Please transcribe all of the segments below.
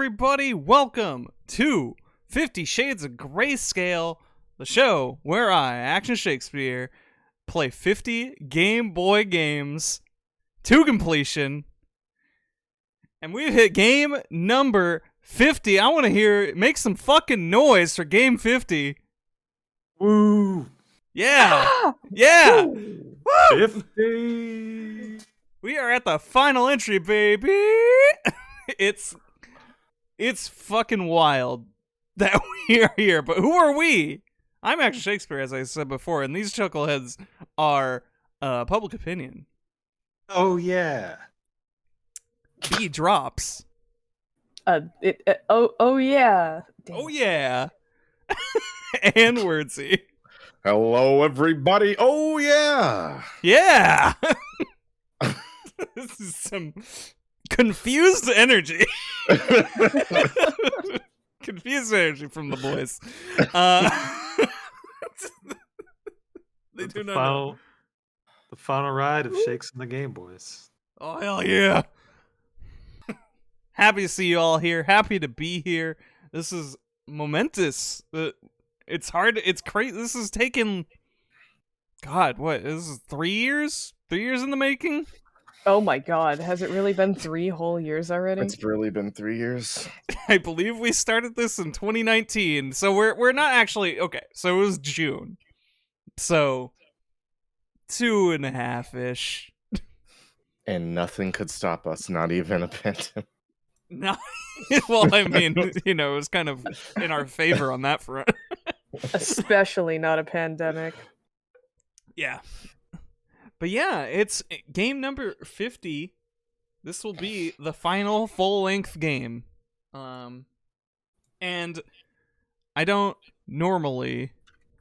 everybody? Welcome to 50 Shades of Grayscale, the show where I, Action Shakespeare, play 50 Game Boy games to completion. And we've hit game number 50. I want to hear, make some fucking noise for game 50. Woo! Yeah! Yeah! Woo! 50! We are at the final entry, baby! It's fucking wild that we are here, but who are we? I'm Action Shakespeare, as I said before, and these chuckleheads are public opinion. Oh, yeah. B drops. Oh yeah. Damn. Oh, yeah. And Wordsy. Hello, everybody. Oh, yeah. Yeah! This is some confused energy. Confused energy from the boys. They do not know. The final ride of Shakes and the Game Boys. Oh, hell yeah. Happy to see you all here. Happy to be here. This is momentous. It's hard. It's crazy. This has taken... God, what? This is 3 years? 3 years in the making? Oh my god, has it really been 3 whole years already? It's really been 3 years. I believe we started this in 2019. So we're not actually... Okay, so it was June. So 2.5-ish. And nothing could stop us, not even a pandemic. No, well, I mean, you know, it was kind of in our favor on that front. Especially not a pandemic. Yeah. But yeah, it's game number 50. This will be the final full-length game. And I don't normally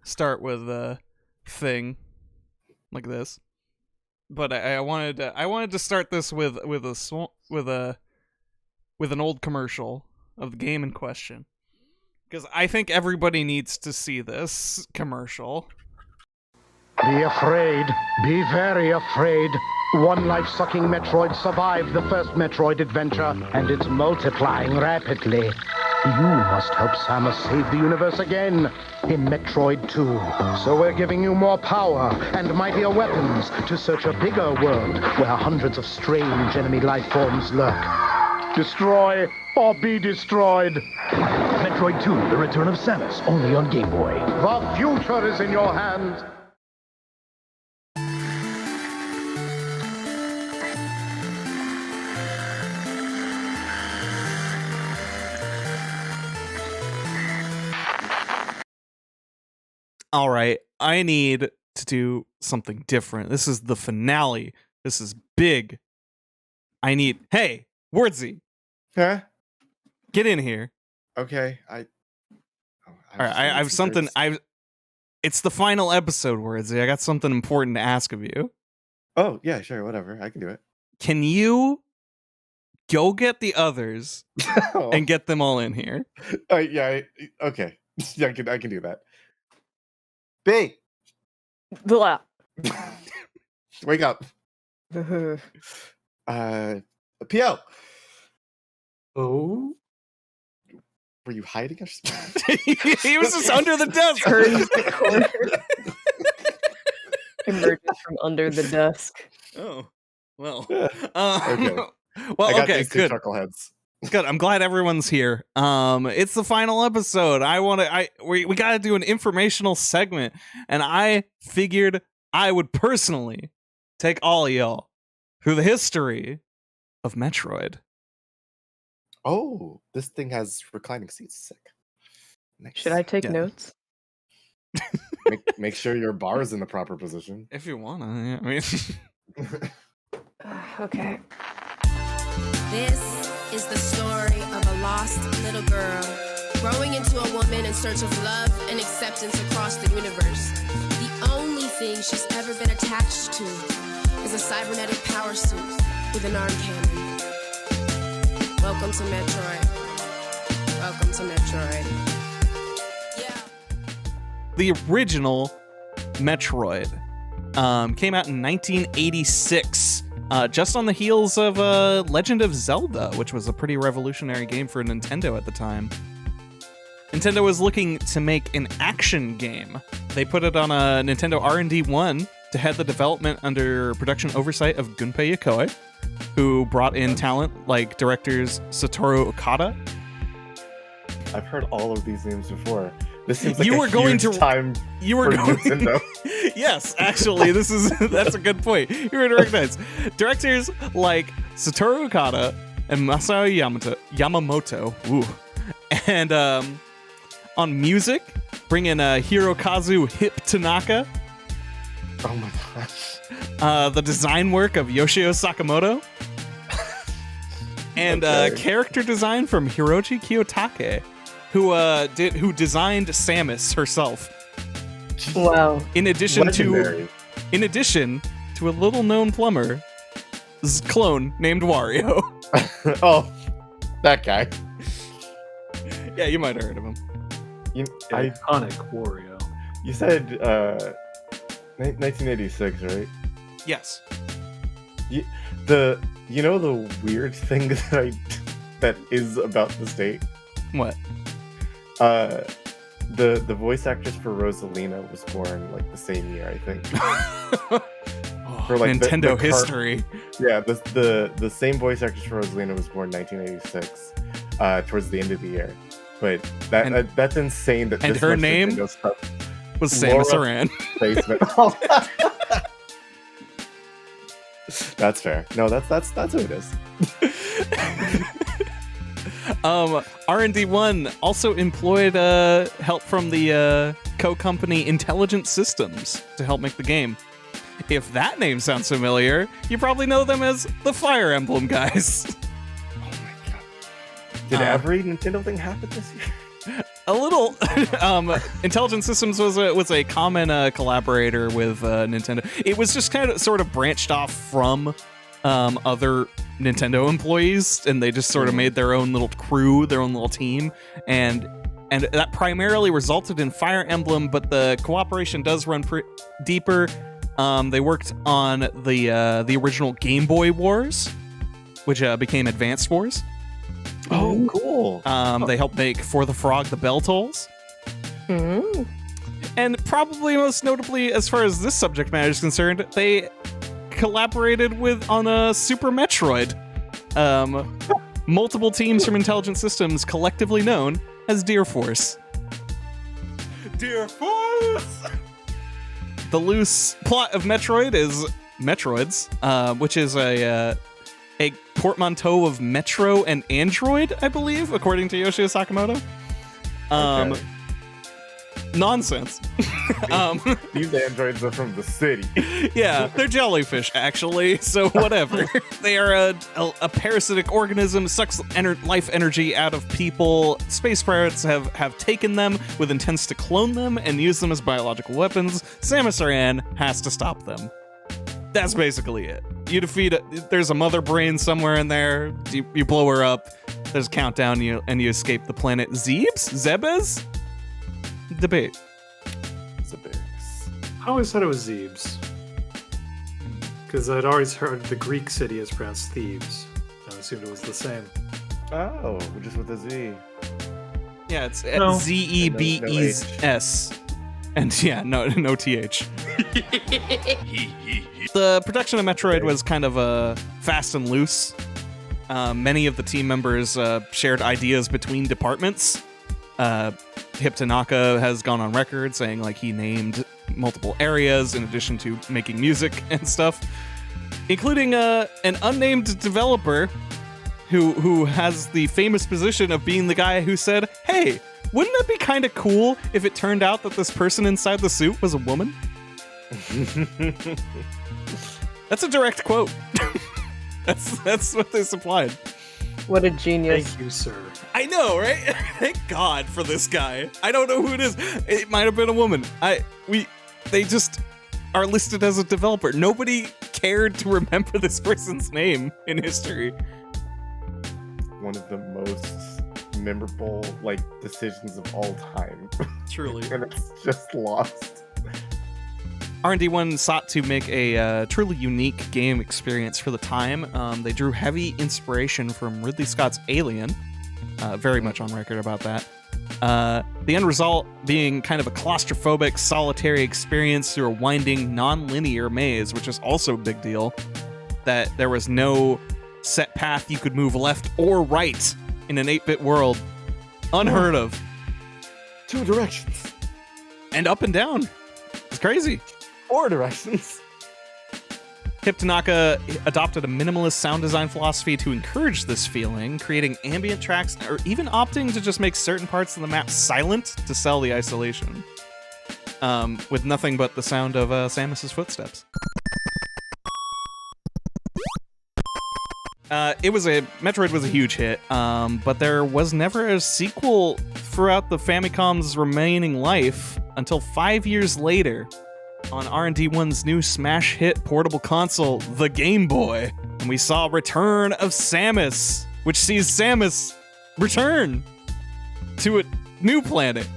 start with a thing like this, but I wanted to start this with an old commercial of the game in question, because I think everybody needs to see this commercial. Be afraid. Be very afraid. One life-sucking Metroid survived the first Metroid adventure, and it's multiplying rapidly. You must help Samus save the universe again in Metroid 2. So we're giving you more power and mightier weapons to search a bigger world where hundreds of strange enemy life forms lurk. Destroy or be destroyed. Metroid 2, The Return of Samus, only on Game Boy. The future is in your hands. All right, I need to do something different. This is the finale. This is big. Hey, Wordsy. Huh? Get in here. Okay, All right, I have something. It's the final episode, Wordsy. I got something important to ask of you. Oh, yeah, sure, whatever. I can do it. Can you go get the others and get them all in here? Yeah, okay. Yeah, I can do that. B! Blah. Wake up. P.O. Oh? Were you hiding us? He was just under the desk. Turns the corner. Emerges from under the desk. Oh, well. Okay. Well, I got okay, these two good. chuckleheads. Good. I'm glad everyone's here. It's the final episode. We got to do an informational segment, and I figured I would personally take all of y'all through the history of Metroid. Oh, this thing has reclining seats. Sick. Nice. Should I take Yeah. notes? Make sure your bar is in the proper position. If you wanna, yeah, I mean. Okay. This is the story of a lost little girl growing into a woman in search of love and acceptance across the universe. The only thing she's ever been attached to is a cybernetic power suit with an arm cannon. Welcome to Metroid. Welcome to Metroid. Yeah. The original Metroid came out in 1986 just on the heels of Legend of Zelda, which was a pretty revolutionary game for Nintendo at the time. Nintendo was looking to make an action game. They put it on a Nintendo R&D 1 to head the development under production oversight of Gunpei Yokoi, who brought in talent like directors Satoru Okada. I've heard all of these names before. This seems like You were going to- time You were for going Nintendo. Yes, actually, that's a good point. You were to recognize directors like Satoru Okada and Masao Yamamoto. Ooh. And on music, bring in Hirokazu Hip Tanaka. Oh my gosh. The design work of Yoshio Sakamoto. And Okay. character design from Hiroji Kiyotake, who designed Samus herself. Wow. In addition Legendary. to a little known plumber clone named Wario. Oh, that guy. Yeah, you might have heard of him. I Iconic Wario. You said 1986, right? Yes. The weird thing that is about this date. What? The voice actress for Rosalina was born like the same year, I think. For, like, the Nintendo car- history. Yeah, the same voice actress for Rosalina was born 1986, towards the end of the year. But that's insane. That and this her much name? Nintendo stuff Was Samus Laura- Aran. placement. That's fair. No, that's who it is. R&D 1 also employed help from the co-company Intelligent Systems to help make the game. If that name sounds familiar, you probably know them as the Fire Emblem guys. Oh my god! Did every Nintendo thing happen this year? A little. Intelligent Systems was a common collaborator with Nintendo. It was just kind of sort of branched off from other Nintendo employees, and they just sort of made their own little crew, their own little team, and that primarily resulted in Fire Emblem. But the cooperation does run deeper. They worked on the original Game Boy Wars, which became Advanced Wars. Oh, cool. They helped make For the Frog the Bell Tolls. Hmm. And probably most notably, as far as this subject matter is concerned, they collaborated on a Super Metroid. Multiple teams from Intelligent Systems, collectively known as Deer Force. Deer Force! The loose plot of Metroid is Metroids, which is a portmanteau of Metro and Android, I believe, according to Yoshio Sakamoto. Okay. Nonsense. These androids are from the city. Yeah, they're jellyfish, actually, so whatever. They are a parasitic organism, sucks life energy out of people. Space pirates have taken them with intents to clone them and use them as biological weapons. Samus Aran has to stop them. That's basically it. You defeat there's a mother brain somewhere in there, you blow her up, there's a countdown, and you escape the planet Zebes? Debate. I always thought it was Zebes. Because I'd always heard the Greek city is pronounced Thebes. I assumed it was the same. Oh, just with a Z. Yeah, it's No. Zebes. And yeah, no TH. The production of Metroid was kind of fast and loose. Many of the team members shared ideas between departments. Hip Tanaka has gone on record saying like he named multiple areas in addition to making music and stuff, including an unnamed developer who has the famous position of being the guy who said, "Hey, wouldn't it be kind of cool if it turned out that this person inside the suit was a woman?" That's a direct quote. That's what they supplied. What a genius. Thank you, sir. I know, right? Thank God for this guy. I don't know who it is. It might have been a woman. They just are listed as a developer. Nobody cared to remember this person's name in history. One of the most memorable decisions of all time. Truly. And it's just lost. R&D1 sought to make a truly unique game experience for the time. They drew heavy inspiration from Ridley Scott's Alien, very much on record about that. The end result being kind of a claustrophobic, solitary experience through a winding, non-linear maze, which is also a big deal, that there was no set path you could move left or right in an 8-bit world. Unheard of. 2 directions. And up and down. It's crazy. 4 directions. Hip Tanaka adopted a minimalist sound design philosophy to encourage this feeling, creating ambient tracks or even opting to just make certain parts of the map silent to sell the isolation, with nothing but the sound of Samus's footsteps. Metroid was a huge hit, but there was never a sequel throughout the Famicom's remaining life until 5 years later on R&D1's new smash hit portable console, the Game Boy. And we saw Return of Samus, which sees Samus return to a new planet.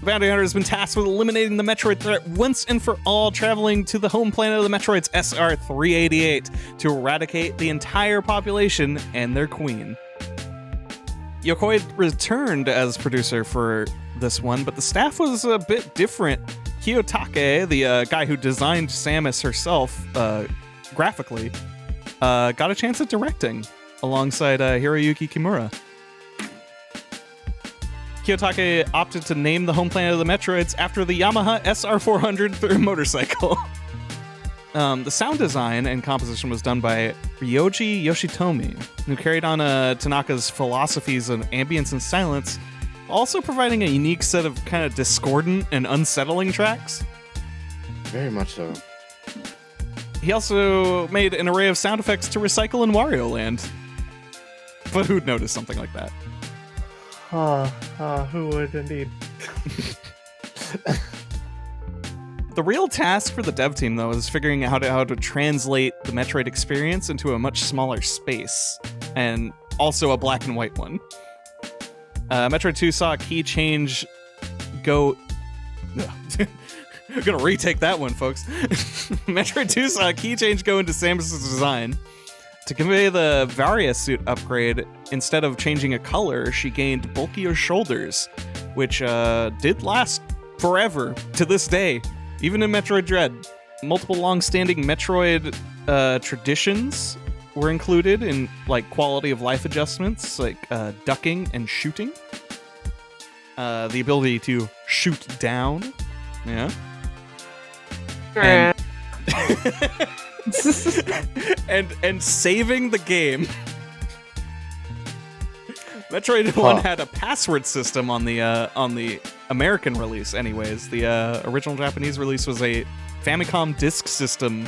The bounty hunter has been tasked with eliminating the Metroid threat once and for all, traveling to the home planet of the Metroids, SR-388, to eradicate the entire population and their queen. Yokoi returned as producer for this one, but the staff was a bit different. Kiyotake, the guy who designed Samus herself graphically, got a chance at directing alongside Hiroyuki Kimura. Kiyotake opted to name the home planet of the Metroids after the Yamaha SR400 motorcycle. The sound design and composition was done by Ryoji Yoshitomi, who carried on Tanaka's philosophies of ambience and silence, also providing a unique set of kind of discordant and unsettling tracks. Very much so. He also made an array of sound effects to recycle in Wario Land. But who'd notice something like that? Who would indeed? The real task for the dev team, though, is figuring out how to translate the Metroid experience into a much smaller space, and also a black and white one. Metroid 2 saw a key change go... I'm gonna retake that one, folks. Metroid 2 saw a key change go into Samus' design. To convey the Varia suit upgrade, instead of changing a color, she gained bulkier shoulders, which did last forever to this day, even in Metroid Dread. Multiple long-standing Metroid traditions were included in like quality of life adjustments, like ducking and shooting. The ability to shoot down, yeah. And, and saving the game. Metroid 1 had a password system on the American release anyways. The original Japanese release was a Famicom disk system,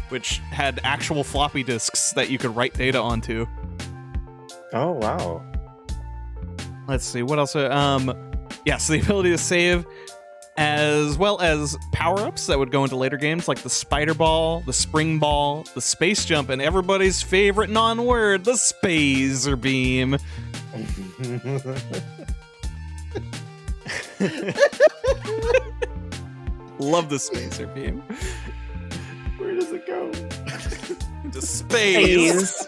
which had actual floppy disks that you could write data onto. Oh, wow. Let's see, what else? Yeah, so the ability to save, as well as power-ups that would go into later games, like the Spider Ball, the Spring Ball, the Space Jump, and everybody's favorite non-word, the Spazer Beam. Love the Spazer Beam. Where does it go? Into space.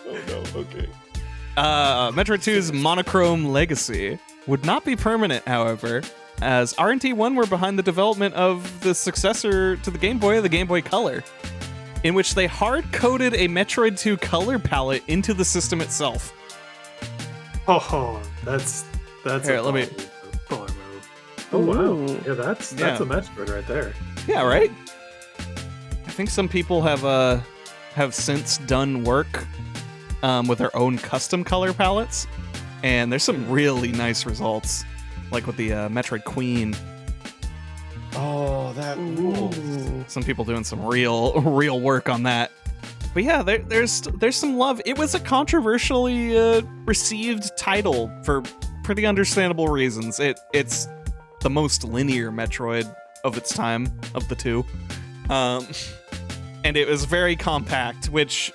Oh no, okay. Metroid 2's monochrome legacy would not be permanent, however, as R&D1 were behind the development of the successor to the Game Boy Color, in which they hard-coded a Metroid 2 color palette into the system itself. Oh, that's Here, let me... baller move. Oh wow, yeah, that's a Metroid right there. Yeah, right? I think some people have since done work with their own custom color palettes, and there's some really nice results, like with the Metroid Queen. Oh, that rules. Some people doing some real work on that. But yeah, there's some love. It was a controversially received title for pretty understandable reasons. It's the most linear Metroid of its time, of the two. And it was very compact, which,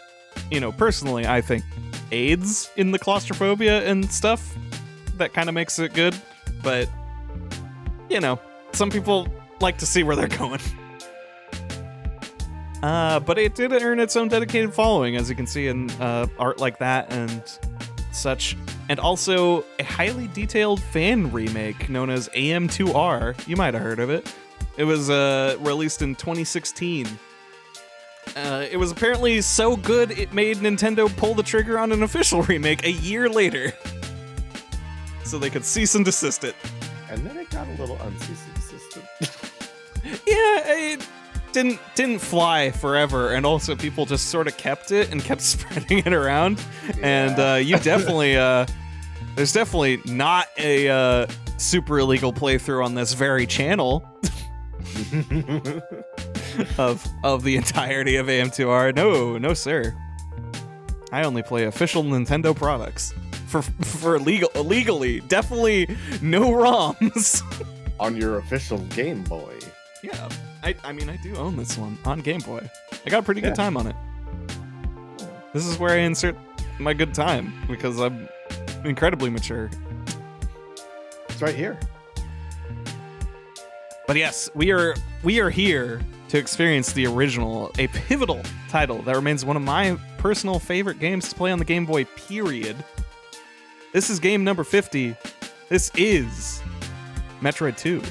you know, personally, I think aids in the claustrophobia and stuff that kind of makes it good, but you know, some people like to see where they're going. But it did earn its own dedicated following, as you can see in art like that and such. And also a highly detailed fan remake known as AM2R. You might have heard of it. It was released in 2016. It was apparently so good it made Nintendo pull the trigger on an official remake a year later. So they could cease and desist it. And then it got a little uncease and desisted. Yeah, it didn't fly forever, and also people just sort of kept it and kept spreading it around. Yeah. And you definitely there's definitely not a super illegal playthrough on this very channel of the entirety of AM2R. No sir. I only play official Nintendo products for legally. Definitely no ROMs. On your official Game Boy. Yeah, I mean, I do own this one on Game Boy. I got a pretty good time on it. This is where I insert my good time, because I'm incredibly mature. It's right here. But yes, we are here to experience the original, a pivotal title that remains one of my personal favorite games to play on the Game Boy, period. This is game number 50. This is Metroid 2,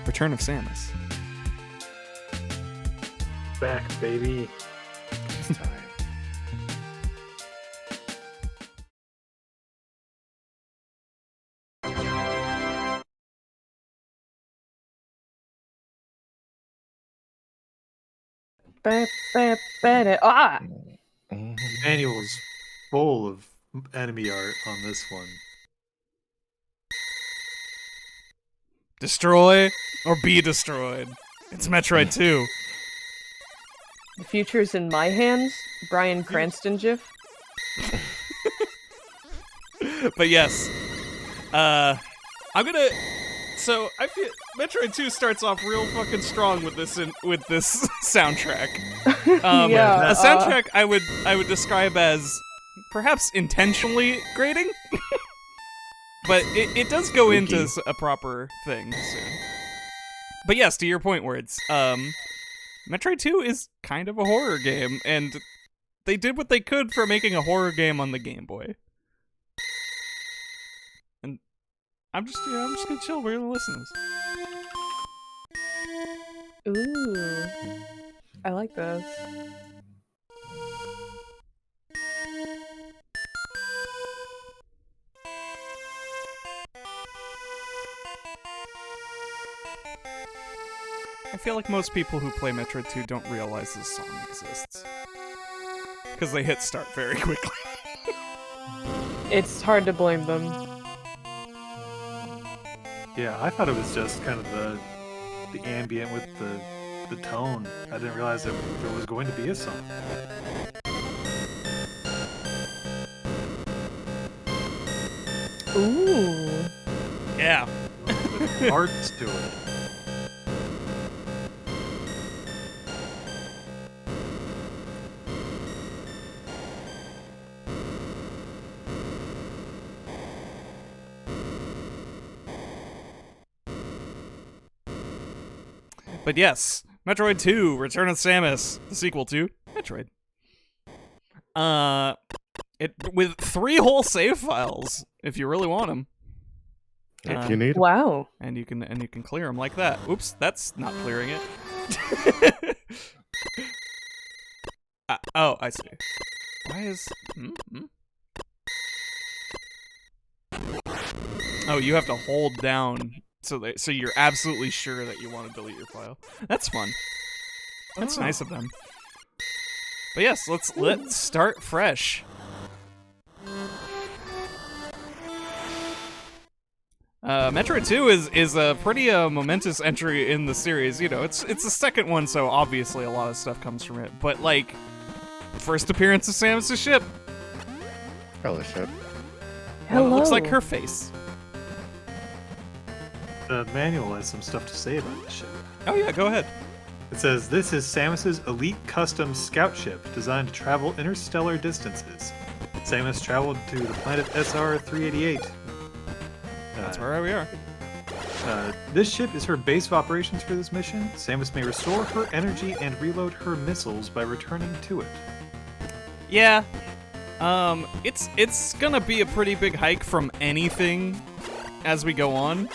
Return of Samus. Back, baby. It's time. Ah! Manual's full of enemy art on this one. Destroy or be destroyed. It's Metroid 2. The future's in my hands. Bryan Cranston gif. But yes, I'm gonna. So I feel Metroid 2 starts off real fucking strong with this soundtrack. Yeah, a soundtrack I would describe as perhaps intentionally grating, but it does go into a proper thing soon. But yes, to your point, words. Metroid 2 is kind of a horror game, and they did what they could for making a horror game on the Game Boy. And I'm just gonna chill. We're gonna listen to this. Ooh. I like this. I feel like most people who play Metroid 2 don't realize this song exists. Because they hit start very quickly. It's hard to blame them. Yeah, I thought it was just kind of the ambient with the tone. I didn't realize that there was going to be a song. Ooh. Yeah. With parts to it. But yes, Metroid 2, Return of Samus, the sequel to Metroid. It with 3 whole save files if you really want them. If you need 'em. Wow. And you can clear them like that. Oops, that's not clearing it. Oh, I see. Why is? Oh, you have to hold down so you're absolutely sure that you want to delete your file. That's fun. That's nice of them. But yes, let's start fresh. Metroid 2 is a pretty momentous entry in the series. You know, it's the second one, so obviously a lot of stuff comes from it. But like, first appearance of Samus' ship. Fellowship. Hello. Well, it looks like her face. The manual has some stuff to say about this ship. Oh yeah, go ahead. It says, this is Samus's elite custom scout ship designed to travel interstellar distances. Samus traveled to the planet SR-388. That's where we are. This ship is her base of operations for this mission. Samus may restore her energy and reload her missiles by returning to it. Yeah. It's gonna be a pretty big hike from anything as we go on.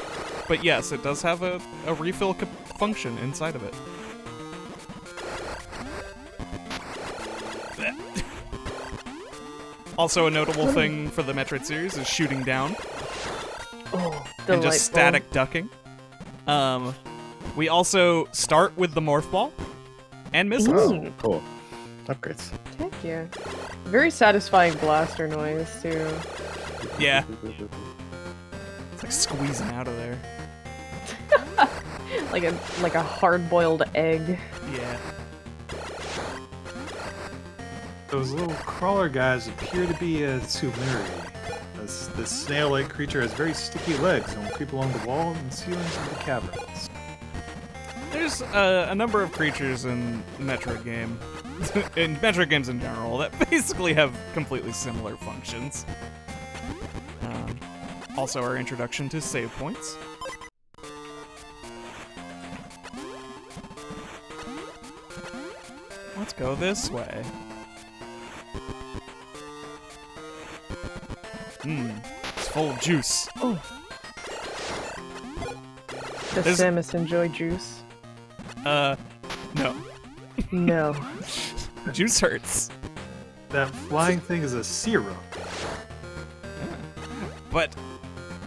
But yes, it does have a refill function inside of it. Also, a notable thing for the Metroid series is shooting down Oh, and just delightful. static ducking. We also start with the morph ball and missiles. Oh, cool. Upgrades. Heck yeah. Very satisfying blaster noise, too. Yeah, it's like squeezing out of there. like a hard-boiled egg. Yeah. Those little crawler guys appear to be a Sumeri. This snail-like creature has very sticky legs and will creep along the walls and ceilings of the caverns. There's a number of creatures in the Metroid game, in Metroid games in general, that basically have completely similar functions. Also, our introduction to save points. Let's go this way. It's full of juice. Oh. Does There's- Samus enjoy juice? No. No. Juice hurts. That flying thing is a serum. But,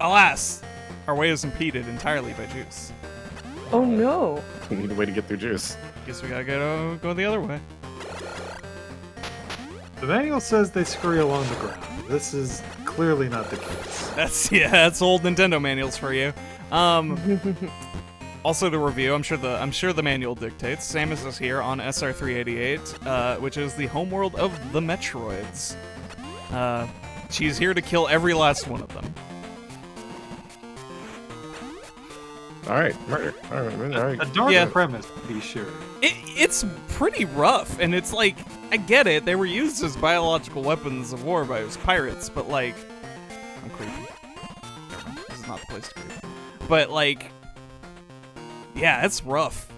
alas, our way is impeded entirely by juice. Oh no. We need a way to get through juice. Guess we gotta go the other way. The manual says they scurry along the ground. This is clearly not the case. That's old Nintendo manuals for you. Also to review, I'm sure the manual dictates. Samus is here on SR388, which is the homeworld of the Metroids. She's here to kill every last one of them. All right, murder. All right. A dark Yeah. premise, to be sure. It's pretty rough, and it's like, I get it, they were used as biological weapons of war by pirates, but like, I'm creepy. Never mind, this is not the place to creep. But like, yeah, it's rough.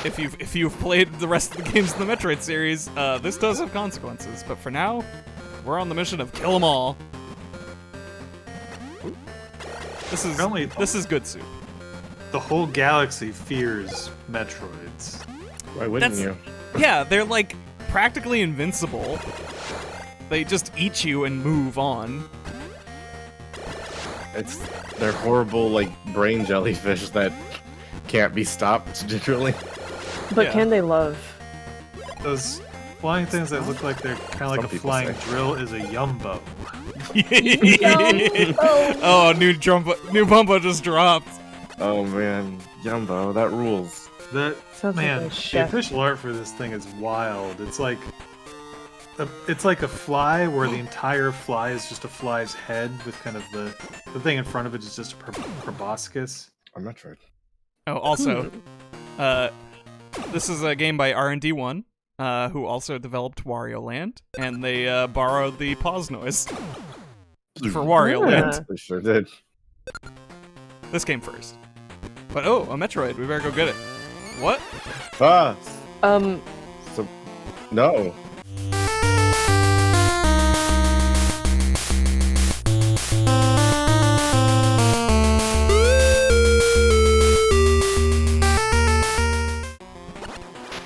If you've played the rest of the games in the Metroid series, this does have consequences. But for now, we're on the mission of kill them all. This is good soup. The whole galaxy fears Metroids. Why wouldn't That's- you? Yeah, they're like practically invincible. They just eat you and move on. They're horrible, like, brain jellyfish that can't be stopped, generally. But Yeah. can they love? Those flying things that look like they're kind of like Some a people flying say. drill is a yumbo. Oh, new bumbo just dropped. Oh man, Jumbo, that rules. That Sounds like man, a the chef. official art for this thing is wild. It's like a fly where the entire fly is just a fly's head with kind of the thing in front of it is just a proboscis. I'm Metroid. Oh, also, this is a game by R&D1, who also developed Wario Land, and they borrowed the pause noise for Wario Yeah. Land. They sure did. This came first. But oh, a Metroid, we better go get it. What? Ah, Um, so no.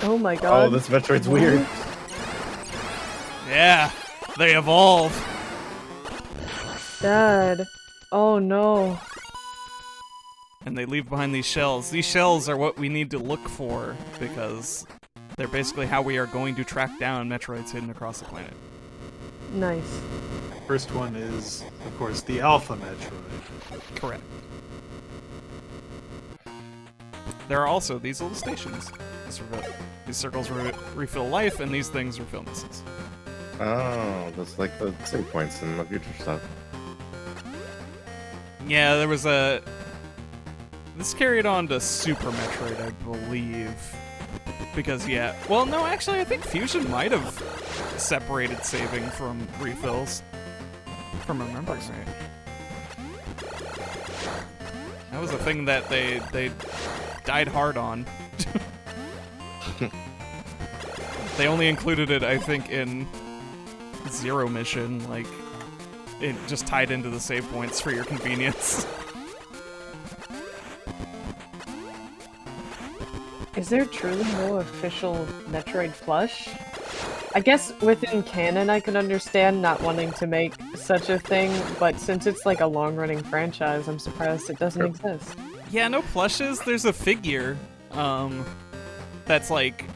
oh my Oh, god. this Metroid's weird. Yeah, they evolve. Dad. Oh no. And they leave behind these shells. These shells are what we need to look for, because they're basically how we are going to track down Metroids hidden across the planet. Nice. First one is, of course, the Alpha Metroid. Correct. There are also these little stations. These circles refill life, and these things refill missiles. Oh, that's like the save points and the future stuff. Yeah, there was a... This carried on to Super Metroid, I believe. Because, yeah... Well, no, actually, I think Fusion might have separated saving from refills. From remembering right. That was a thing that they died hard on. They only included it, I think, in Zero Mission. Like, it just tied into the save points for your convenience. Is there truly no official Metroid plush? I guess within canon I could understand not wanting to make such a thing, but since it's like a long-running franchise, I'm surprised it doesn't exist. Yeah, no plushes. There's a figure that's like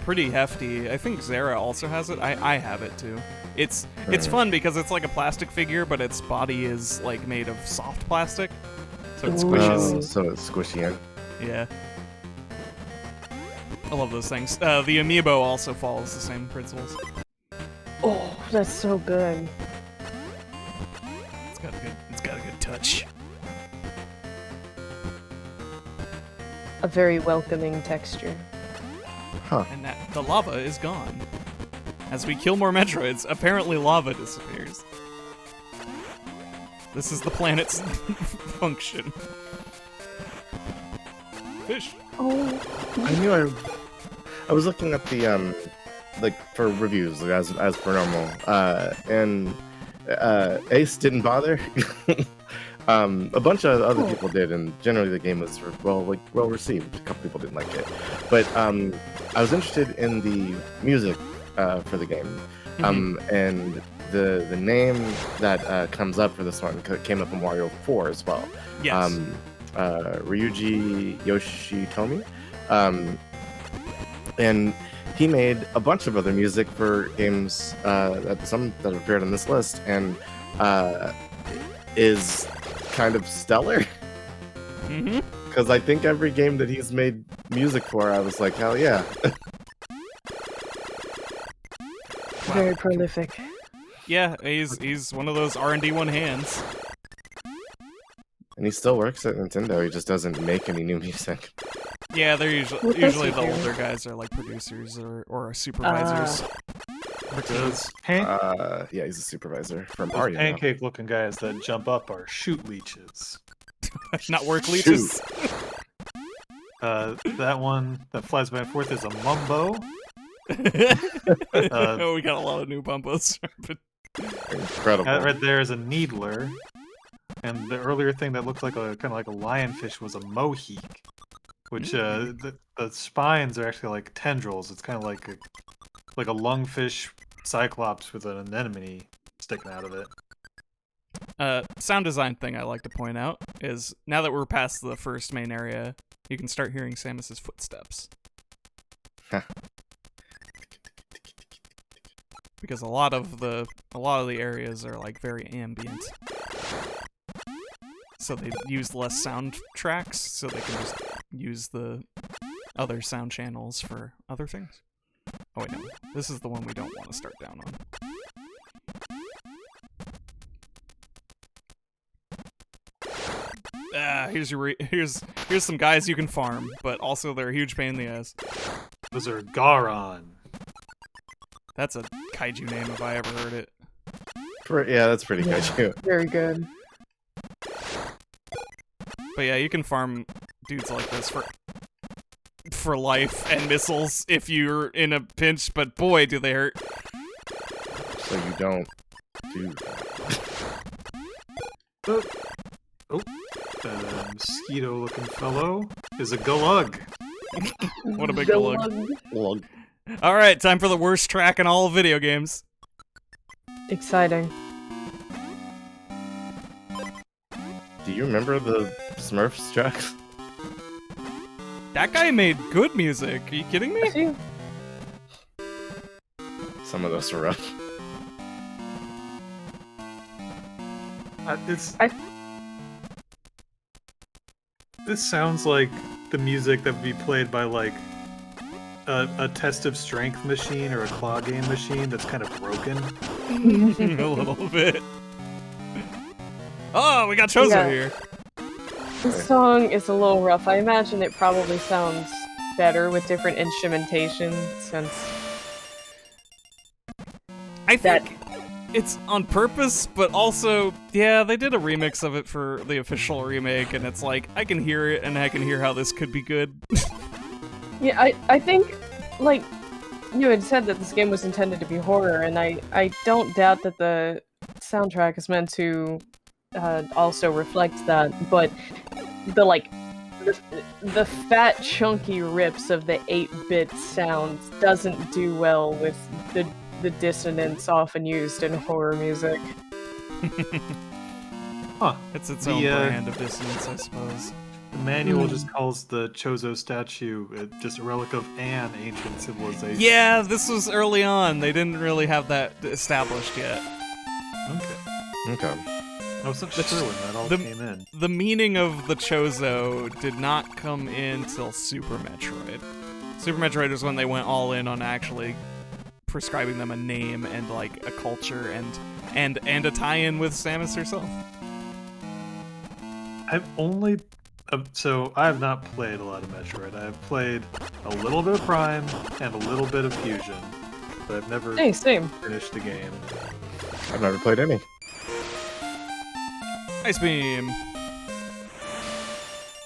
pretty hefty. I think Zara also has it. I have it too. It's fun because it's like a plastic figure, but its body is like made of soft plastic, so it squishes. So it's squishy in. Yeah. I love those things. The amiibo also follows the same principles. Oh, that's so good. It's got a good touch. A very welcoming texture. Huh. And the lava is gone. As we kill more Metroids, apparently lava disappears. This is the planet's function. Fish. Oh. I knew I was looking at the like for reviews as per normal, and Ace didn't bother. A bunch of other people did, and generally the game was well received. A couple people didn't like it, but I was interested in the music for the game, and the name that comes up for this one came up in Wario 4 as well. Yes. Ryuji Yoshitomi, and he made a bunch of other music for games some that appeared on this list, and is kind of stellar. Because I think every game that he's made music for, I was like, hell yeah. Very prolific. Yeah, he's one of those R&D one hands. And he still works at Nintendo, he just doesn't make any new music. Yeah, they're usually the older guys are like producers or supervisors. Those Yeah, he's a supervisor from Mario. pancake-looking guys that jump up are shoot leeches. Not work leeches. That one that flies back and forth is a mumbo. Oh, we got a lot of new bumpos. Incredible. That right there is a needler. And the earlier thing that looked like a kind of like a lionfish was a mohique, which the spines are actually like tendrils. It's kind of like a lungfish cyclops with an anemone sticking out of it. Sound design thing I like to point out is now that we're past the first main area, you can start hearing Samus's footsteps. Because a lot of the areas are like very ambient. So they use less soundtracks, so they can just use the other sound channels for other things. Oh wait, no. This is the one we don't want to start down on. Here's some guys you can farm, but also they're a huge pain in the ass. Those are Garon. That's a kaiju name if I ever heard it. Yeah, that's pretty good too. Very good. But yeah, you can farm dudes like this for life and missiles if you're in a pinch, but boy, do they hurt. So you don't do that. Mosquito-looking fellow is a Galug. What a big lug. Lug. Alright, time for the worst track in all of video games. Exciting. Do you remember the Smurfs tracks? That guy made good music. Are you kidding me? I see. Some of those were rough. This sounds like the music that would be played by like a test of strength machine or a claw game machine that's kind of broken. A little bit. Oh, we got Chozo Yeah. here. This song is a little rough. I imagine it probably sounds better with different instrumentation since I think it's on purpose, but also, yeah, they did a remix of it for the official remake, and it's like, I can hear it, and I can hear how this could be good. Yeah, I think, like, you had said that this game was intended to be horror, and I don't doubt that the soundtrack is meant to also reflect that, but the fat, chunky rips of the 8-bit sound doesn't do well with the dissonance often used in horror music. Huh. It's its own brand of dissonance, I suppose. The manual just calls the Chozo statue just a relic of an ancient civilization. Yeah, this was early on. They didn't really have that established yet. Okay. Okay. I wasn't sure when that all came in. The meaning of the Chozo did not come in till Super Metroid. Super Metroid is when they went all in on actually prescribing them a name and like a culture and a tie-in with Samus herself. I've only so I have not played a lot of Metroid. I've played a little bit of Prime and a little bit of Fusion, but I've never Same. finished the game. I've never played any. Ice Beam.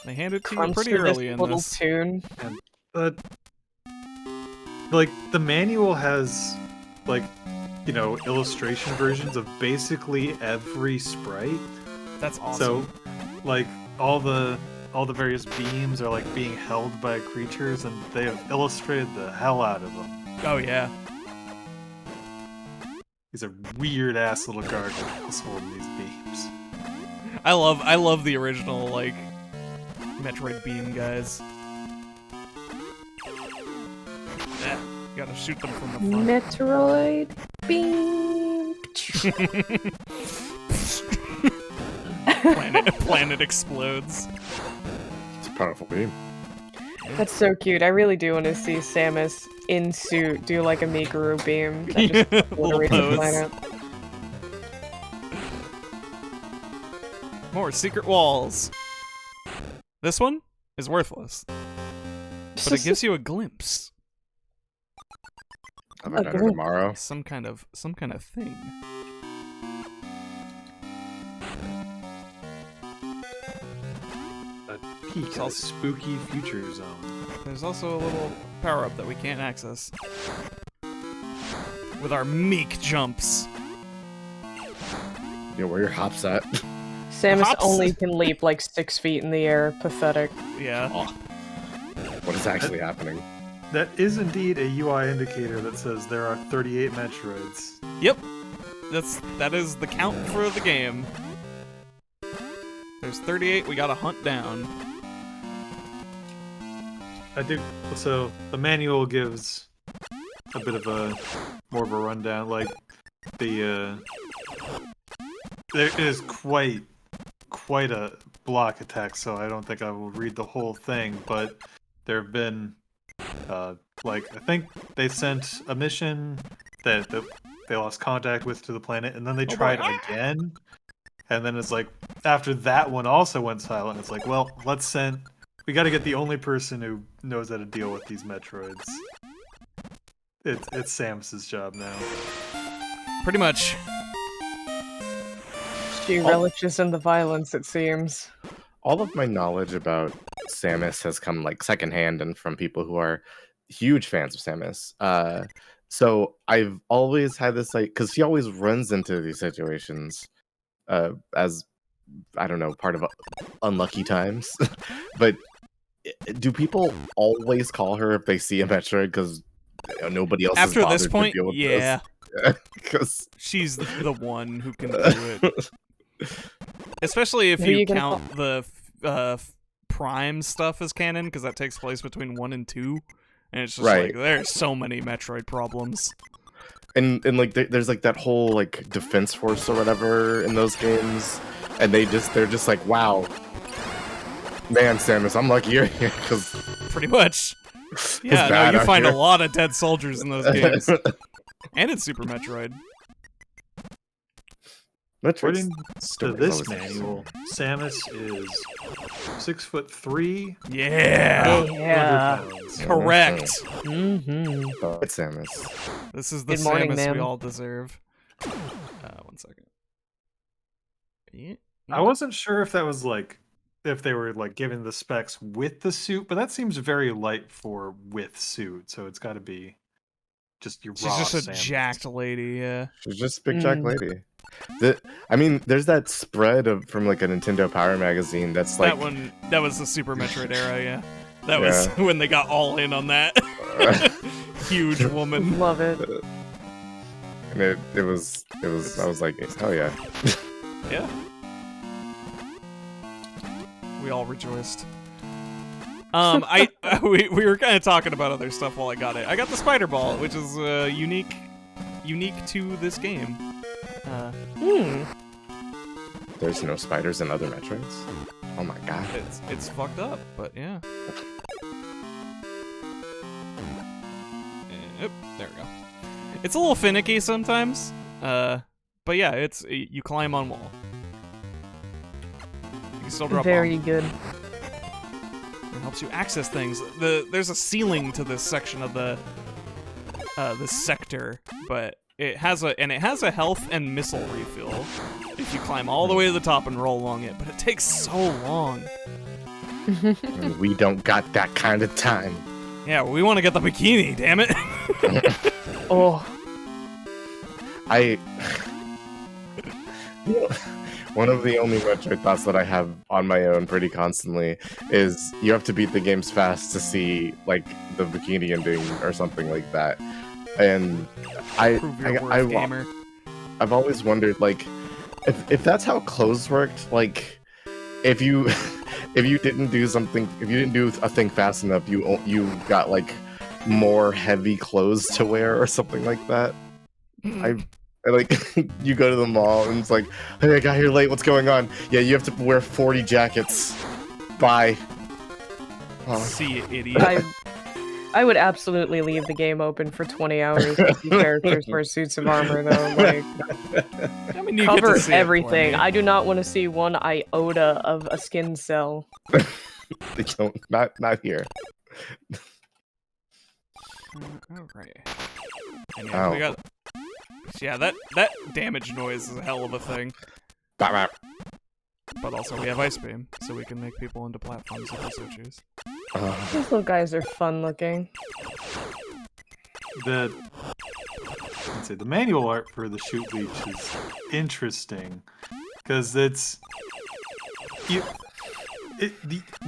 They hand it to you Crunch pretty to early in little this. tune. But like the manual has like illustration versions of basically every sprite. That's awesome. So like all the various beams are like being held by creatures, and they have illustrated the hell out of them. Oh yeah. These are weird ass little gargoyles holding these beams. I love the original like Metroid Beam guys. Yeah, you gotta shoot them from the front. Metroid beam. Planet explodes. It's a powerful beam. That's so cute. I really do want to see Samus in suit do like a Mikuru beam that just Little obliterates the pose. planet. More secret walls. This one is worthless, but it gives you a glimpse. I'll bet better tomorrow. Some kind of thing. A peek at a spooky future zone. There's also a little power-up that we can't access with our meek jumps. Yeah, where your hops at? Samus Hops. only can leap like 6 feet in the air. Pathetic. Yeah. What is actually happening? That is indeed a UI indicator that says there are 38 Metroids. Yep. That is the count for the game. There's 38 we gotta hunt down. I do. So the manual gives a bit of a more of a rundown. Like there is quite a block of text, so I don't think I will read the whole thing. But there have been I think they sent a mission that they lost contact with to the planet, and then they tried again, and then it's like after that one also went silent. It's like, well, we got to get the only person who knows how to deal with these Metroids. It's Samus's job now. Pretty much. She relishes in the violence, it seems. All of my knowledge about Samus has come like secondhand and from people who are huge fans of Samus. So I've always had this like, because she always runs into these situations as, I don't know, part of unlucky times. But do people always call her if they see a Metroid because nobody else After has this bothered point, to deal with yeah. Because She's the one who can do it. Especially if Who are you you gonna count the Prime stuff as canon, because that takes place between 1 and 2. And it's just like, there's so many Metroid problems. and like there's like that whole like defense force or whatever in those games, and they're just like, wow, man, Samus, I'm lucky you're here because Pretty much. Yeah, bad no, you out find here. a lot of dead soldiers in those games. And in Super Metroid. According to Story's this always manual, Samus is 6'3". Yeah! Yeah. 100 pounds. Correct. Mm-hmm. It's Samus. This is the Good morning, Samus we ma'am. all deserve. 1 second. Yeah. I wasn't sure if that was like if they were like giving the specs with the suit, but that seems very light for with suit, so it's got to be just your She's raw just a Samus. jacked lady, yeah. She's just a big jack lady. I mean, there's that spread from like a Nintendo Power magazine that's like that was the Super Metroid era, yeah. That was when they got all in on that. Huge woman. Love it. And it was I was like, hell yeah. Yeah. We all rejoiced. We were kind of talking about other stuff while I got it. I got the Spider Ball, which is unique to this game. There's no spiders in other Metroids? Oh my god. It's fucked up, but yeah. Yep, there we go. It's a little finicky sometimes, but yeah, you climb on wall. You can still drop Very bomb. good. It helps you access things. There's a ceiling to this section of this sector, but it has a health and missile refill if you climb all the way to the top and roll along it, but it takes so long. And we don't got that kind of time. Yeah, we want to get the bikini, damn it. Oh. One of the only Metroid thoughts that I have on my own pretty constantly is you have to beat the games fast to see like the bikini ending or something like that. And gamer. I've always wondered like if that's how clothes worked, like if you didn't do a thing fast enough, you got like more heavy clothes to wear or something like that. I like you go to the mall and it's like, hey, I got here late, what's going on? Yeah, you have to wear 40 jackets. Bye. Oh. See you, idiot. I would absolutely leave the game open for 20 hours to see characters wear suits of armor, though. Like, I mean, you cover get to see everything. It I do not want to see one iota of a skin cell. They don't. Not here. Alright. And yeah, we got. Yeah, that damage noise is a hell of a thing. But also, we have Ice Beam, so we can make people into platforms if we so choose. These little guys are fun looking. The manual art for the Shoot Leech is interesting because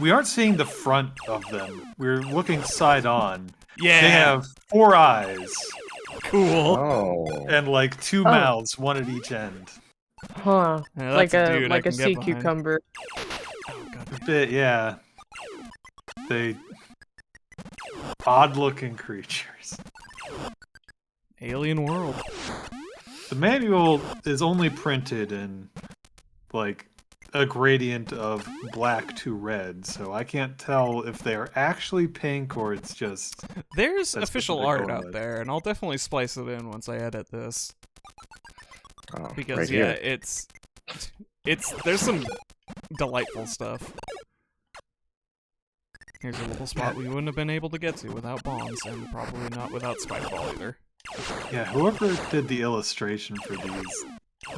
we aren't seeing the front of them. We're looking side on. Yeah, they have 4 eyes. Cool. Oh. And like 2 mouths, one at each end. Huh. Yeah, like a sea behind. cucumber. Oh, God. A bit, yeah. They odd-looking creatures. Alien world. The manual is only printed in like a gradient of black to red, so I can't tell if they are actually pink or it's just. There's official art out there, and I'll definitely splice it in once I edit this. Oh, because right yeah, here. there's some delightful stuff. Here's a little spot we wouldn't have been able to get to without bombs, and probably not without Spider Ball either. Yeah, whoever did the illustration for these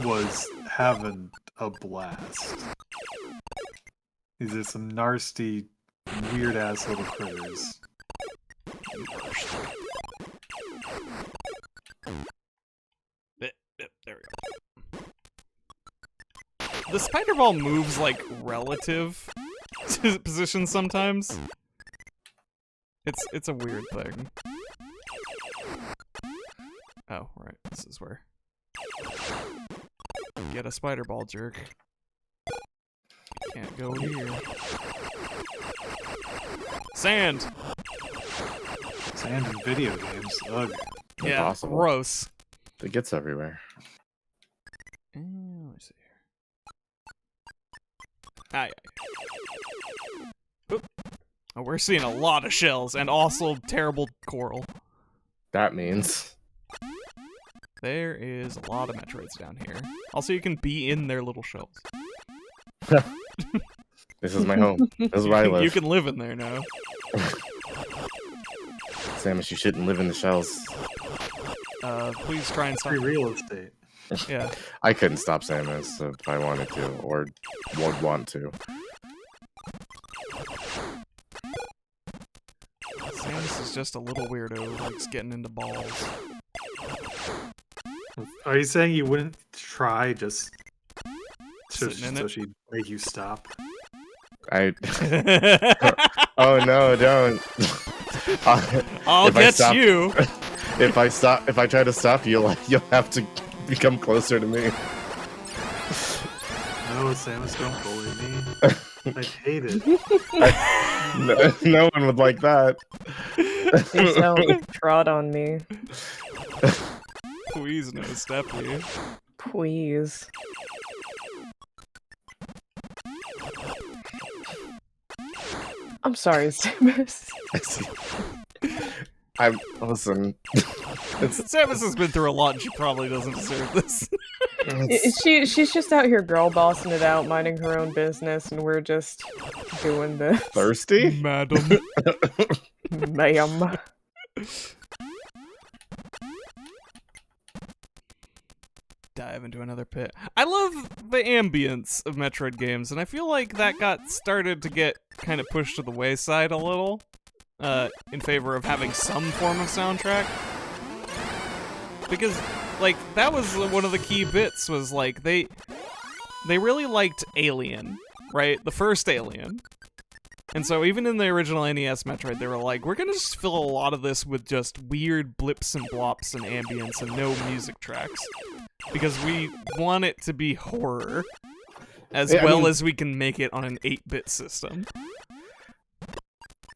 was having a blast. These are some nasty, weird-ass little critters. There we go. The Spider Ball moves like relative to position sometimes. It's a weird thing. Oh, right. This is where. Get a Spider Ball, jerk. Can't go here. Sand! Sand in video games. Ugh. Yeah, Impossible. gross. It gets everywhere. Let me see here. Oop. Oh, we're seeing a lot of shells and also terrible coral. That means. There is a lot of Metroids down here. Also, you can be in their little shells. This is my home. This is where I live. You can live in there now. Samus, you shouldn't live in the shells. Please try and stop. Free real estate. Yeah. I couldn't stop Samus if I wanted to, or would want to. Samus is just a little weirdo who likes getting into balls. Are you saying you wouldn't try just Sitting in so it? she'd make you stop? I. Oh no! Don't. I'll If I get stop- you. If I try to stop you, you'll have to become closer to me. No, Samus, don't bully me. I hate it. No one would like that. Please don't trot on me. Please no step you. Please. I'm sorry, Samus. Listen. Samus has been through a lot and she probably doesn't deserve this. She's just out here girl bossing it out, minding her own business, and we're just doing this. Thirsty? Madam. Ma'am. Dive into another pit. I love the ambience of Metroid games, and I feel like that got started to get kind of pushed to the wayside a little, in favor of having some form of soundtrack. Because, like, that was one of the key bits, was like, they really liked Alien, right? The first Alien. And so even in the original NES Metroid, they were like, we're gonna just fill a lot of this with just weird blips and blops and ambience and no music tracks. Because we want it to be horror, as well as we can make it on an 8-bit system.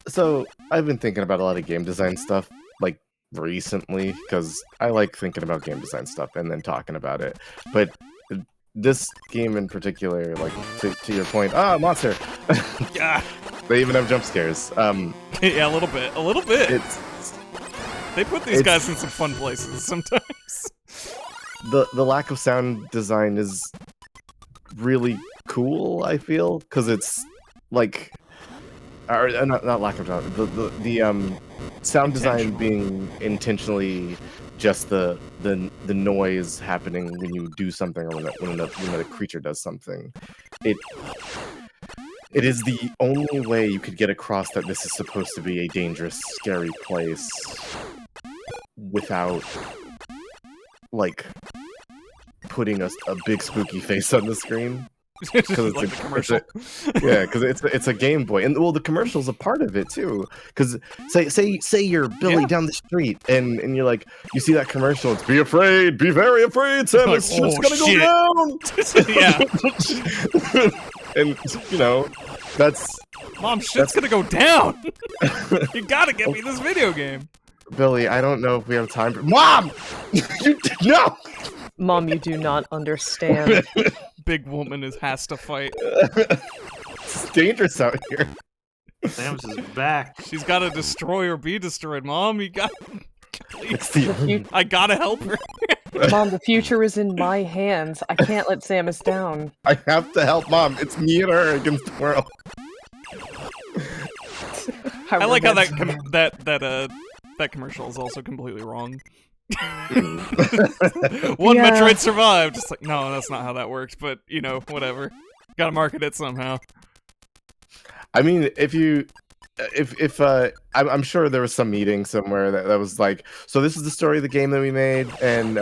So, I've been thinking about a lot of game design stuff, like, recently, because I like thinking about game design stuff and then talking about it. But this game in particular, like, to your point, monster! Yeah. They even have jump scares. Yeah, a little bit. A little bit. They put these it's- guys in some fun places sometimes. The lack of sound design is really cool, I feel, because it's like, or not lack of sound, the sound design being intentionally just the noise happening when you do something or when a creature does something. It is the only way you could get across that this is supposed to be a dangerous, scary place without, like, putting a big spooky face on the screen. Because like the commercial. Yeah, because it's a Game Boy, and well, the commercial's a part of it too. Because say you're Billy down the street, and you're like, you see that commercial, it's be afraid, be very afraid, Samus, Like, shit's gonna go down. Yeah. And you know, that's Mom, shit's gonna go down. You gotta get me this video game. Billy. I don't know if we have time for Mom. No. Mom, you do not understand. Big woman has to fight. It's dangerous out here. Samus is back. She's gotta destroy or be destroyed. Mom, you got. It's Please. the I gotta help her. Mom, the future is in my hands. I can't let Samus down. I have to help Mom. It's me and her against the world. I like how that commercial is also completely wrong. One Yeah. Metroid survived. Just like, no, that's not how that worked. But you know, whatever. Gotta market it somehow. I mean, I'm sure there was some meeting somewhere that was like, so this is the story of the game that we made, and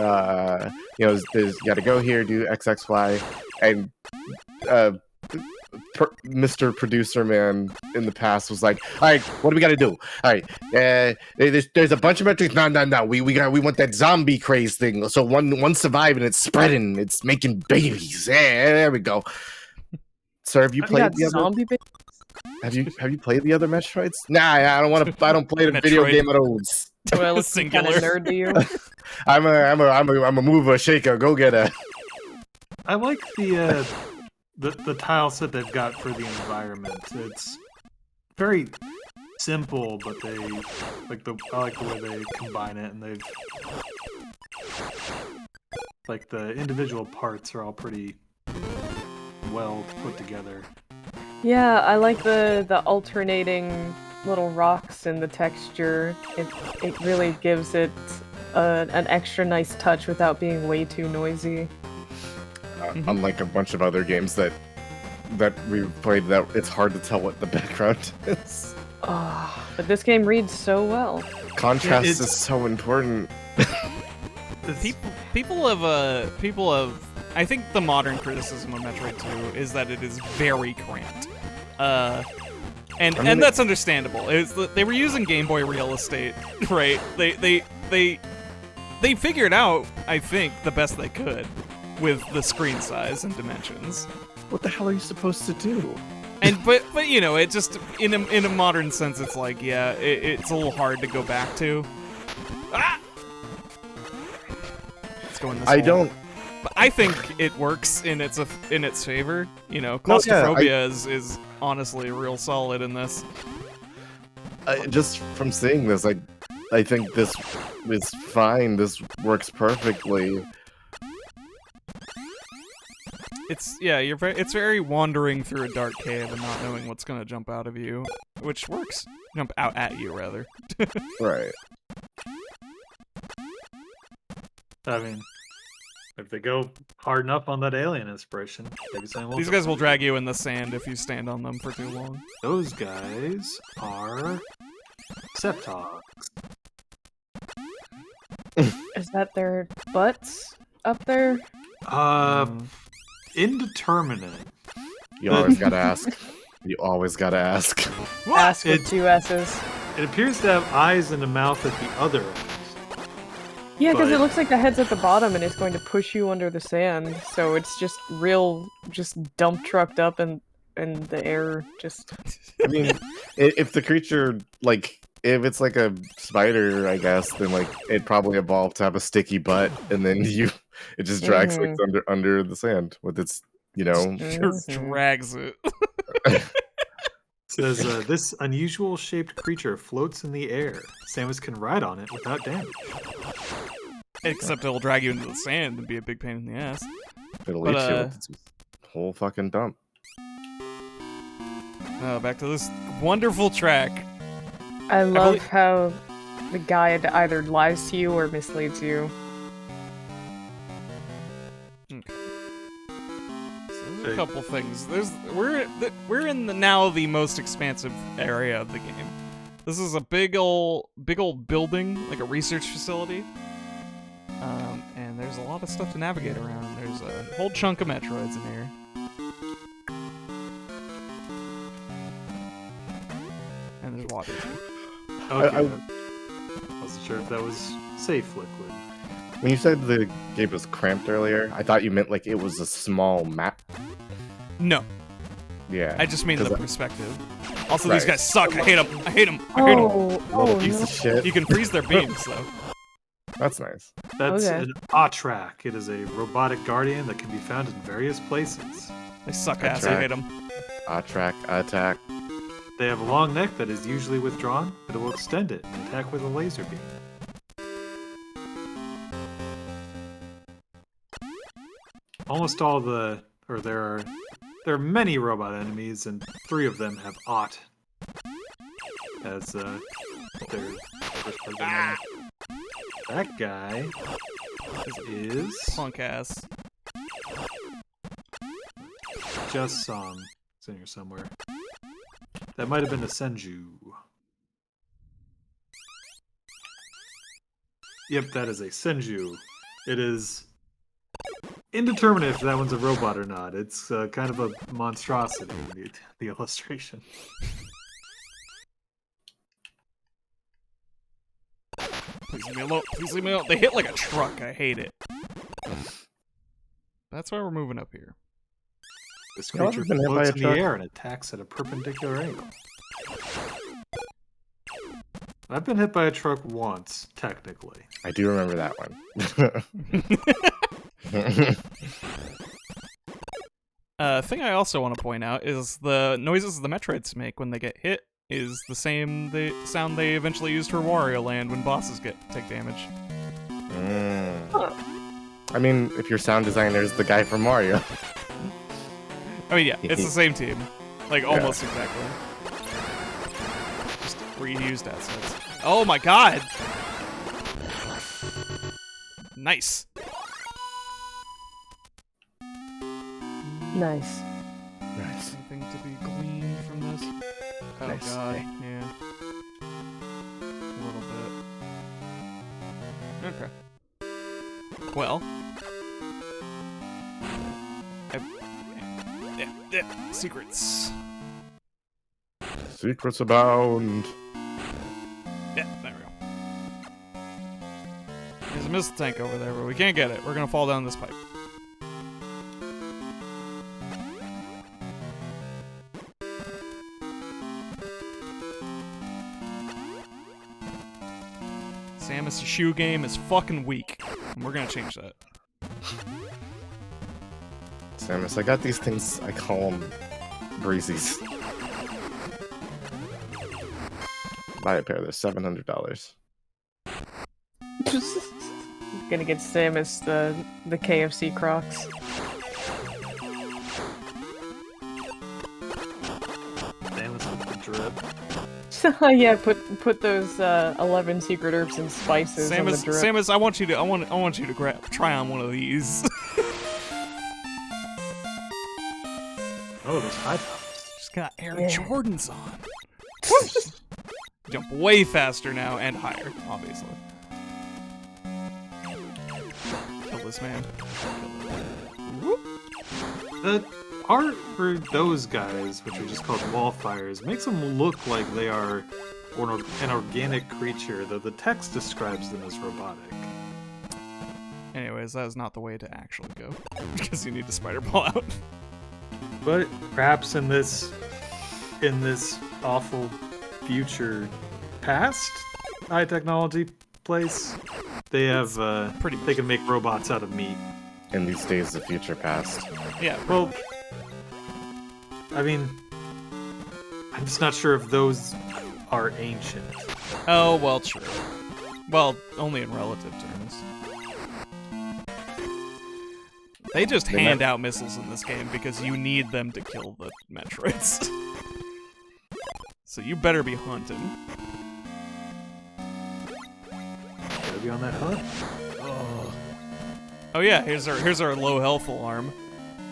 you got to go here, do X, X, Y, and Mr. Producer Man in the past was like, all right, what do we got to do? All right, there's a bunch of metrics. No. We want that zombie craze thing. So one survived and it's spreading. It's making babies. Yeah, there we go. Sir, have you played the other? Zombie baby? Have you played the other Metroids? Nah, I don't want to. I don't play the video Metroid. game at all. Do I look some kind of Singular. nerd to you? I'm a mover, shaker, go getter. I like the tile set they've got for the environment. It's very simple, but I like the way they combine it, and they've like the individual parts are all pretty well put together. Yeah, I like the alternating little rocks and the texture. It really gives it an extra nice touch without being way too noisy. Unlike a bunch of other games that we've played, that it's hard to tell what the background is. But this game reads so well. Contrast is so important. People have. I think the modern criticism of Metroid 2 is that it is very cramped. And that's understandable. They were using Game Boy real estate, right? They figured out, I think, the best they could with the screen size and dimensions. What the hell are you supposed to do? And but you know, it just in a modern sense, it's like, yeah, it's a little hard to go back to. Let's go in this hole. But I think it works in its favor. You know, claustrophobia is honestly real solid in this. Just from seeing this, I think this is fine. This works perfectly. It's very wandering through a dark cave and not knowing what's gonna jump out of you, which works. Jump out at you, rather. Right. I mean, if they go hard enough on that alien inspiration, maybe something will. These guys will drag you in the sand if you stand on them for too long. Those guys are Septogs. Is that their butts up there? Indeterminate. You always gotta ask. You always gotta ask. Ask with 2 S's. It appears to have eyes and a mouth at the other end. Yeah, because it looks like the head's at the bottom and it's going to push you under the sand. So it's just dump trucked up in the air. Just. I mean, if the creature, like, if it's like a spider, I guess, then like it probably evolved to have a sticky butt, and then it just drags things under the sand with its, Just drags it. It says, this unusual shaped creature floats in the air. Samus can ride on it without damage. Except it'll drag you into the sand and be a big pain in the ass. It'll eat you with its whole fucking dump. Back to this wonderful track. I love how the guide either lies to you or misleads you. Okay. So there's a couple things. We're in the most expansive area of the game. This is a big old building, like a research facility. And there's a lot of stuff to navigate around. There's a whole chunk of Metroids in here. And there's water too. Okay. I wasn't sure if that was safe liquid. When you said the game was cramped earlier, I thought you meant like it was a small map. No. Yeah. I just mean the perspective. Also, Right. These guys suck. I hate them. I hate them. Little piece of shit. You can freeze their beams, though. That's nice. That's Okay. an Atrak. It is a robotic guardian that can be found in various places. They suck ass. I hate them. Atrak, attack. They have a long neck that is usually withdrawn, but it will extend it and attack with a laser beam. Almost all there are many robot enemies, and 3 of them have Ot as their first person name. That guy is Punk ass. just some. It's in here somewhere. That might have been a Senju. Yep, that is a Senju. It is indeterminate if that one's a robot or not. It's kind of a monstrosity, the illustration. Please leave me alone. Please leave me alone. They hit like a truck. I hate it. That's why we're moving up here. This You know, creature I've been hit by floats a in truck. the air and attacks at a perpendicular angle. I've been hit by a truck once, technically. I do remember that one. Thing I also want to point out is the noises the Metroids make when they get hit is the same sound they eventually use for Wario Land when bosses take damage. I mean, if your sound designer is the guy from Mario. I mean, yeah, it's the same team. Like, almost exactly. Just reused assets. Oh my god! Nice. Nice. Nice. Anything to be gleaned from this? Oh Nice. god, Hey. yeah. A little bit. Okay. Well. Secrets. Secrets abound. Yeah, there we go. There's a missile tank over there, but we can't get it. We're gonna fall down this pipe. Samus' shoe game is fucking weak, and we're gonna change that. Samus, I got these things, I call them breezies. Buy a pair, they're $700. Gonna get Samus the KFC Crocs. Samus with the drip. Yeah, put those 11 secret herbs and spices on the Samus, drip. Samus, I want you to try on one of these. Oh, those high tops. Just got Air Yeah. Jordans on. Jump way faster now and higher, obviously. Kill this man. Whoop. The art for those guys, which are just called wallfires, makes them look like they are an organic creature, though the text describes them as robotic. Anyways, that is not the way to actually go, because you need to spider ball out. But perhaps in this awful future past high technology place, they have pretty much. they can make robots out of meat. In these days of future past. Yeah. Well, I mean, I'm just not sure if those are ancient. Oh, well, true. Well, only in relative terms. They just They hand meant- out missiles in this game because you need them to kill the Metroids. So you better be hunting. Gotta be on that hunt. Oh yeah, here's our low health alarm,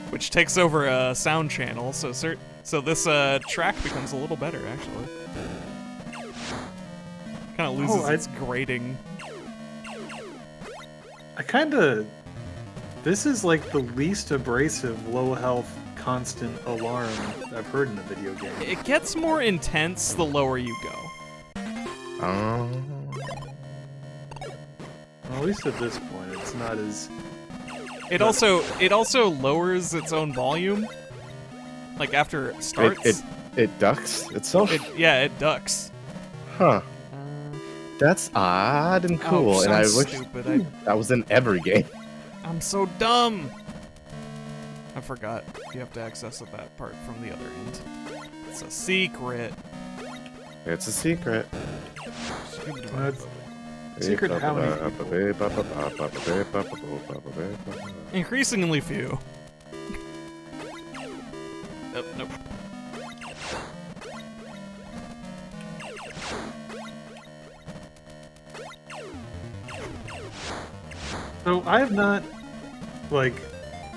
which takes over a sound channel. So this track becomes a little better actually. Kind of loses its grating. This is like the least abrasive low health constant alarm I've heard in a video game. It gets more intense the lower you go. Oh. Well, at least at this point, it's not as. It also lowers its own volume. Like after it starts. It ducks itself? It ducks. Huh. That's odd and cool, and I wish stupid. that was in every game. I'm so dumb. I forgot. You have to access that part from the other end. It's a secret. It's a secret. Secret to how many Increasingly few. Nope. So I have not,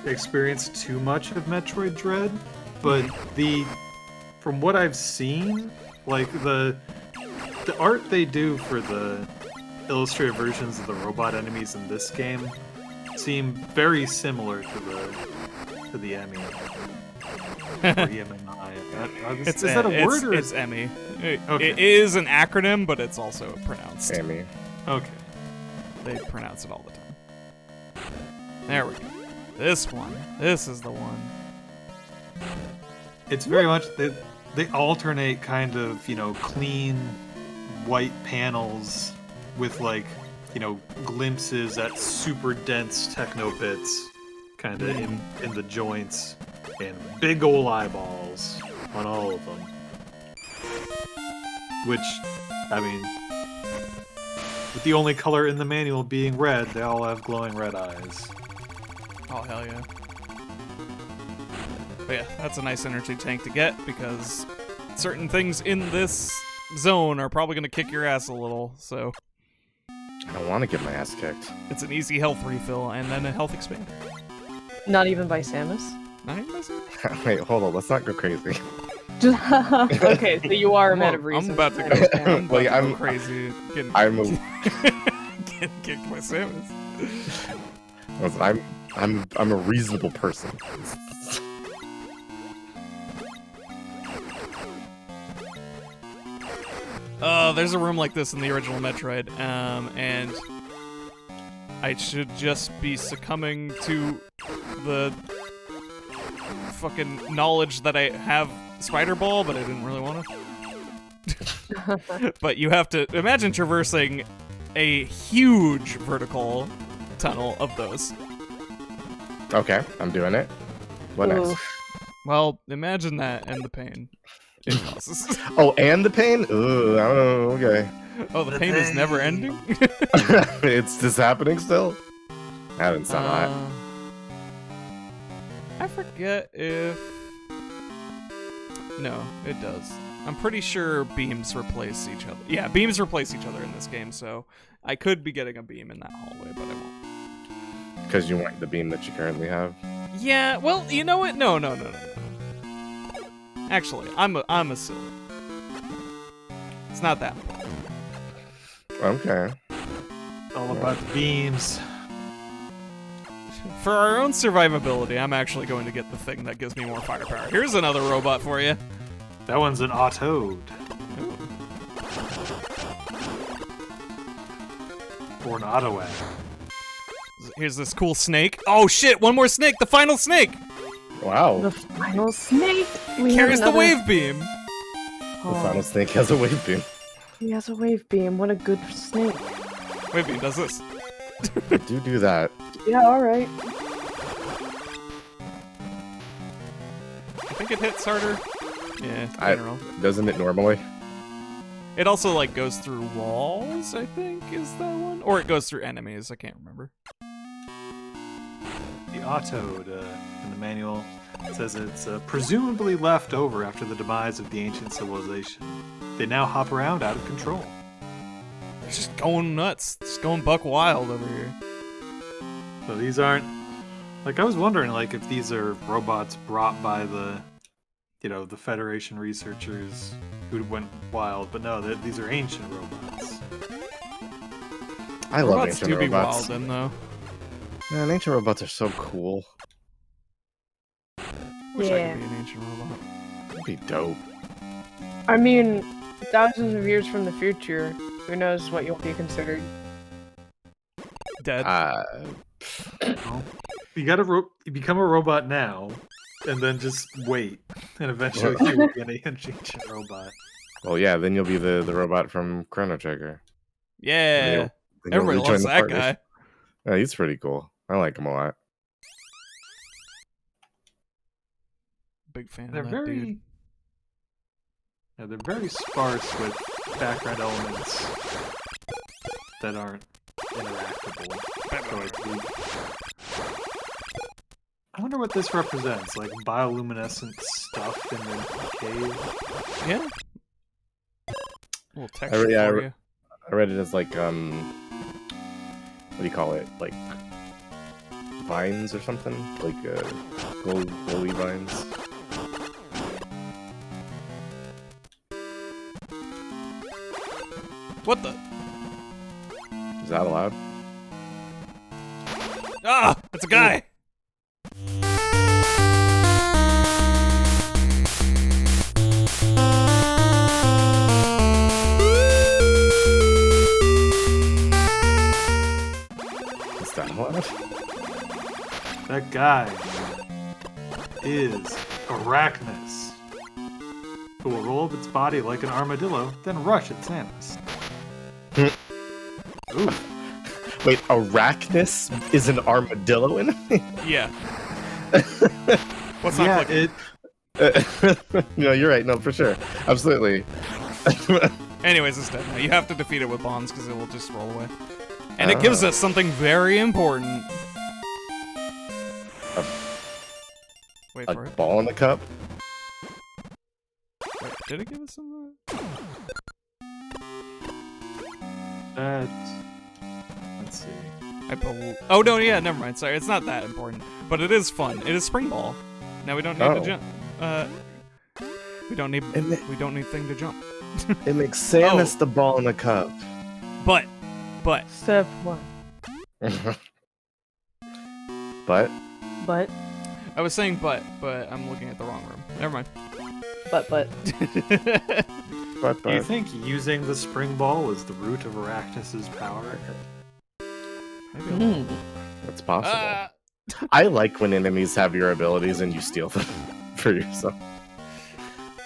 experienced too much of Metroid Dread, but from what I've seen, the art they do for the illustrated versions of the robot enemies in this game seem very similar to the Emmy. Or EMMI. Is that a word or it's Emmy. Okay. It is an acronym, but it's also pronounced. Amy. Okay. They pronounce it all the time. There we go. This one. This is the one. It's very much they alternate kind of, clean white panels with glimpses at super dense techno bits kind of in the joints and big ol' eyeballs on all of them. Which, I mean, with the only color in the manual being red, they all have glowing red eyes. Oh, hell yeah. But yeah, that's a nice energy tank to get because certain things in this zone are probably going to kick your ass a little, so. I don't want to get my ass kicked. It's an easy health refill and then a health expander. Not even by Samus? Not even by Samus? Wait, hold on. Let's not go crazy. Okay, so you are a man of I'm reason. about to I go, understand. I'm about Like, to go I'm- crazy. Getting, I'm a, getting kicked by Samus. listen, I'm a reasonable person. There's a room like this in the original Metroid, and I should just be succumbing to the fucking knowledge that I have Spider Ball, but I didn't really want to. But you have to imagine traversing a huge vertical tunnel of those. Okay, I'm doing it. What next? Ooh. Well, imagine that and the pain it causes. Oh, and the pain? Ooh, I don't know. Okay. Oh, the pain is never ending? It's this happening still? That didn't sound hot. I forget if... No, it does. I'm pretty sure beams replace each other. Yeah, beams replace each other in this game, so I could be getting a beam in that hallway, but I won't. Because you want the beam that you currently have. Yeah, well, you know what? No. Actually, I'm a silly. It's not that important. Okay. All about the beams. For our own survivability, I'm actually going to get the thing that gives me more firepower. Here's another robot for you. That one's an Autod. Or an Autoad. Here's this cool snake. Oh shit, one more snake, the final snake! Wow. The final snake! We have Carries the another- wave beam. The Oh, final snake has a wave beam. he has a wave beam. What a good snake. Wave beam does this. Do that. Yeah, alright. I think it hits harder. Yeah, in general. Doesn't it normally? It also like goes through walls, I think, is that one? Or it goes through enemies, I can't remember. The Autod in the manual says it's presumably left over after the demise of the ancient civilization. They now hop around out of control. They're just going nuts. Just going buck wild over here. So these aren't... Like, I was wondering, like, if these are robots brought by the, you know, the Federation researchers who went wild, but no, these are ancient robots. I love Robots ancient do be robots. wild then, though. Man, ancient robots are so cool. Wish I Yeah. could be an ancient robot. That'd be dope. I mean, thousands of years from the future, who knows what you'll be considered. Dead. Well, you gotta you become a robot now, and then just wait, and eventually you will be an ancient robot. Well, yeah, then you'll be the robot from Chrono Trigger. Yeah. Then you'll Everybody rejoin loves the that party. guy. Yeah, he's pretty cool. I like him a lot. Big fan They're of that very, dude. yeah, they're very sparse with background elements that aren't interactable. So, like, I wonder what this represents, like bioluminescent stuff in the cave. Yeah. A little texture yeah, for you. I read it as like what do you call it? Like vines or something? Like glowy vines. What the? Is that allowed? Ah! It's a guy! Is that allowed? That guy is Arachnus, who will roll up its body like an armadillo, then rush at Samus. Ooh. Wait, Arachnus is an armadillo enemy? Yeah. What's not Yeah, clicking? No, you're right. No, for sure. Absolutely. Anyways, it's dead now. You have to defeat it with bombs because it will just roll away. And it gives us something very important. Wait A for it. ball in the cup? Wait, did it give us something? That Let's see. Oh no, yeah, never mind. Sorry, it's not that important, but it is fun. It is spring ball. Now we don't need to jump. We don't need thing to jump. It makes Samus the ball in the cup. But. Step 1. But I was saying but I'm looking at the wrong room. Never mind. But. but Do you think using the spring ball is the root of Arachnus's power? Maybe a little. it's possible. I like when enemies have your abilities and you steal them for yourself.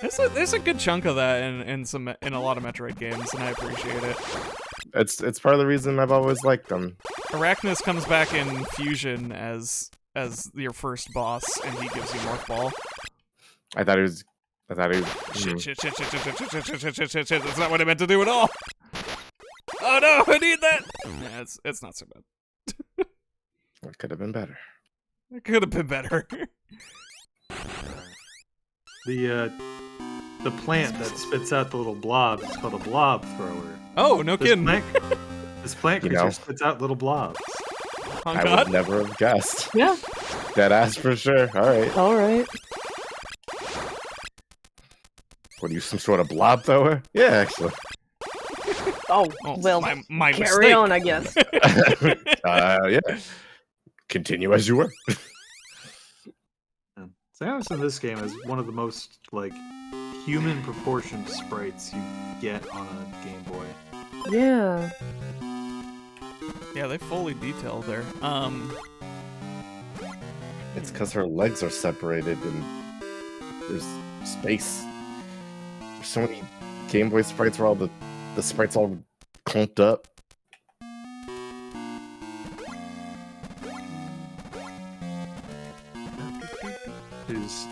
There's a good chunk of that in a lot of Metroid games, and I appreciate it. It's part of the reason I've always liked them. Arachnus comes back in Fusion as your first boss, and he gives you Morph Ball. I thought he was. Shit. That's not what I meant to do at all. Oh no, I need that. Yeah, it's not so bad. It could have been better. It could have been better. The plant that spits out the little blobs is called a blob thrower. Oh, no kidding. This plant creature spits out little blobs. Oh, I God. would never have guessed. Yeah. Deadass for sure. All right. What are you, some sort of blob thrower? Yeah, actually. Oh, well, my carry mistake. on, I guess. Yeah. Continue as you were. Samus in this game is one of the most, human proportioned sprites you get on a Game Boy. Yeah. Yeah, they fully detailed there. It's because her legs are separated and there's space. There's so many Game Boy sprites where all the sprites all clumped up. Is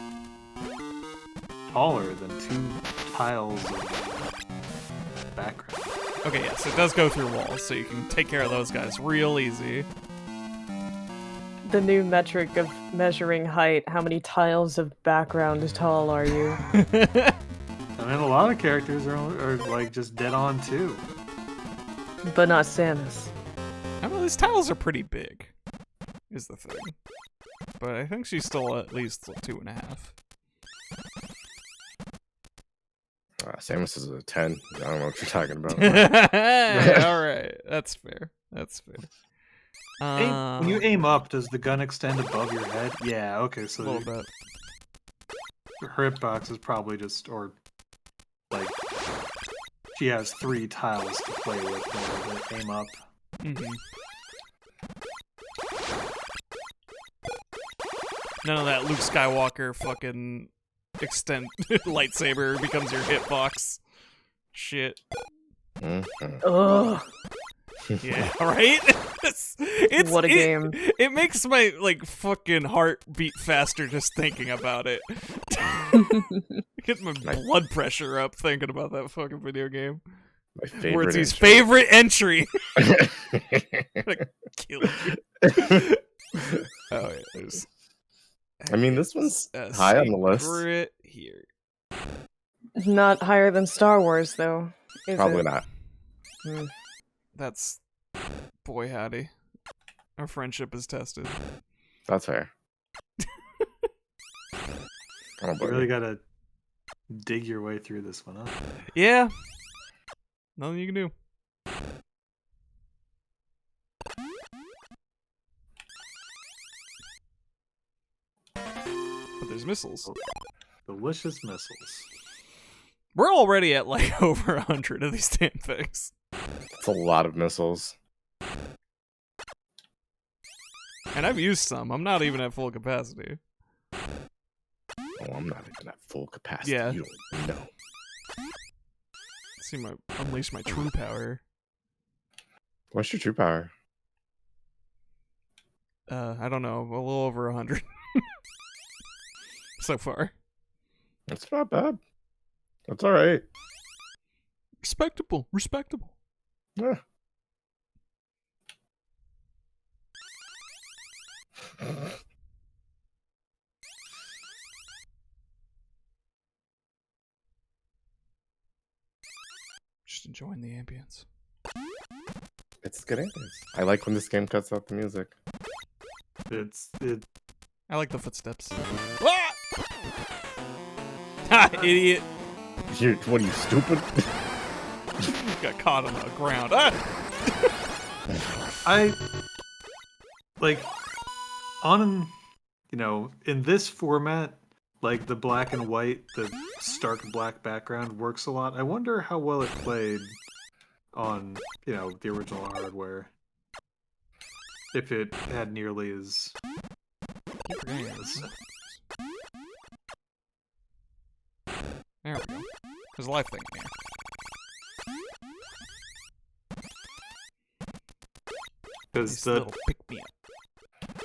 taller than 2 tiles of background. Okay, yes, it does go through walls, so you can take care of those guys real easy. The new metric of measuring height, how many tiles of background tall are you? I mean, a lot of characters are just dead on too. But not Samus. I don't know, these tiles are pretty big, is the thing. But I think she's still at least 2.5. Samus is a 10. I don't know what you're talking about. Alright, that's fair. When you aim up, does the gun extend above your head? Yeah, okay, so a little bit. Her hitbox is probably she has 3 tiles to play with in order to aim up. Mm-hmm. None of that Luke Skywalker fucking extend lightsaber becomes your hitbox. Shit. Mm-hmm. Ugh. Yeah, right? It's What a game. It makes my, fucking heart beat faster just thinking about it. Gets my blood pressure up thinking about that fucking video game. My favorite Wordsey's favorite entry. Kill you. Oh, yeah, there's... I mean, this one's high on the list. Here. Not higher than Star Wars, though. Is Probably it? not. That's... Boy, howdy. Our friendship is tested. That's fair. You really gotta dig your way through this one, huh? Yeah. Nothing you can do. But there's missiles. Delicious missiles. We're already at over 100 of these damn things. It's a lot of missiles. And I've used some. I'm not even at full capacity. Oh, I'm not even at full capacity. Yeah. You don't know. See unleash my true power. What's your true power? I don't know. A little over 100. So far. That's not bad. That's alright. Respectable. Yeah. Just enjoying the ambience. It's good answers. I like when this game cuts out the music. I like the footsteps. Ah! Ha! Idiot! What are you, stupid? Got caught on the ground. Ah! I like on, you know, in this format, like the black and white, the stark black background works a lot. I wonder how well it played on, you know, the original hardware. If it had nearly as... There we go. There's a life thing in here. Because Little pick me up.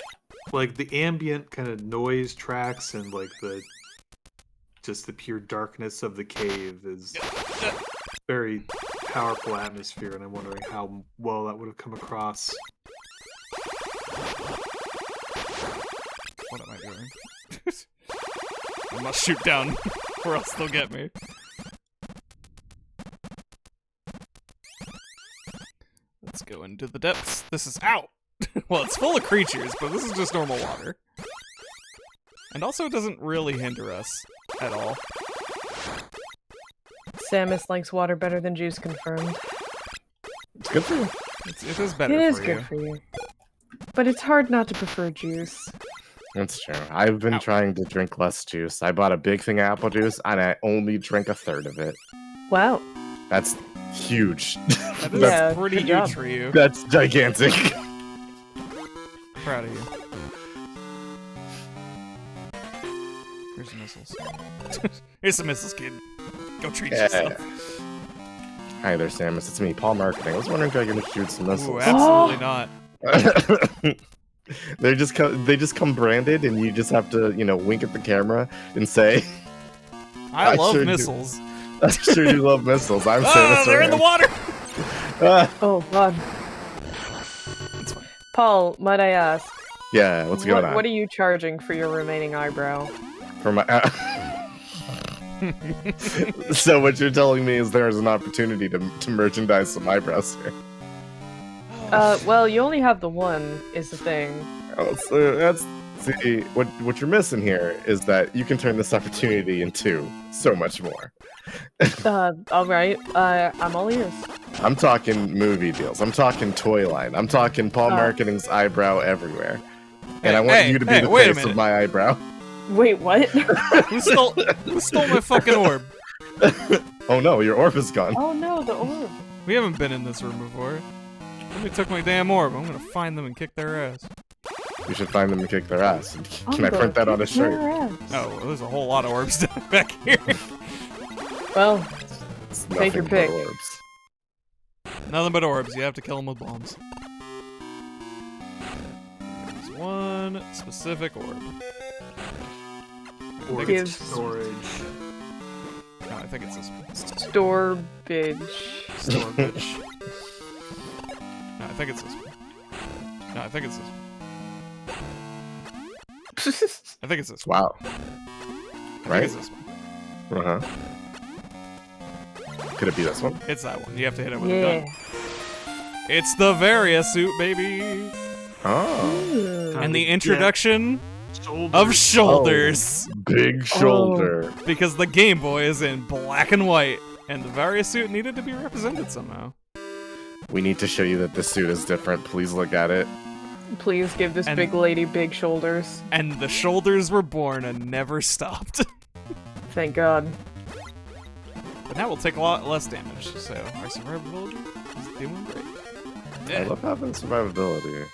like the ambient kind of noise tracks and like the just the pure darkness of the cave is very powerful atmosphere, and I'm wondering how well that would have come across. What am I doing? I must shoot down, or else they'll get me. Let's go into the depths. This is out. Well, it's full of creatures, but this is just normal water. And also, it doesn't really hinder us at all. Samus likes water better than juice, confirmed. It's good for you. It is better It is for you. good for you. But it's hard not to prefer juice. That's true. I've been trying to drink less juice. I bought a big thing of apple juice, and I only drink a third of it. Wow. That's huge. That is Yeah, pretty good huge job. for you. That's gigantic. Proud of you. Here's the missiles. Here's the missiles, kid. Go treat yourself. Hi there, Samus. It's me, Paul Marketing. I was wondering if I could shoot some Ooh, missiles. absolutely not. They just come branded, and you just have to, wink at the camera and say, I love sure do. missiles. "I sure do love missiles." I'm Oh, Samus. they're in the water! Oh, God. It's fine. Paul, might I ask, Yeah, what's going on? what are you charging for your remaining eyebrow? For my. So what you're telling me is there's an opportunity to merchandise some eyebrows here. Well, you only have the one, is the thing. Oh, so see what you're missing here is that you can turn this opportunity into so much more. Alright, I'm all ears. I'm talking movie deals. I'm talking toy line. I'm talking Paul Marketing's eyebrow everywhere. And I want you to be the wait a face of minute. my eyebrow. Wait, what? Who stole my fucking orb? Oh no, your orb is gone. Oh no, the orb. We haven't been in this room before. Somebody took my damn orb. I'm gonna find them and kick their ass. We should find them and kick their ass. Can I I'm print that on a shirt? gonna kick their ass. Oh, well, there's a whole lot of orbs down back here. Well, It's Take your nothing but pick. orbs. Nothing but orbs. You have to kill them with bombs. There's one specific orb. Or think it's storage. No, I think it's this one. Storbage. Storage. No, I think it's this one. No, I think it's this one. I think it's this one. Wow. I think Right? it's this one. Uh huh. Could it be this one? It's that one. You have to hit it with a Yeah. gun. It's the Varia suit, baby! Oh. And the introduction Shoulders. of shoulders. Big shoulder. Because the Game Boy is in black and white, and the Varia suit needed to be represented somehow. We need to show you that this suit is different. Please look at it. Please give this And- big lady big shoulders. And the shoulders were born and never stopped. Thank God. But now we'll take a lot less damage, so our survivability is doing great. I love having survivability.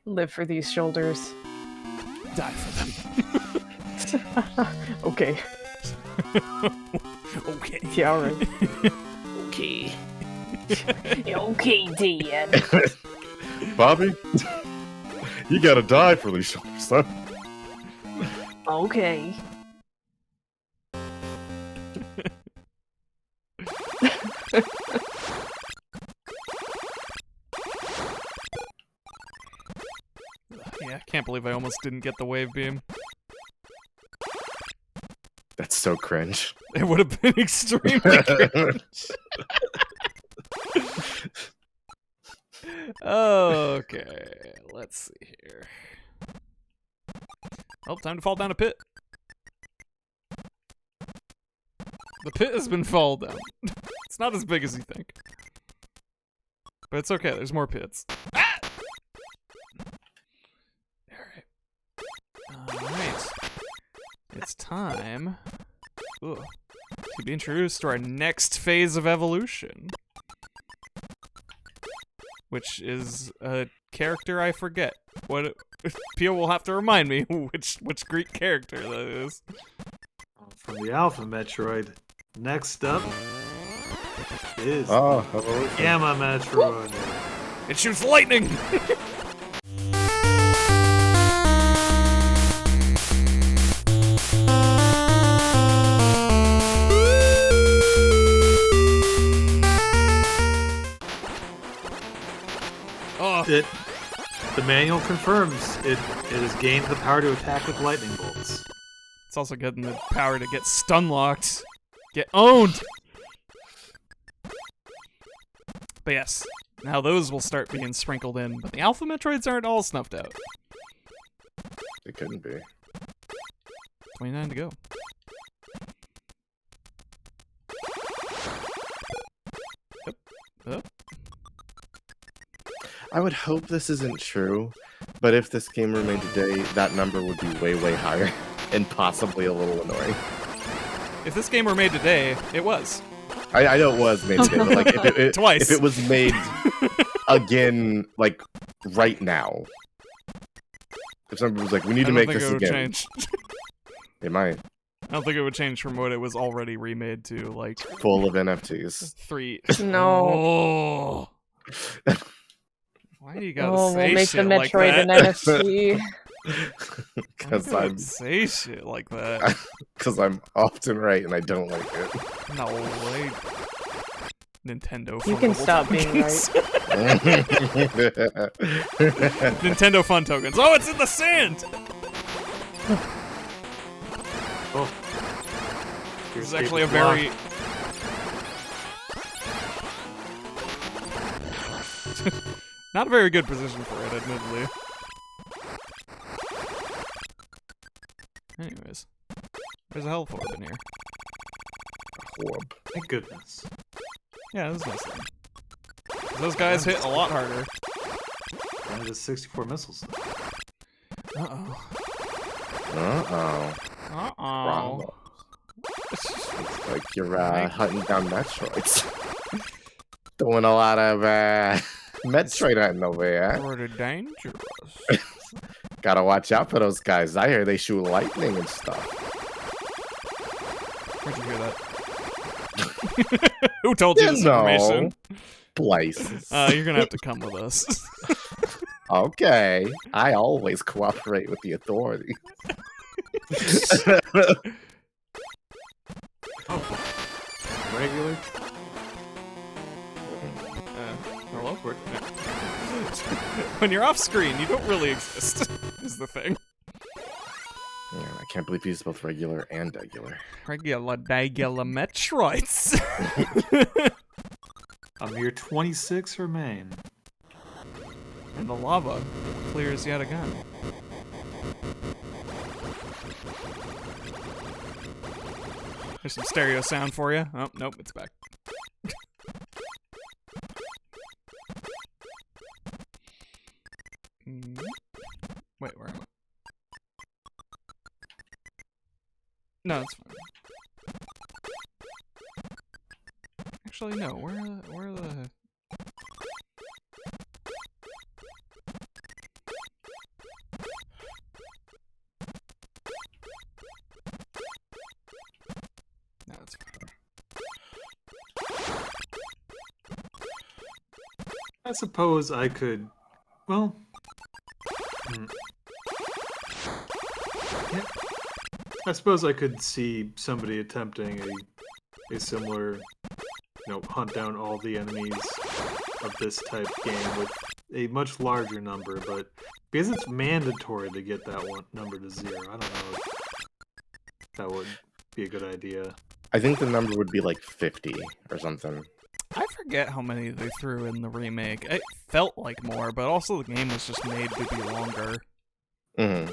Live for these shoulders. Die for Okay. them. Okay. Yeah, alright. Okay. Okay, Dad. Bobby, you gotta die for these shoulders, son. Okay. Yeah, I can't believe I almost didn't get the wave beam. That's so cringe. It would have been extremely cringe. Okay, let's see here. Oh, time to fall down a pit. The pit has been fall down. It's not as big as you think. But it's okay, there's more pits. Ah! Alright. It's time to be introduced to our next phase of evolution. Which is a character I forget. Pio will have to remind me which Greek character that is. From the Alpha Metroid. Next up is Gamma Metroid. It shoots lightning! The manual confirms it has gained the power to attack with lightning bolts. It's also getting the power to get stun locked. Get owned! But yes, now those will start being sprinkled in, but the Alpha Metroids aren't all snuffed out. They couldn't be. 29 to go. Yep. I would hope this isn't true, but if this game were made today, that number would be way, way higher, and possibly a little annoying. If this game were made today, it was. I know it was made today, but like Twice. If it was made again, like right now, if somebody was like, "We need to make this again," change. It might. I don't think it would change from what it was already remade to, like Full of NFTs. 3. No. Oh. Why do you gotta say we'll make shit the like Metroid that? an NFC. Because Why do you I'm say shit like that. because I'm often right and I don't like it. No way. Nintendo. You can fundable stop being tokens. right. Nintendo fun tokens. Oh, it's in the sand. Oh. This is actually a very. Not a very good position for it, admittedly. Anyways, there's a health orb in here. Orb. Thank goodness. Yeah, this is nice thing. Those guys hit a lot harder. And it has 64 missiles. Uh-oh. Uh-oh. Uh-oh. Looks like you're hunting down Metroids. Doing a lot of Metroid hunting over here. Pretty dangerous. Gotta watch out for those guys. I hear they shoot lightning and stuff. Where'd you hear that? Who told you this information? Places. You're gonna have to come with us. Okay. I always cooperate with the authority. Regular? Hello? When you're off screen, you don't really exist, is the thing. Yeah, I can't believe he's both regular and degular. Regular Metroids. A mere 26 remain. And the lava clears yet again. There's some stereo sound for you. Oh, nope, it's back. Wait, where am I? No, it's fine. Actually, no. Where are the? No, it's fine. I suppose I could. Well. Yeah. I suppose I could see somebody attempting a similar, hunt down all the enemies of this type game with a much larger number, but because it's mandatory to get that one number to 0, I don't know if that would be a good idea. I think the number would be like 50 or something. I forget how many they threw in the remake. It felt like more, but also the game was just made to be longer. Mm-hmm.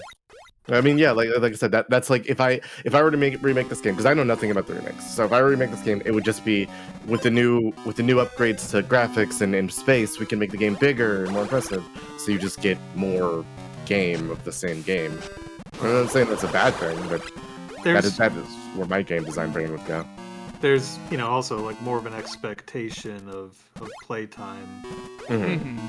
I mean, yeah, like I said, that's like if I were to remake this game, because I know nothing about the remakes. So if I were to remake this game, it would just be with the new upgrades to graphics and in space, we can make the game bigger and more impressive. So you just get more game of the same game. I'm not saying that's a bad thing, but that is where my game design brain would go. There's, also like more of an expectation of playtime. Mm-hmm.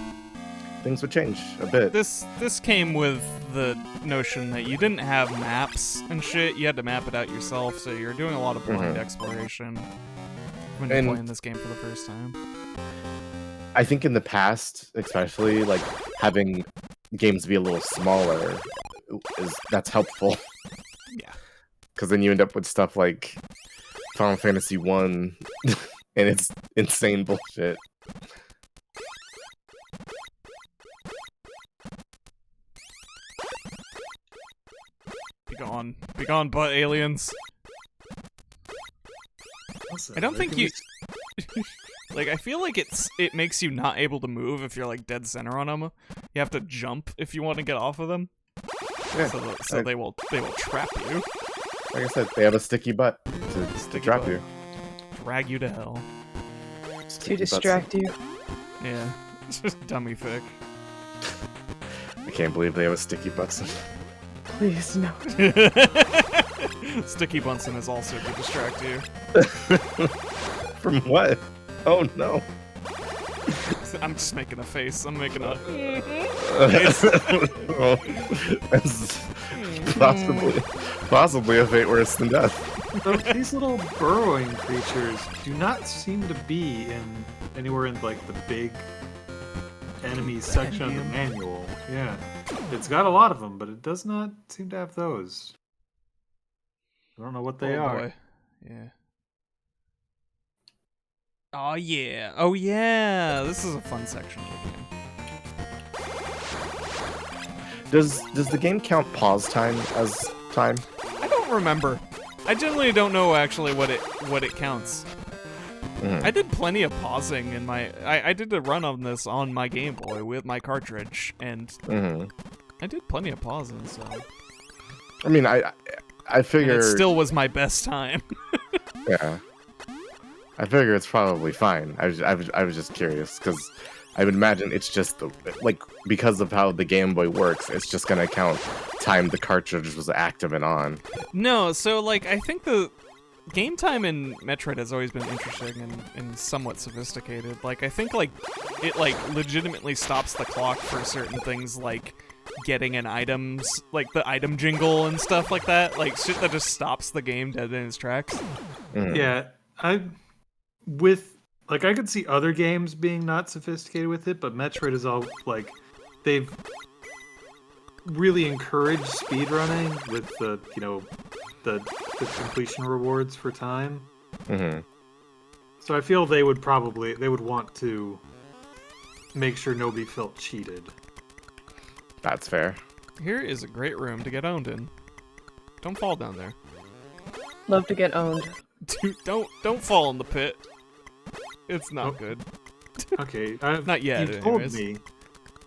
Things would change a bit. This came with the notion that you didn't have maps and shit. You had to map it out yourself, so you're doing a lot of blind exploration when you're playing this game for the first time. I think in the past, especially, like having games be a little smaller that's helpful. Yeah. Because then you end up with stuff like Final Fantasy 1 and it's insane bullshit. Be gone, butt aliens. I don't think you... like, I feel like it makes you not able to move if you're, like, dead center on them. You have to jump if you want to get off of them. Yeah, so they will trap you. Like I said, they have a sticky butt to trap you. Drag you to hell. To distract you. Yeah, it's just dummy fic. I can't believe they have a sticky Bunsen. Please, no. Sticky Bunsen is also to distract you. From what? Oh no. I'm just making a face. I'm making a... That's possibly a fate worse than death. So these little burrowing creatures do not seem to be anywhere in like the big enemy section of the manual. Yeah, it's got a lot of them, but it does not seem to have those. I don't know what they are. Boy. Yeah. Oh yeah. Oh yeah. This is a fun section of the game. Does the game count pause time as time? I don't remember. I generally don't know actually what it counts. I did plenty of pausing in my... I did a run on this on my Game Boy with my cartridge, and I did plenty of pausing, so... I mean, I figure... And it still was my best time. Yeah. I figure it's probably fine. I was just curious, because I would imagine it's just, because of how the Game Boy works, it's just gonna count time the cartridge was active and on. No, so, I think the... Game time in Metroid has always been interesting and somewhat sophisticated. I think, it, legitimately stops the clock for certain things, like getting an items, the item jingle and stuff like that. Shit that just stops the game dead in its tracks. Yeah, I could see other games being not sophisticated with it, but Metroid is all, they've really encouraged speedrunning with the completion rewards for time. So I feel they would want to make sure nobody felt cheated. That's fair. Here is a great room to get owned in. Don't fall down there. Love to get owned. Dude, don't fall in the pit. It's not good. Okay, not yet.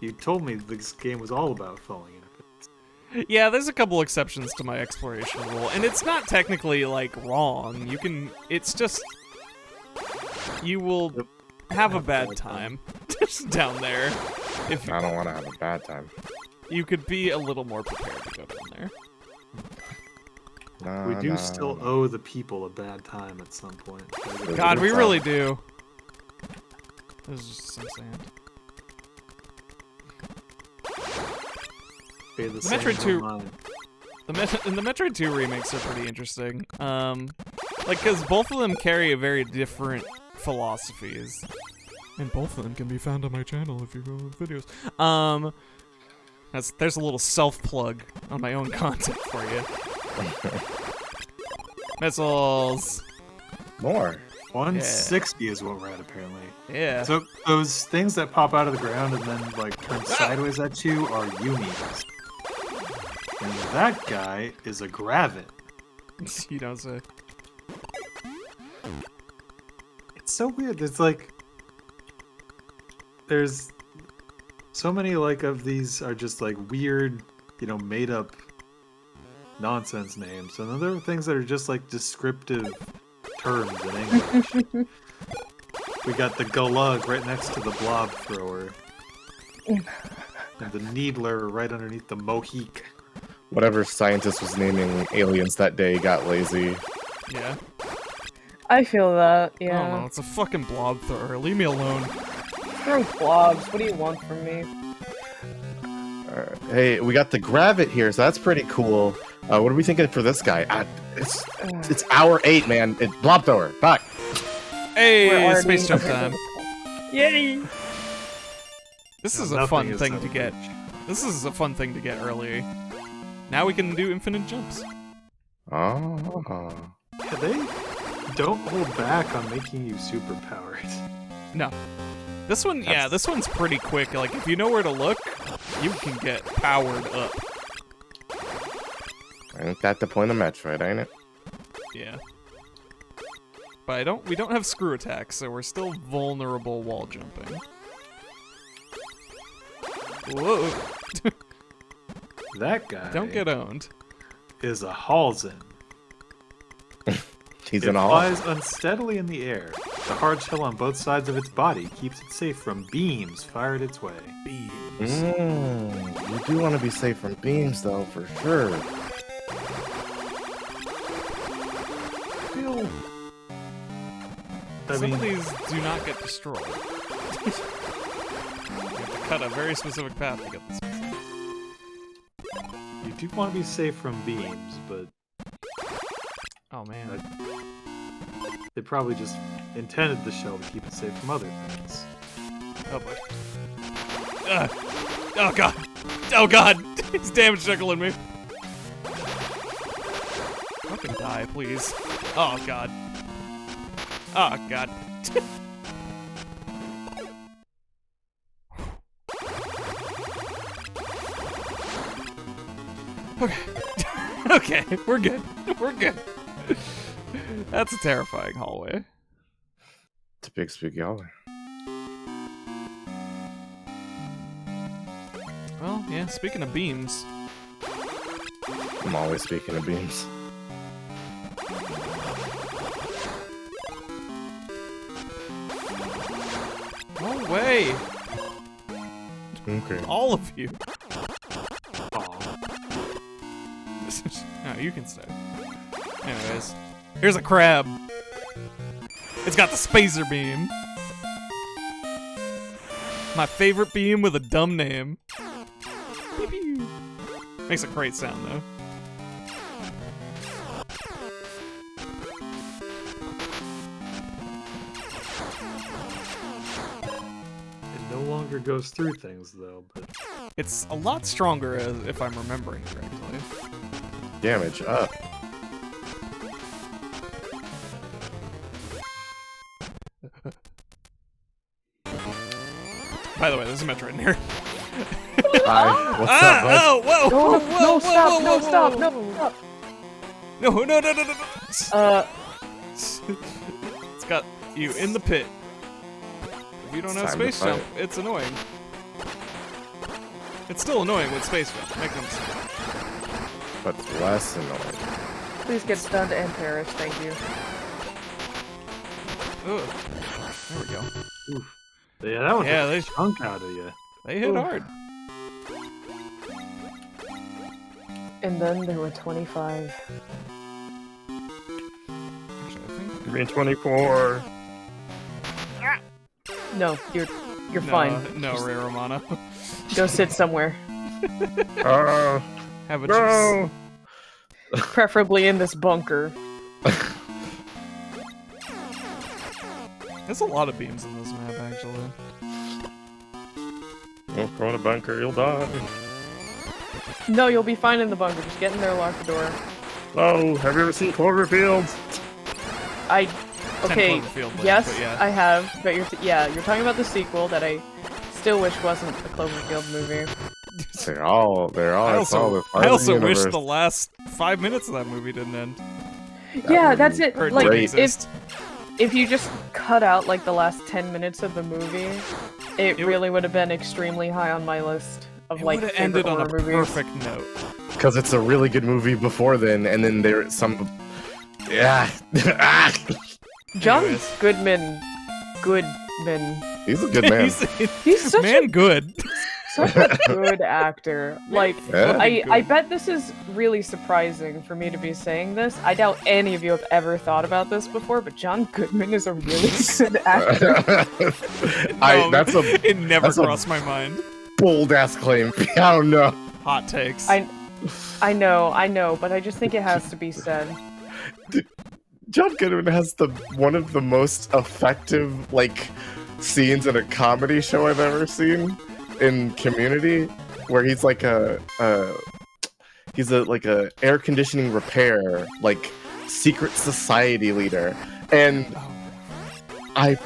You told me this game was all about falling in. Yeah, there's a couple exceptions to my exploration rule, and it's not technically, wrong. It's just... You will have a bad time just down there. I don't want to have a bad time. You could be a little more prepared to go down there. We do still owe the people a bad time at some point. God, we really do. There's just some sand. The Metroid 2, the Metroid 2 remakes are pretty interesting. Because both of them carry a very different philosophies, and both of them can be found on my channel if you go to videos. There's a little self-plug on my own content for you. Missiles. More. 160 is what we're at, apparently. Yeah. So those things that pop out of the ground and then turn sideways at you are Unis. And that guy is a Gravit. You don't say. It's so weird. It's there's so many like of these are just like weird, made up nonsense names, and then there are things that are just like descriptive terms in English. We got the Gulug right next to the Blob Thrower, and the Needler right underneath the Mohique. Whatever scientist was naming aliens that day got lazy. Yeah. I feel that, I don't know, yeah. it's a fucking blob thrower. Leave me alone. Throw blobs, what do you want from me? Hey, we got the Gravit here, so that's pretty cool. What are we thinking for this guy? It's hour 8, man. It's Blob Thrower. Fuck. We're Hey, already- space jump time. Yay! This Yeah, is a nothing fun is thing so to get. much. This is a fun thing to get early. Now we can do infinite jumps. Oh. Yeah, they don't hold back on making you superpowered. No. This one, yeah, this one's pretty quick. Like, if you know where to look, you can get powered up. Ain't that the point of Metroid, ain't it? Yeah. But we don't have screw attacks, so we're still vulnerable wall jumping. Whoa. That guy Don't get owned. is a Halzen. He's It in all. flies unsteadily in the air. The hard shell on both sides of its body keeps it safe from beams fired its way. Beams. You do want to be safe from beams, though, for sure. Some of these do not get destroyed. You have to cut a very specific path to get this. You do want to be safe from beams, but Oh man. they probably just intended the shell to keep it safe from other things. Oh boy. Oh god. Oh god. He's damage juggling me. Fucking die, please. Oh god. Oh god. Okay. Okay, we're good. We're good. That's a terrifying hallway. It's a big spooky hallway. Well, yeah, speaking of beams. I'm always speaking of beams. No way! Okay. All of you. Aw. No, you can stay. Anyways, here's a crab. It's got the spacer beam. My favorite beam with a dumb name. Pew pew. Makes a great sound though. It no longer goes through things, though, but It's a lot stronger if I'm remembering correctly. Damage up. By the way, there's a Metroid in here. Hi. What's up, bud? Oh, whoa, No, whoa, no, whoa, no, whoa, stop, whoa, no, whoa, stop, whoa. no, stop. No. It's got you in the pit. If you don't It's have time to space fight. jump, it's annoying. It's still annoying with space jump. Make no mistake. But less annoying. Please get stunned and perish, thank you. Ugh. There we go. yeah, that one Yeah, took a chunk out of you. They hit Oof. hard. And then there were 25. Actually, I think. Green 24. No, you're No, fine. no, Ray Romano. Go sit somewhere. Have a No. Preferably in this bunker. There's a lot of beams in this map, actually. Don't go in a bunker, you'll die. No, you'll be fine in the bunker. Just get in there, lock the door. Oh, have you ever seen Cloverfield? Okay, Cloverfield Lane, yes, but yeah. I have, but you're talking about the sequel that I still wish wasn't a Cloverfield movie. They're all I it's all also, the part I of also the wish universe. the last 5 minutes of that movie didn't end. Yeah, would that's be it. Or it Like, didn't great. exist. if you just cut out like the last 10 minutes of the movie It It really would have been extremely high on my list of It like would have favorite ended on a horror movies. perfect note. Because it's a really good movie before then, and then there's some. Yeah. John Anyways. Goodman. He's a good man. He's such man good. such a good actor. Like, Yeah. I bet this is really surprising for me to be saying this. I doubt any of you have ever thought about this before, but John Goodman is a really good actor. That's a It never that's a- crossed my mind. bold ass claim. I don't know. Hot takes. I know, but I just think it has to be said. John Goodman has one of the most effective scenes in a comedy show I've ever seen in Community, where he's like a air conditioning repair secret society leader, and I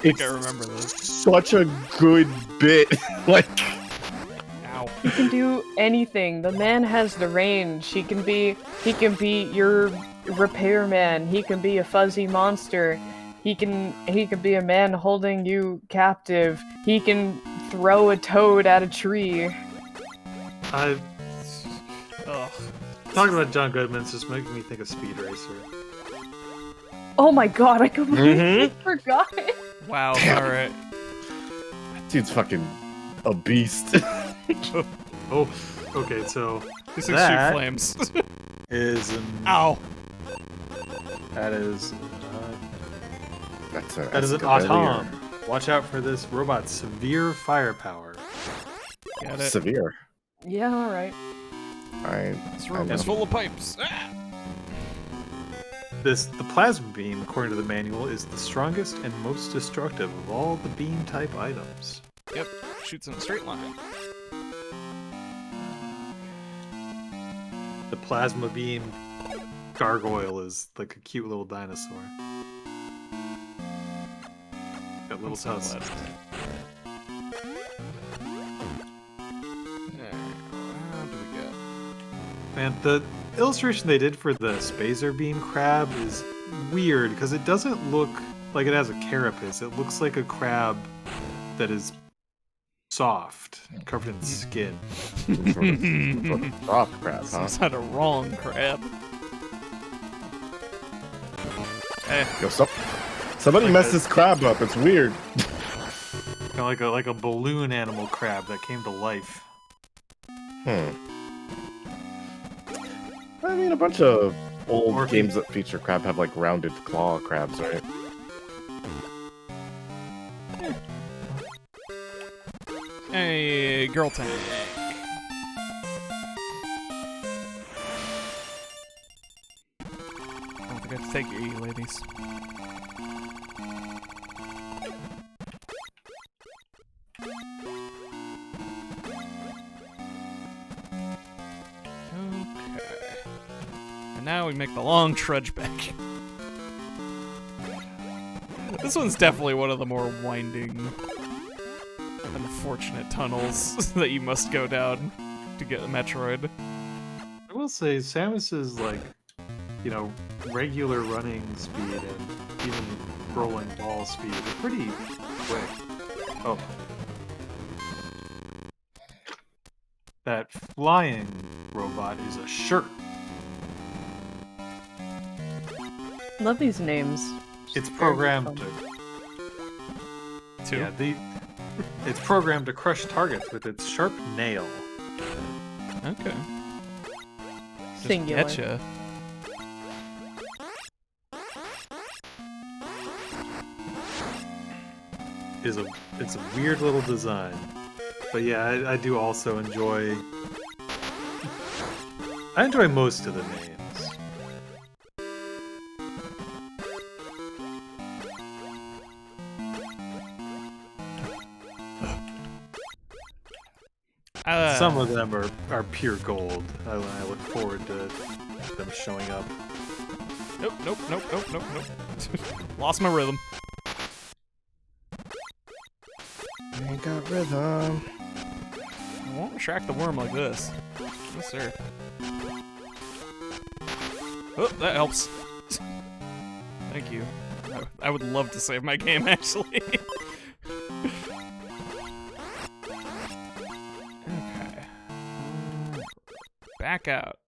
it's remember this. such a good bit. Ow. He can do anything. The man has the range. He can be your repairman. He can be a fuzzy monster. He can be a man holding you captive. He can throw a toad at a tree. Ugh. Talking about John Goodman's just making me think of Speed Racer. Oh my god, I completely forgot. Wow. All right. Dude's fucking a beast. Oh, okay, so This That- shoot flames. is an, Ow. that is That's that is an escalator. Autom. Watch out for this robot's severe firepower. Get it. Severe. Yeah, alright. This room is full of pipes. Ah! The plasma beam, according to the manual, is the strongest and most destructive of all the beam type items. Yep. Shoots in a straight line. The plasma beam gargoyle is like a cute little dinosaur. Got little so tusks. glad. What do we got? Man, the illustration they did for the Spazer Beam crab is weird because it doesn't look like it has a carapace. It looks like a crab that is soft, covered in skin. Sort of soft crap, huh? Some sort of wrong crap. Hey, Yo, somebody messed this crab up. It's weird. Kind of like a balloon animal crab that came to life. I mean, a bunch of old Or if you- games that feature crab have rounded claw crabs, right? hey, girl tank. I don't think I have to take you, ladies. Okay. And now we make the long trudge back. This one's definitely one of the more winding, unfortunate tunnels that you must go down to get a Metroid. I will say, Samus's regular running speed and even rolling ball speed are pretty quick. Oh. That flying robot is a shirt. Love these names. It's Very programmed fun. Two. it's programmed to crush targets with its sharp nail. Okay. Just Singular. Getcha. It's a weird little design. But yeah, I do also enjoy most of the names. Some of them are pure gold. I look forward to them showing up. Nope. Lost my rhythm. Ain't got rhythm. I won't track the worm like this. Yes, sir. Oh, that helps. Thank you. I would love to save my game, actually. back out.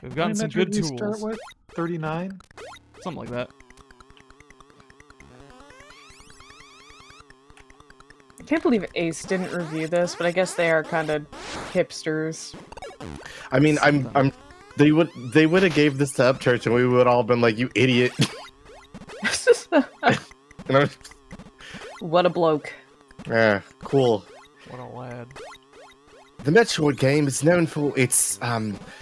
We've How gotten many some Metroid good did we start tools. with? 39? Something like that. I can't believe Ace didn't review this, but I guess they are kind of hipsters. I mean, I'm. They would have gave this to Upchurch, and we would all been like, "You idiot!" You know? What a bloke. Yeah, cool. What a lad. The Metroid game is known for its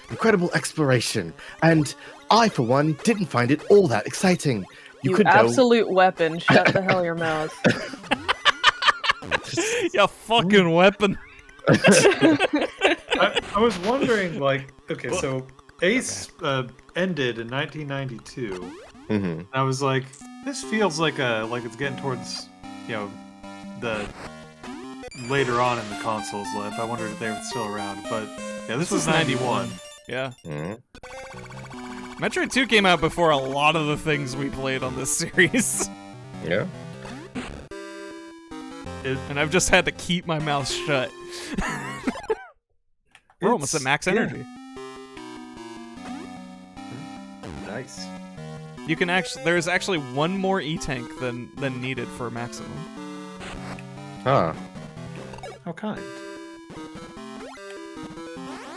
incredible exploration, and I, for one, didn't find it all that exciting. You could absolute weapon. Shut the hell your mouth. You fucking weapon. I was wondering, like, okay, so Ace ended in 1992. Mm-hmm. I was like, this feels like it's getting towards, you know, the later on in the console's life. I wondered if they were still around, but yeah, this was 91. Yeah. Mm-hmm. Metroid 2 came out before a lot of the things we played on this series. Yeah. And I've just had to keep my mouth shut. We're almost at max energy. Nice. You can actually, there's actually one more E-tank than needed for maximum. Huh. How kind.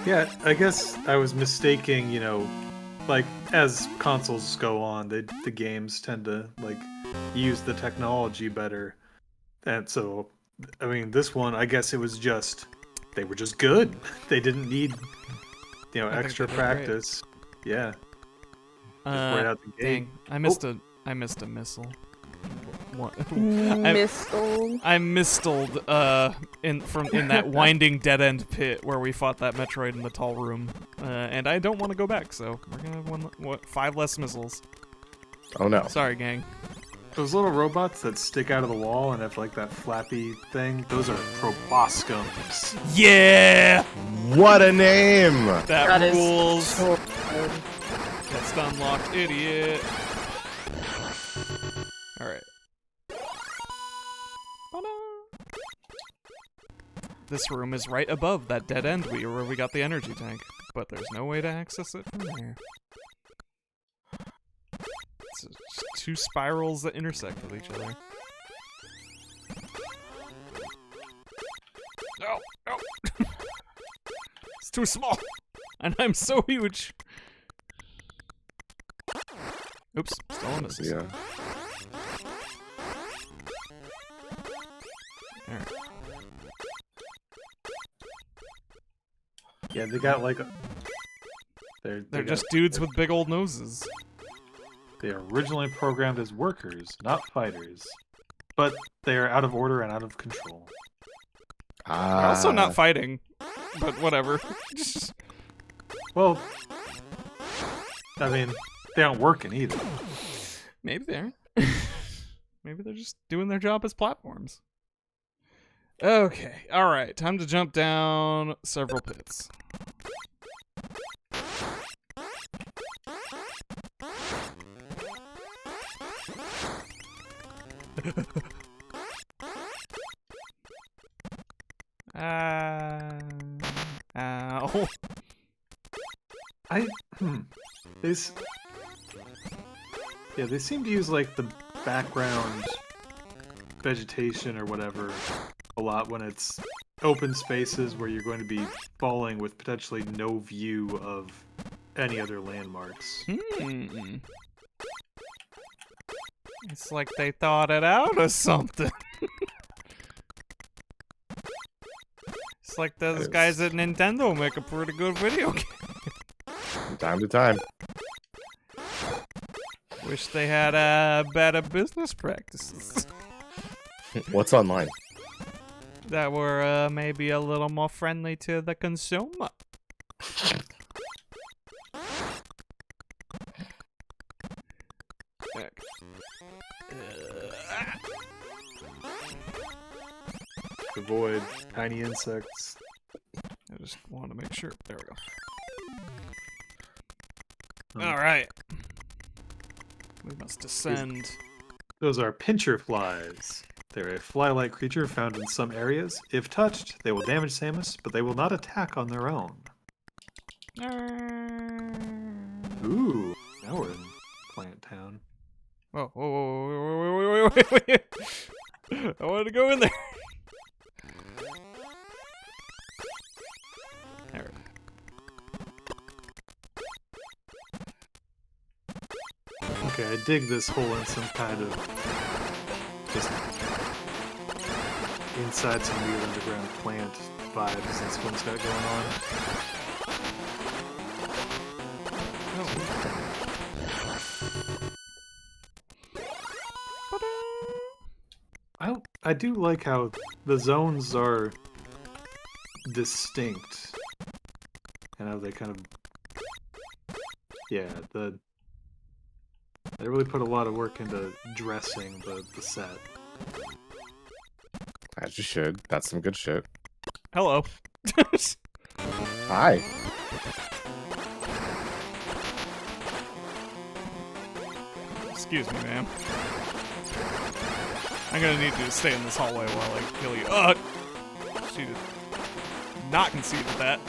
Yeah, I guess I was mistaking, you know, like, as consoles go on, the games tend to, like, use the technology better. And so, I mean, this one, I guess it was just, they were just good. They didn't need, you know, extra they did great. practice. Yeah. Just right out the gate. Dang, I missed a missile. What? Missile. I mistled in that winding dead end pit where we fought that Metroid in the tall room, and I don't want to go back. So we're gonna have 5 less missiles. Oh no. Sorry, gang. Those little robots that stick out of the wall and have like that flappy thing, those are proboscums. Yeah, What a name! that Is rules. so good. That's unlocked, idiot. All right. This room is right above that dead end where we got the energy tank, but there's no way to access it from there. It's just 2 spirals that intersect with each other. No, no. It's too small, and I'm so huge. Oops, still on this. Yeah. Alright. Yeah, they got like They're just dudes with big old noses. They are originally programmed as workers, not fighters. But they are out of order and out of control. They're also not fighting, but whatever. Well, I mean, they aren't working either. Maybe they aren't. Maybe they're just doing their job as platforms. Okay, alright, time to jump down several pits. Ow. They seem to use like the background vegetation or whatever a lot when it's open spaces where you're going to be falling with potentially no view of any other landmarks. It's like they thought it out or something. It's like those guys at Nintendo make a pretty good video game. From time to time. Wish they had better business practices. What's online? That were maybe a little more friendly to the consumer. Avoid tiny insects. I just wanted to make sure. There we go. Alright. We must descend. Those are pincher flies. They're a fly-like creature found in some areas. If touched, they will damage Samus, but they will not attack on their own. Ooh, now we're in Plant Town. Whoa, whoa, whoa, wait. I wanted to go in there. There. Okay, I dig this hole in some kind of just inside some weird underground plant vibes that's what's got going on. I do like how the zones are distinct and how they kind of they really put a lot of work into dressing the set. As you should. That's some good shit. Hello. Hi. Excuse me, ma'am. I'm gonna need you to stay in this hallway while I kill you. She did not concede with that.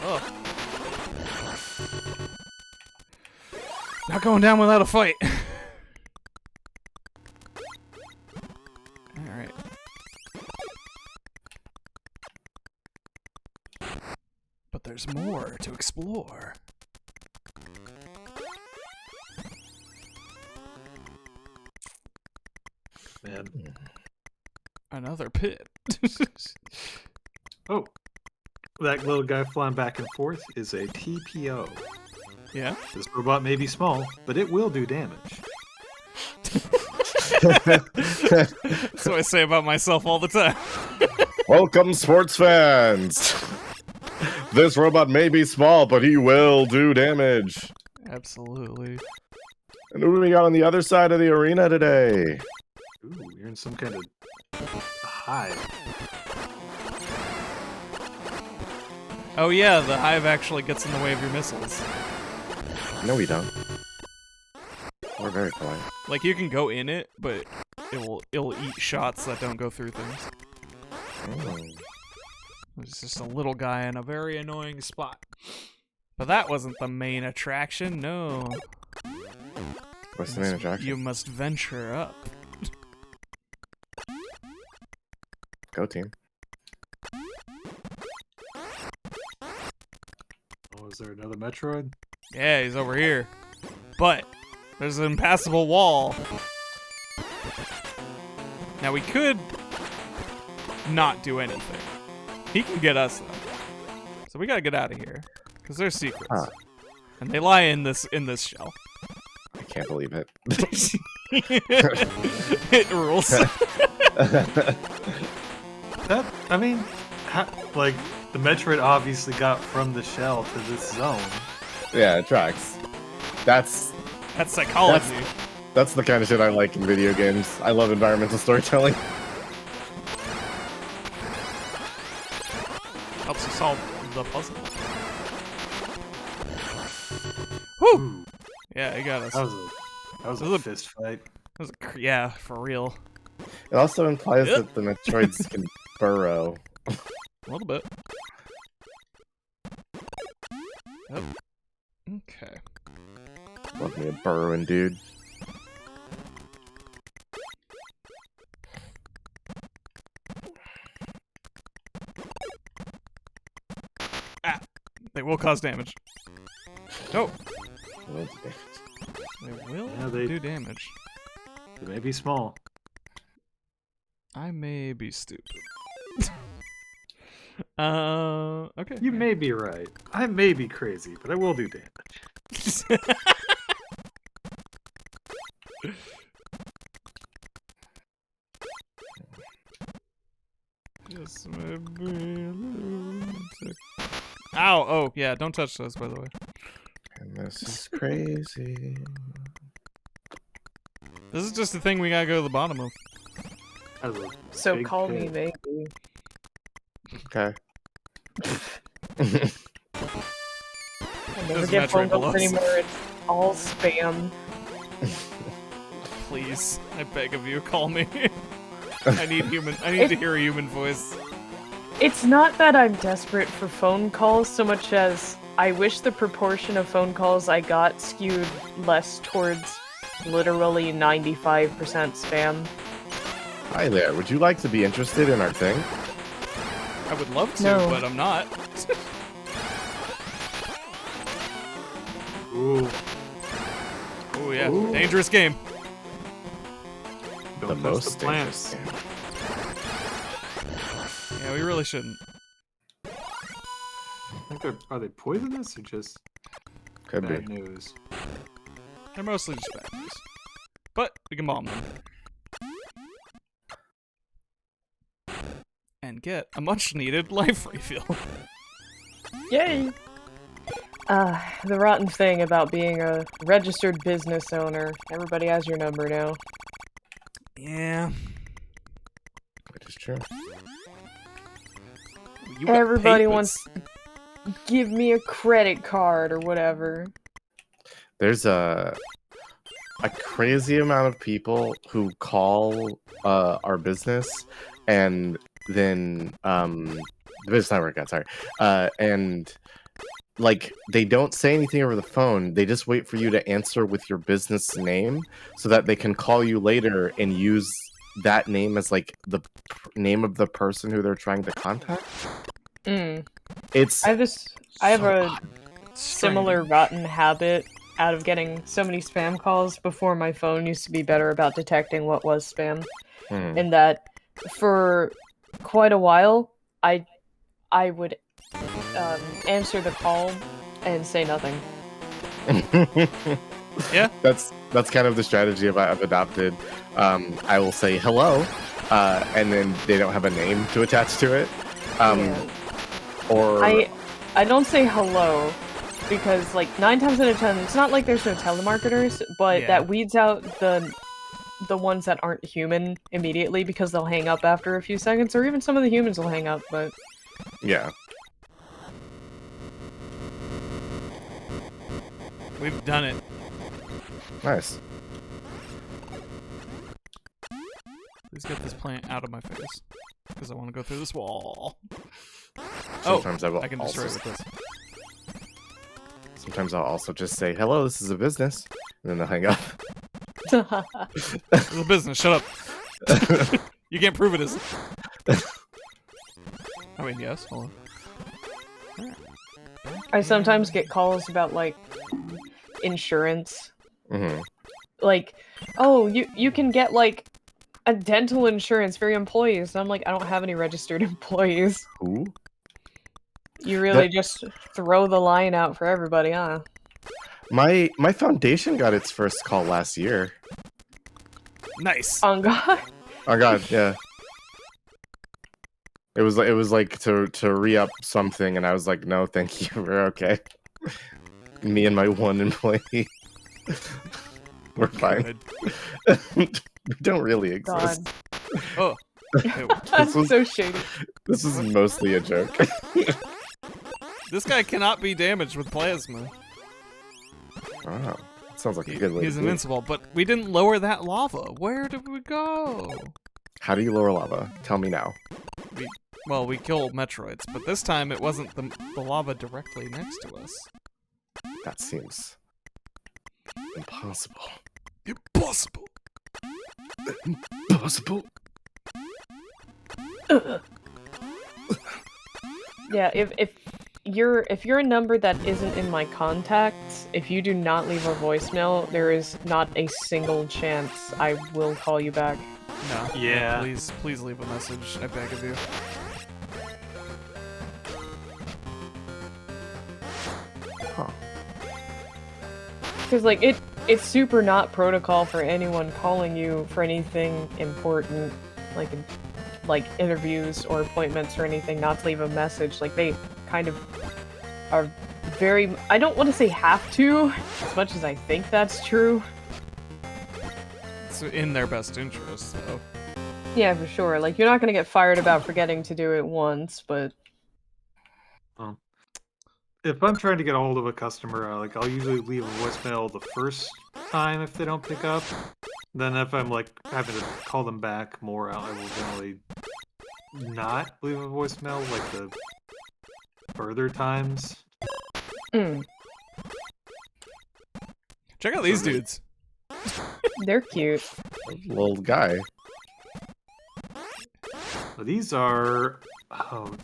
Oh. Not going down without a fight. Alright. But there's more to explore. Man. Another pit. Oh, that little guy flying back and forth is a TPO. Yeah? This robot may be small, but it will do damage. That's what I say about myself all the time. Welcome, sports fans. This robot may be small, but he will do damage. Absolutely. And who do we got on the other side of the arena today? Ooh, you're in some kind of hive. Oh yeah, the hive actually gets in the way of your missiles. No, we don't. We're very polite. Like you can go in it, but it'll eat shots that don't go through things. Oh. It's just a little guy in a very annoying spot. But that wasn't the main attraction, no. What's the main attraction? You must venture up. Go team. Oh, is there another Metroid? Yeah, he's over here. But there's an impassable wall. Now we could not do anything. He can get us though. So we gotta get out of here. Because there's secrets. Huh. And they lie in this shell. I can't believe it. It rules. I mean, like, the Metroid obviously got from the shell to this zone. Yeah, it tracks. That's psychology. That's the kind of shit I like in video games. I love environmental storytelling. Helps you solve the puzzle. Woo! Ooh, Yeah, he got us. that was a fist fight. Yeah, for real. It also implies that the Metroids can burrow. A little bit. Yep. Okay. Love me a burrowing dude. Ah! They will cause damage. Oh! They will do damage. They may be small. I may be stupid. Okay. You may be right. I may be crazy, but I will do damage. Yes, maybe. Ow! Oh, yeah, don't touch those, by the way. And this is crazy. This is just the thing we gotta go to the bottom of. So Big call pit. me maybe. Okay. I never There's get Metroid phone below calls us. anymore. all spam. Please, I beg of you, call me. I need to hear a human voice. It's not that I'm desperate for phone calls so much as I wish the proportion of phone calls I got skewed less towards literally 95% spam. Hi there. Would you like to be interested in our thing? I would love to, No. but I'm not. Ooh. Oh yeah, Ooh. dangerous game. Don't The touch most the plants. dangerous game. Yeah, we really shouldn't. I think are they poisonous or just Could bad be. news? They're mostly just bad news. But we can bomb them. And get a much needed life refill. Yay! The rotten thing about being a registered business owner. Everybody has your number now. Yeah. Which is true. You got Everybody papers. wants give me a credit card or whatever. There's a crazy amount of people who call our business and then the business network out, sorry. And like they don't say anything over the phone. They just wait for you to answer with your business name so that they can call you later and use that name as like the name of the person who they're trying to contact. It's I have so a odd. similar rotten habit out of getting so many spam calls before my phone used to be better about detecting what was spam. Hmm. In that, for quite a while, I would answer the call and say nothing. Yeah. That's kind of the strategy I've adopted. I will say hello, and then they don't have a name to attach to it. Yeah. Or I don't say hello because like 9 times out of 10, it's not like there's no telemarketers, but Yeah. that weeds out the ones that aren't human immediately because they'll hang up after a few seconds, or even some of the humans will hang up. But yeah, We've done it. nice. Please get this plant out of my face. Because I want to go through this wall. Sometimes I can destroy also, it with this. sometimes I'll also just say hello. This is a business, and then they'll hang up. It's a business, shut up. You can't prove it isn't. I mean, yes, hold on. I sometimes get calls about like insurance. Hmm. Like, oh, you can get like a dental insurance for your employees. And I'm like, I don't have any registered employees. Who? You really just throw the line out for everybody, huh? My foundation got its first call last year. Nice. On God. Oh god, yeah. It was like to re-up something, and I was like, no, thank you, we're okay. Me and my one employee, we're fine. Good. We don't really God. exist. Oh. Ew. That's was- so shady. This is mostly a joke. This guy cannot be damaged with plasma. Wow, that sounds like a good way He's to do it. invincible, but we didn't lower that lava. Where did we go? How do you lower lava? Tell me now. Well, we killed Metroids, but this time it wasn't the lava directly next to us. That seems impossible. Impossible. Impossible. Yeah, if you're a number that isn't in my contacts, if you do not leave a voicemail, there is not a single chance I will call you back. No. Yeah. Please leave a message. I beg of you. Huh. Because like it's super not protocol for anyone calling you for anything important, like interviews or appointments or anything, not to leave a message. Like they kind of are very. I don't want to say have to, as much as I think that's true. It's in their best interest, though. Yeah, for sure. Like you're not gonna get fired about forgetting to do it once, but if I'm trying to get a hold of a customer, like I'll usually leave a voicemail the first time if they don't pick up. Then if I'm like having to call them back more, I will generally not leave a voicemail like the further times. Mm, Check out these dudes. they're cute. Little guy. But these are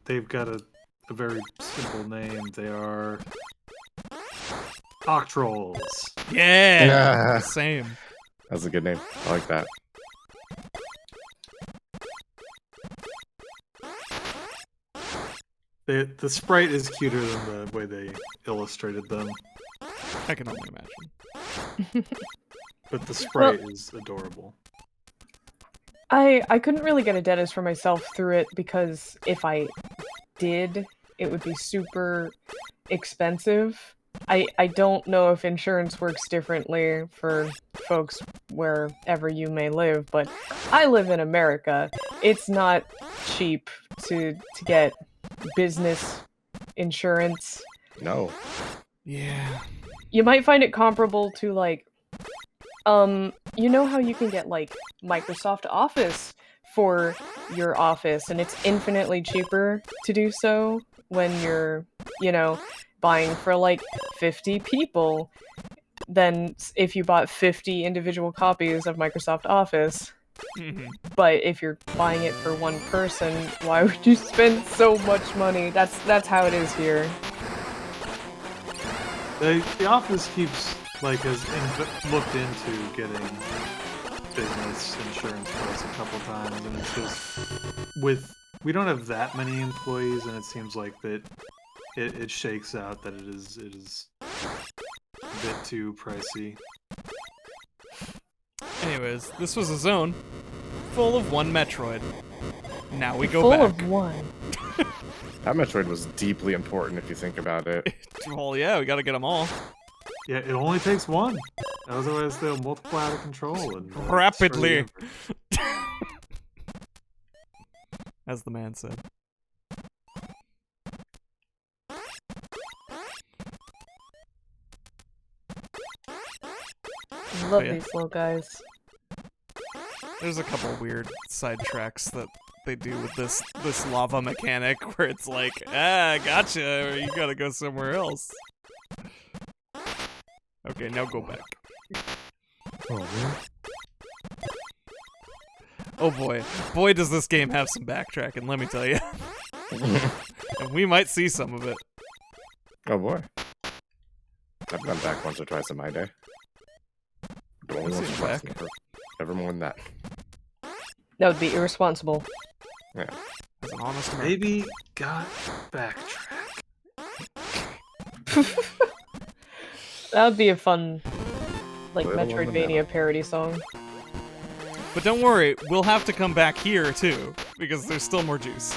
they've got a very simple name. They are Octrolls. Yeah. Yeah. Same. That's a good name. I like that. The sprite is cuter than the way they illustrated them, I can only imagine. but the sprite is adorable. I couldn't really get a dentist for myself through it because if I did, it would be super expensive. I don't know if insurance works differently for folks wherever you may live, but I live in America. It's not cheap to get business insurance. No. Yeah. You might find it comparable to like you know how you can get like Microsoft Office for your office and it's infinitely cheaper to do so when you're, you know, buying for like 50 people than if you bought 50 individual copies of Microsoft Office. But if you're buying it for one person, why would you spend so much money? That's how it is here. The office keeps has looked into getting business insurance for us a couple times, and it's just we don't have that many employees, and it seems like that it shakes out that it is a bit too pricey. Anyways, this was a zone full of one Metroid. Now we go Full back. of one. That Metroid was deeply important if you think about it. Well, yeah, we gotta get them all. Yeah, it only takes one. Otherwise, they'll multiply out of control and Rapidly. destroy As the man said. Love yeah. these little guys. There's a couple weird side tracks that they do with this lava mechanic where it's like, gotcha, or you gotta go somewhere else. Okay, now go back. Oh boy. Boy, does this game have some backtracking, let me tell you. And we might see some of it. Oh boy. I've gone back once or twice in my day. Only I've once seen or twice, back. never more than that. That would be irresponsible. Yeah. As an honest American. Maybe got backtrack. That would be a fun, like, Little on the Metroidvania parody song. But don't worry, we'll have to come back here too, because there's still more juice.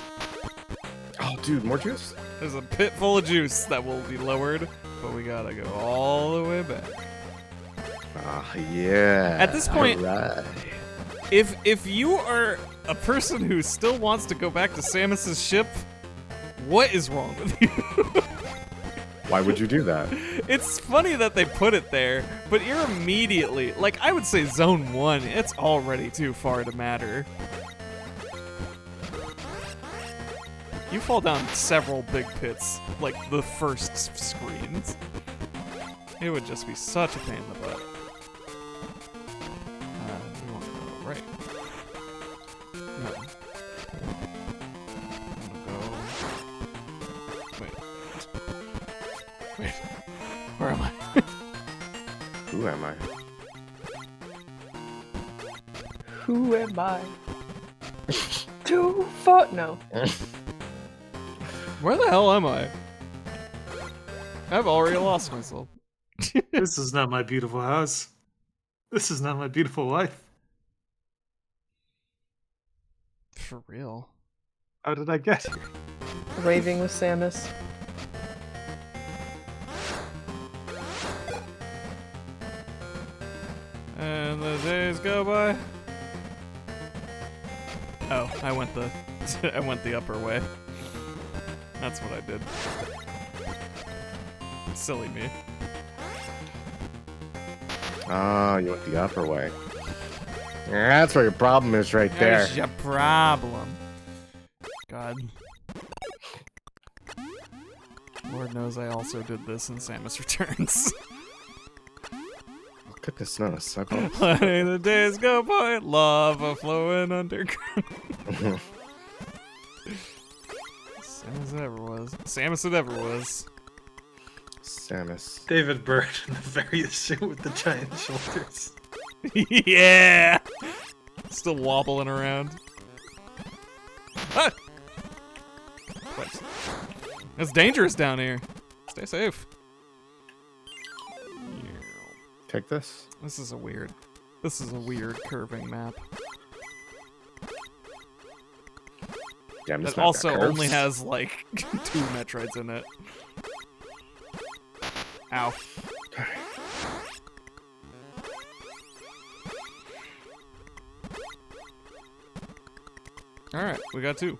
Oh, dude, more juice? There's a pit full of juice that will be lowered, but we gotta go all the way back. Ah, yeah. At this point, alright. if you are a person who still wants to go back to Samus's ship, what is wrong with you? Why would you do that? It's funny that they put it there, but you're immediately, like, I would say Zone 1, it's already too far to matter. You fall down several big pits, like the first screens. It would just be such a pain in the butt. We want to go right. No. I want to go... Wait. Where am I? Who am I? Who am I? Too far. No. Where the hell am I? I've already lost myself. This is not my beautiful house. This is not my beautiful life. For real. How did I get here? Raving with Samus. And the days go by. Oh, I went the I went the upper way. That's what I did. Silly me. Oh, you went the upper way. That's where your problem is right there. There's your problem. God. Lord knows I also did this in Samus Returns. Goodness knows. I promise. Letting the days go by, lava flowing underground. Samus it ever was. Samus it ever was. Samus. David Byrne in the various suit with the giant shoulders. Yeah! Still wobbling around. Ah! What? It's dangerous down here. Stay safe. Take this. This is a weird curving map. Damn, this It map got also curves. only has like 2 Metroids in it. Ow. Alright, we got 2.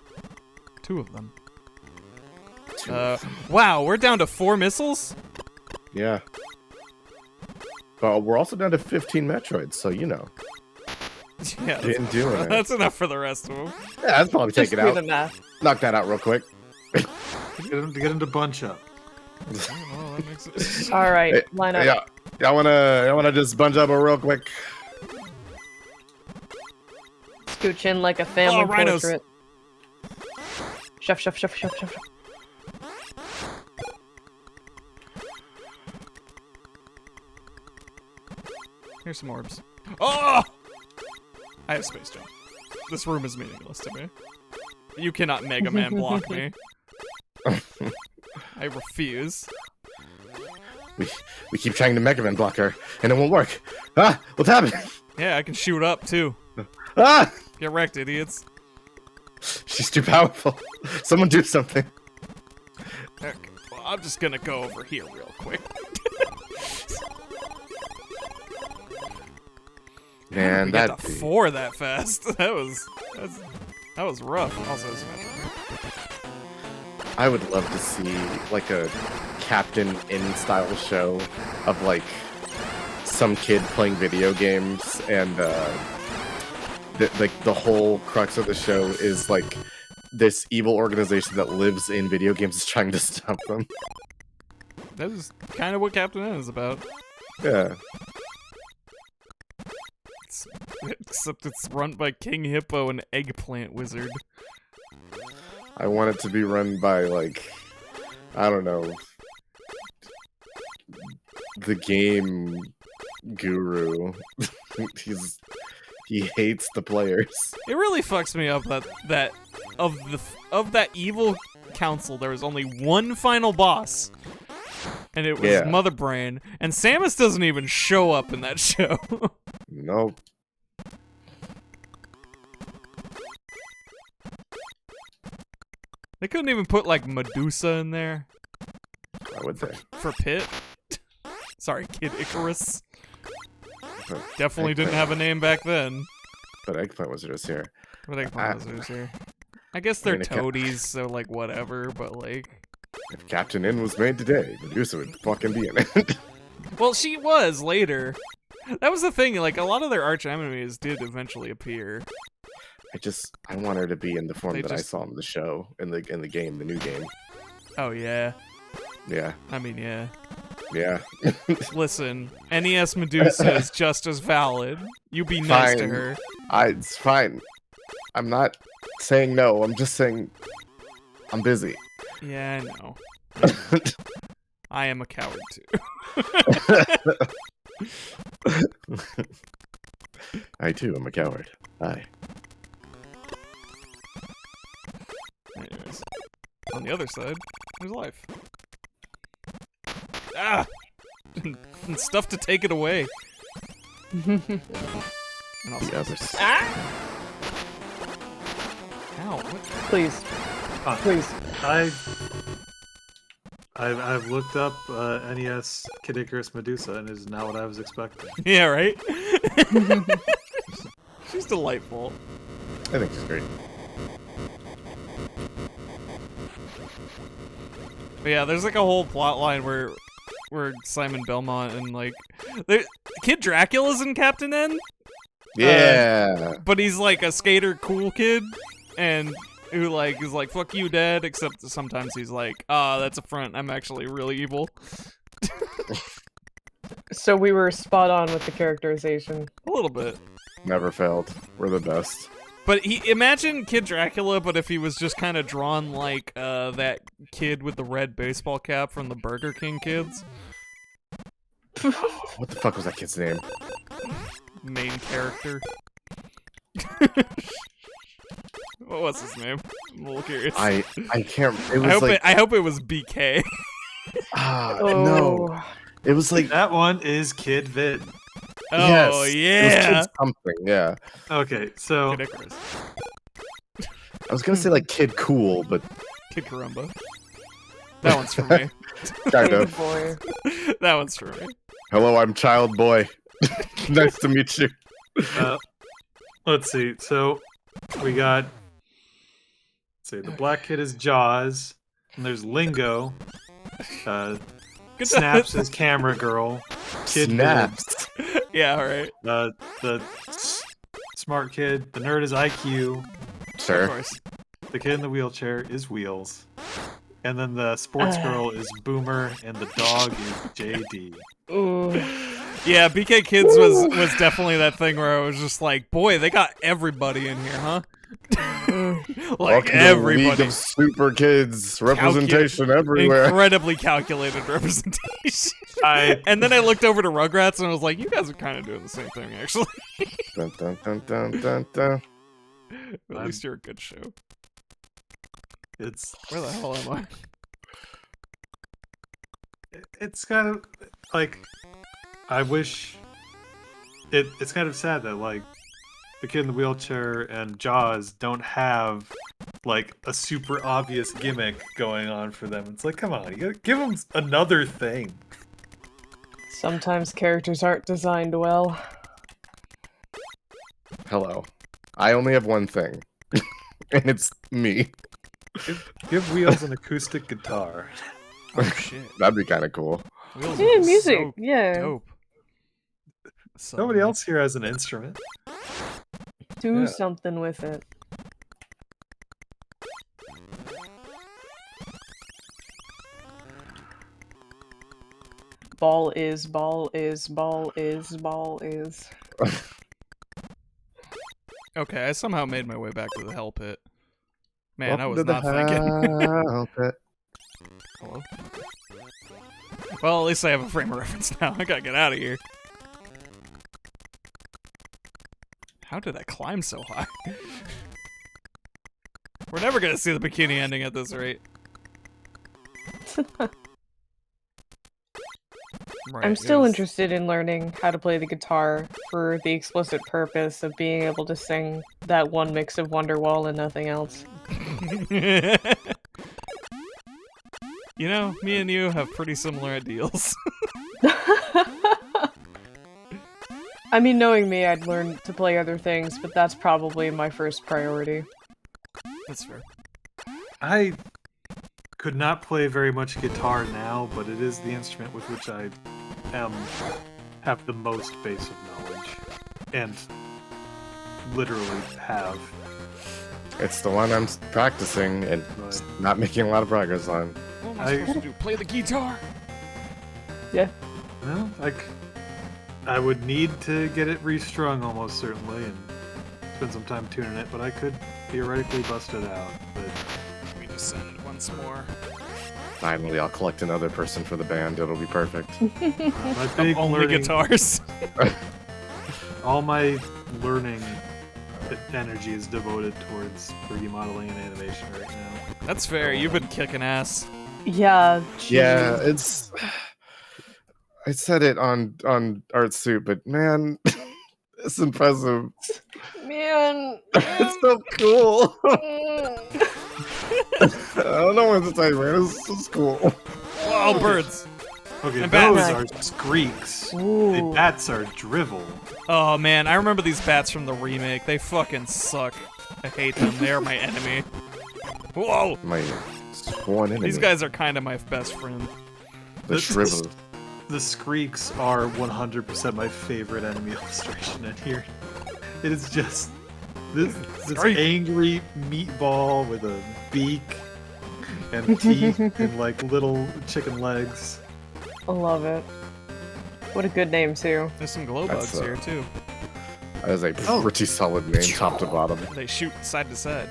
2 of them. Wow, we're down to 4 missiles? Yeah. But we're also down to 15 Metroids, so you know. Yeah, Didn't do it. that's enough for the rest of them. Yeah, that's probably Just take it do out. the math. Knock that out real quick. Get him to bunch up. Oh, that makes it... All right, Hey, line up. Yeah. I wanna just bunch up real quick. Scooch in like a family rhinos. portrait. Shove, shove, shove, shove, shove. Here's some orbs. Oh! I have space jump. This room is meaningless to me. You cannot Mega Man block me. I refuse. We keep trying to Mega Man block her, and it won't work. Ah! What's happening? Yeah, I can shoot up too. Ah! Get wrecked, idiots. She's too powerful. Someone do something. Okay, well, I'm just gonna go over here real quick. Man, We got to 4 that fast. That was rough. Also, it's I would love to see like a Captain In style show of like some kid playing video games, and the whole crux of the show is like this evil organization that lives in video games is trying to stop them. that is kind of what Captain N is about. Yeah. Except it's run by King Hippo and Eggplant Wizard. I want it to be run by, like, I don't know, the game guru. He hates the players. It really fucks me up that of that evil council there was only one final boss, and it was Mother Brain, and Samus doesn't even show up in that show. Nope. They couldn't even put like Medusa in there. Why would they? For Pit. Sorry, Kid Icarus. But Definitely didn't have a name back then. But Eggplant Wizard is here. But Eggplant Wizard is here. I guess they're toadies, so like whatever, but like... If Captain In was made today, Medusa would fucking be in it. Well, she was later. That was the thing, like a lot of their arch enemies did eventually appear. I want her to be in the form They that I just- saw in the show, in the game, the new game. Oh yeah. Yeah. I mean, yeah. Yeah. Listen, NES Medusa is just as valid. You be nice to Fine. her. It's fine. I'm not saying no, I'm just saying I'm busy. Yeah, I know. I am a coward too. I too am a coward. Hi. Anyways, on the other side, there's life. Ah! And stuff to take it away. And also, The others. ow, what? Please. Huh. Please. I've looked up NES Kid Icarus Medusa, and it is not what I was expecting. Yeah, right? She's delightful. I think she's great. But yeah, there's like a whole plot line where where Simon Belmont and like Kid Dracula's in Captain N. Yeah. But he's like a skater cool kid, and who like is like fuck you, Dad. Except sometimes he's like, that's a front. I'm actually really evil. So we were spot on with the characterization. A little bit. Never failed. We're the best. But imagine Kid Dracula, but if he was just kind of drawn like that kid with the red baseball cap from the Burger King kids. What the fuck was that kid's name? Main character. What was his name? I'm a little curious. I can't. It was I hope it was BK. No. It was like That one is Kid Vid. Oh yes, yeah. It was Kid something. Yeah. Okay, so Kid Icarus. I was gonna say like Kid Cool, but Kid Karumba. That one's for me. kind Good of. boy. That one's for me. Hello, I'm Child Boy. Nice to meet you. let's see. So we got the black kid is Jaws, and there's Lingo. Good Snaps is Camera Girl. Kid Snaps. Yeah, alright. The smart kid, the nerd is IQ. Of Sure. course. The kid in the wheelchair is Wheels. And then the sports girl is Boomer, and the dog is JD. Ooh. Yeah, BK Kids was definitely that thing where I was just like, boy, they got everybody in here, huh? Like Welcome to the everybody. League of Super Kids representation everywhere. Incredibly calculated representation. And then I looked over to Rugrats and I was like, you guys are kind of doing the same thing, actually. Dun, dun, dun, dun, dun, dun. At least you're a good show. It's Where the hell am I? it's kind of like I wish it's kind of sad that like the kid in the wheelchair and Jaws don't have like a super obvious gimmick going on for them. It's like, come on, you gotta give them another thing. Sometimes characters aren't designed well. Hello. I only have one thing, and it's me. Give Wheels an acoustic guitar. Oh shit. That'd be kind of cool. Wheels Yeah, is music. so Yeah. dope. So Nobody else here has an instrument. Do Yeah. something with it. Ball is, ball is, ball is, ball is. Okay, I somehow made my way back to the hell pit. Man, I Welcome was to not the thinking. hell pit. Hello? Well, at least I have a frame of reference now. I gotta get out of here. How did I climb so high? We're never gonna see the bikini ending at this rate. Right, I'm still yes. interested in learning how to play the guitar for the explicit purpose of being able to sing that one mix of Wonderwall and nothing else. You know, me and you have pretty similar ideals. I mean, knowing me, I'd learn to play other things, but that's probably my first priority. That's fair. I could not play very much guitar now, but it is the instrument with which I have the most base of knowledge, and literally have. It's the one I'm practicing and Right. not making a lot of progress on. What am I supposed to do? Play the guitar? Yeah. Well, like, I would need to get it restrung almost certainly, and spend some time tuning it, but I could theoretically bust it out. But We descend once more. Finally, I'll collect another person for the band. It'll be perfect. my big Only learning, guitars. all my learning energy is devoted towards 3D modeling and animation right now. That's fair. You've been kicking ass. Yeah. Yeah, geez. it's. I said it on Art Suit, but man, it's impressive. Man. It's so cool. I don't know what to tell you, man. It's so cool. Wow, birds. Okay, And those bats. are squeaks. Ooh. The bats are drivel. Oh man, I remember these bats from the remake. They fucking suck. I hate them. They are my enemy. Whoa! My sworn enemy. These guys are kind of my best friend. The shriveled. the Screeks are 100% my favorite enemy illustration in here. It is just this angry meatball with a beak and teeth and like little chicken legs. I love it. What a good name too. There's some glow bugs here too. That is a pretty solid name, top to bottom. They shoot side to side.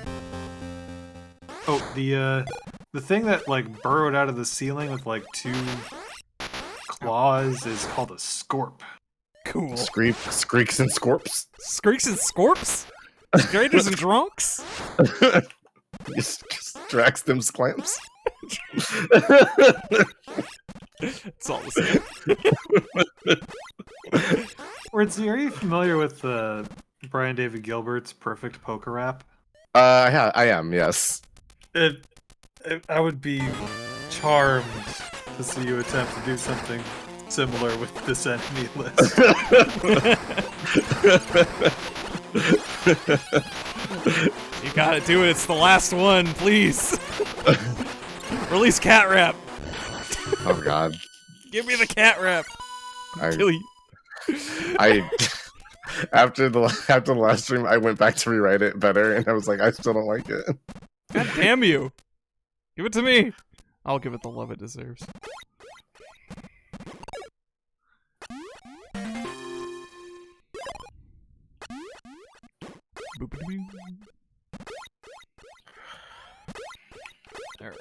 Oh, the thing that like burrowed out of the ceiling with like 2 claws is called a scorp. Cool. Screeks and Scorps. Screeks and Scorps? Graders and Drunks? Just Drax them Sclamps. It's all the same. Are you familiar with Brian David Gilbert's Perfect Poker Rap? I am, yes. I would be charmed to see you attempt to do something similar with this enemy list. You gotta do it. It's the last one, please. Release cat rap. Oh God. Give me the cat rap. Kill you. After the last stream, I went back to rewrite it better, and I was like, I still don't like it. God damn you. Give it to me. I'll give it the love it deserves. Alright.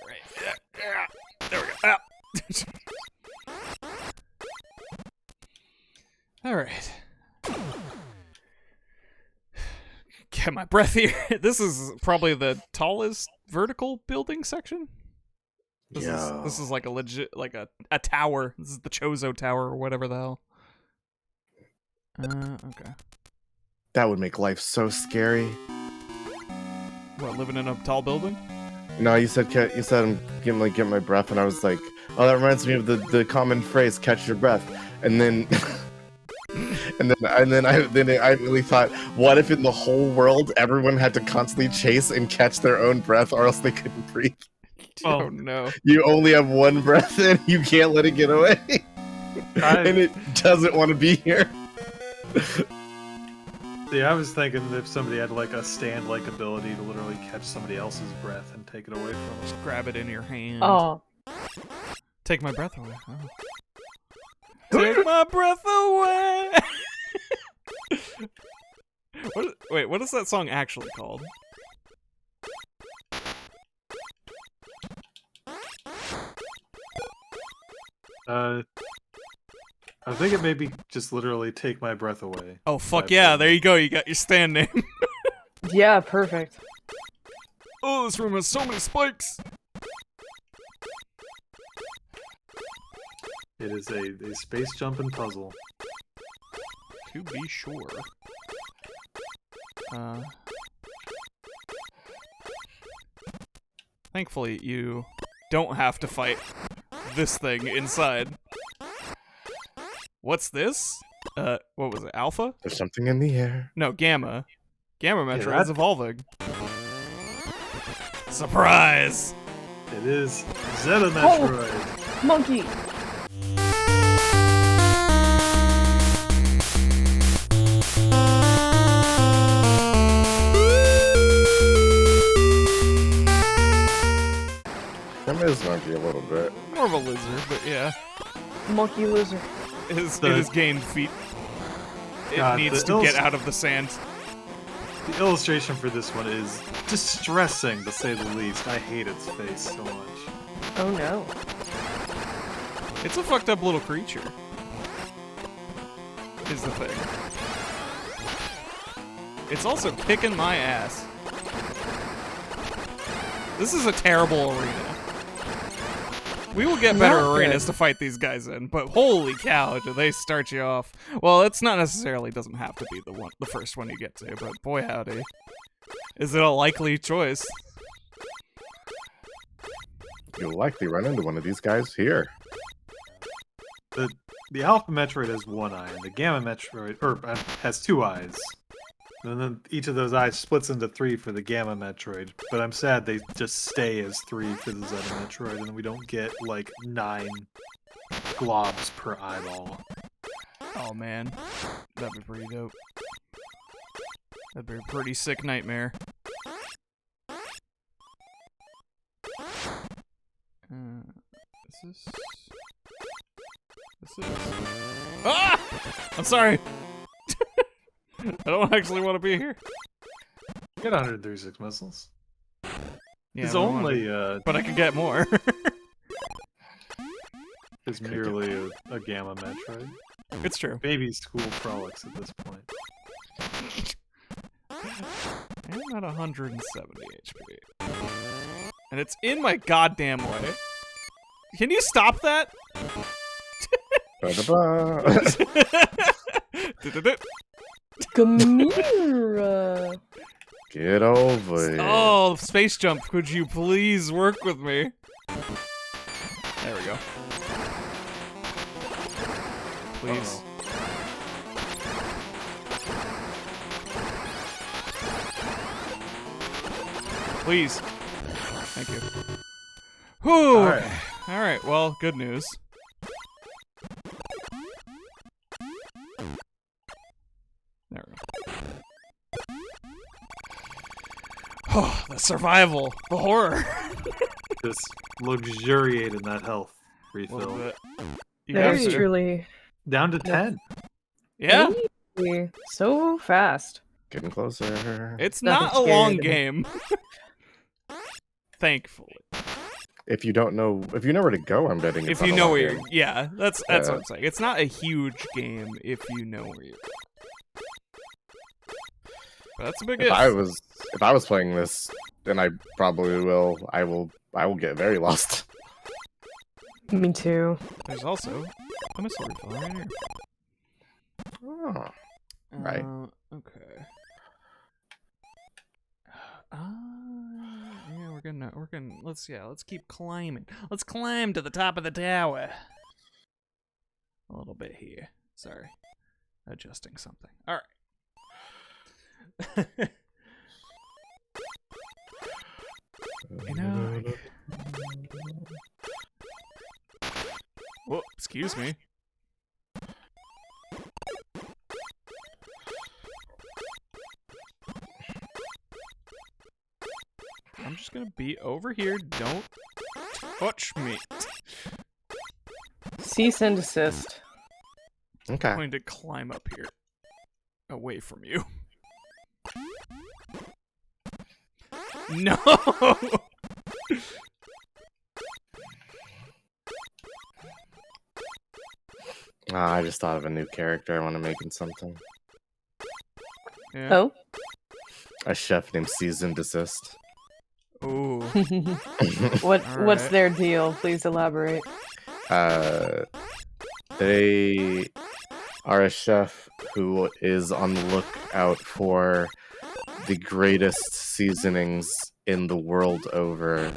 There we go. Ah. Alright. Get my breath here. This is probably the tallest vertical building section. This is like a legit, like a tower. This is the Chozo Tower or whatever the hell. Okay. That would make life so scary. What, living in a tall building? No, you said I'm get my breath, and I was like, oh, that reminds me of the common phrase, catch your breath. And then I really thought, what if in the whole world everyone had to constantly chase and catch their own breath, or else they couldn't breathe? Oh no! You only have one breath, and you can't let it get away, and it doesn't want to be here. Yeah, I was thinking if somebody had like a stand-like ability to literally catch somebody else's breath and take it away from them. Just grab it in your hand. Oh. Take my breath away. Oh. Take my breath away! What is that song actually called? I think it may be just literally Take My Breath Away. Oh, fuck yeah, there you go, you got your stand name. Yeah, perfect. Oh, this room has so many spikes! It is a space jumping puzzle. To be sure. Thankfully, you don't have to fight this thing inside. What's this? What was it, Alpha? There's something in the air. No, Gamma. Gamma Metroid's evolving. Surprise! It is Zeta Metroid. Oh, monkey! That is monkey a little bit. More of a lizard, but yeah. Monkey lizard. It has gained feet. It needs to get out of the sand. The illustration for this one is distressing, to say the least. I hate its face so much. Oh no. It's a fucked up little creature. Is the thing. It's also kicking my ass. This is a terrible arena. We will get better arenas to fight these guys in, but holy cow, do they start you off. Well, it's not necessarily doesn't have to be the first one you get to, but boy howdy. Is it a likely choice? You'll likely run into one of these guys here. The Alpha Metroid has one eye, and the Gamma Metroid has 2 eyes. And then each of those eyes splits into 3 for the Gamma Metroid. But I'm sad they just stay as 3 for the Zeta Metroid, and we don't get, like, 9 globs per eyeball. Oh man, that'd be pretty dope. That'd be a pretty sick nightmare. Is this? Ah! I'm sorry. I don't actually want to be here. Get 136 missiles. Yeah, It's I don't wanna only be- but I could get more. it's merely a Gamma Metroid. It's true. Baby school frolics at this point. I'm at 170 HP. And it's in my goddamn way. Can you stop that? Ba-da-ba. Come here. Get over it. Oh, space jump, could you please work with me? There we go. Please. Please. Thank you. Whew. Alright, well, good news. There we go. Oh, the survival. The horror. Just luxuriate in that health A little refill. bit. You have Very to. truly. Down to 10. Yeah. Hey, so fast. Getting closer. It's Nothing not a long scared. game. Thankfully. If you don't know, if you know where to go, I'm betting. If It's you not a know long where you're, game. yeah, that's Yeah. what I'm saying. It's not a huge game if you know where you're. But that's a big If I was playing this, then I probably will. I will get very lost. Me too. There's also a missile refill right here. Oh, right. Okay. Yeah, we're gonna let's keep climbing. Let's climb to the top of the tower. A little bit here. Sorry. Adjusting something. Alright. You know, whoa, excuse me. I'm just gonna be over here. Don't touch me. Cease and desist. Okay. I'm going to climb up here. Away from you. No! I just thought of a new character I want to make in something. Yeah. Oh. A chef named Season Desist. Ooh. What's Alright. their deal? Please elaborate. They are a chef who is on the lookout for the greatest seasonings in the world over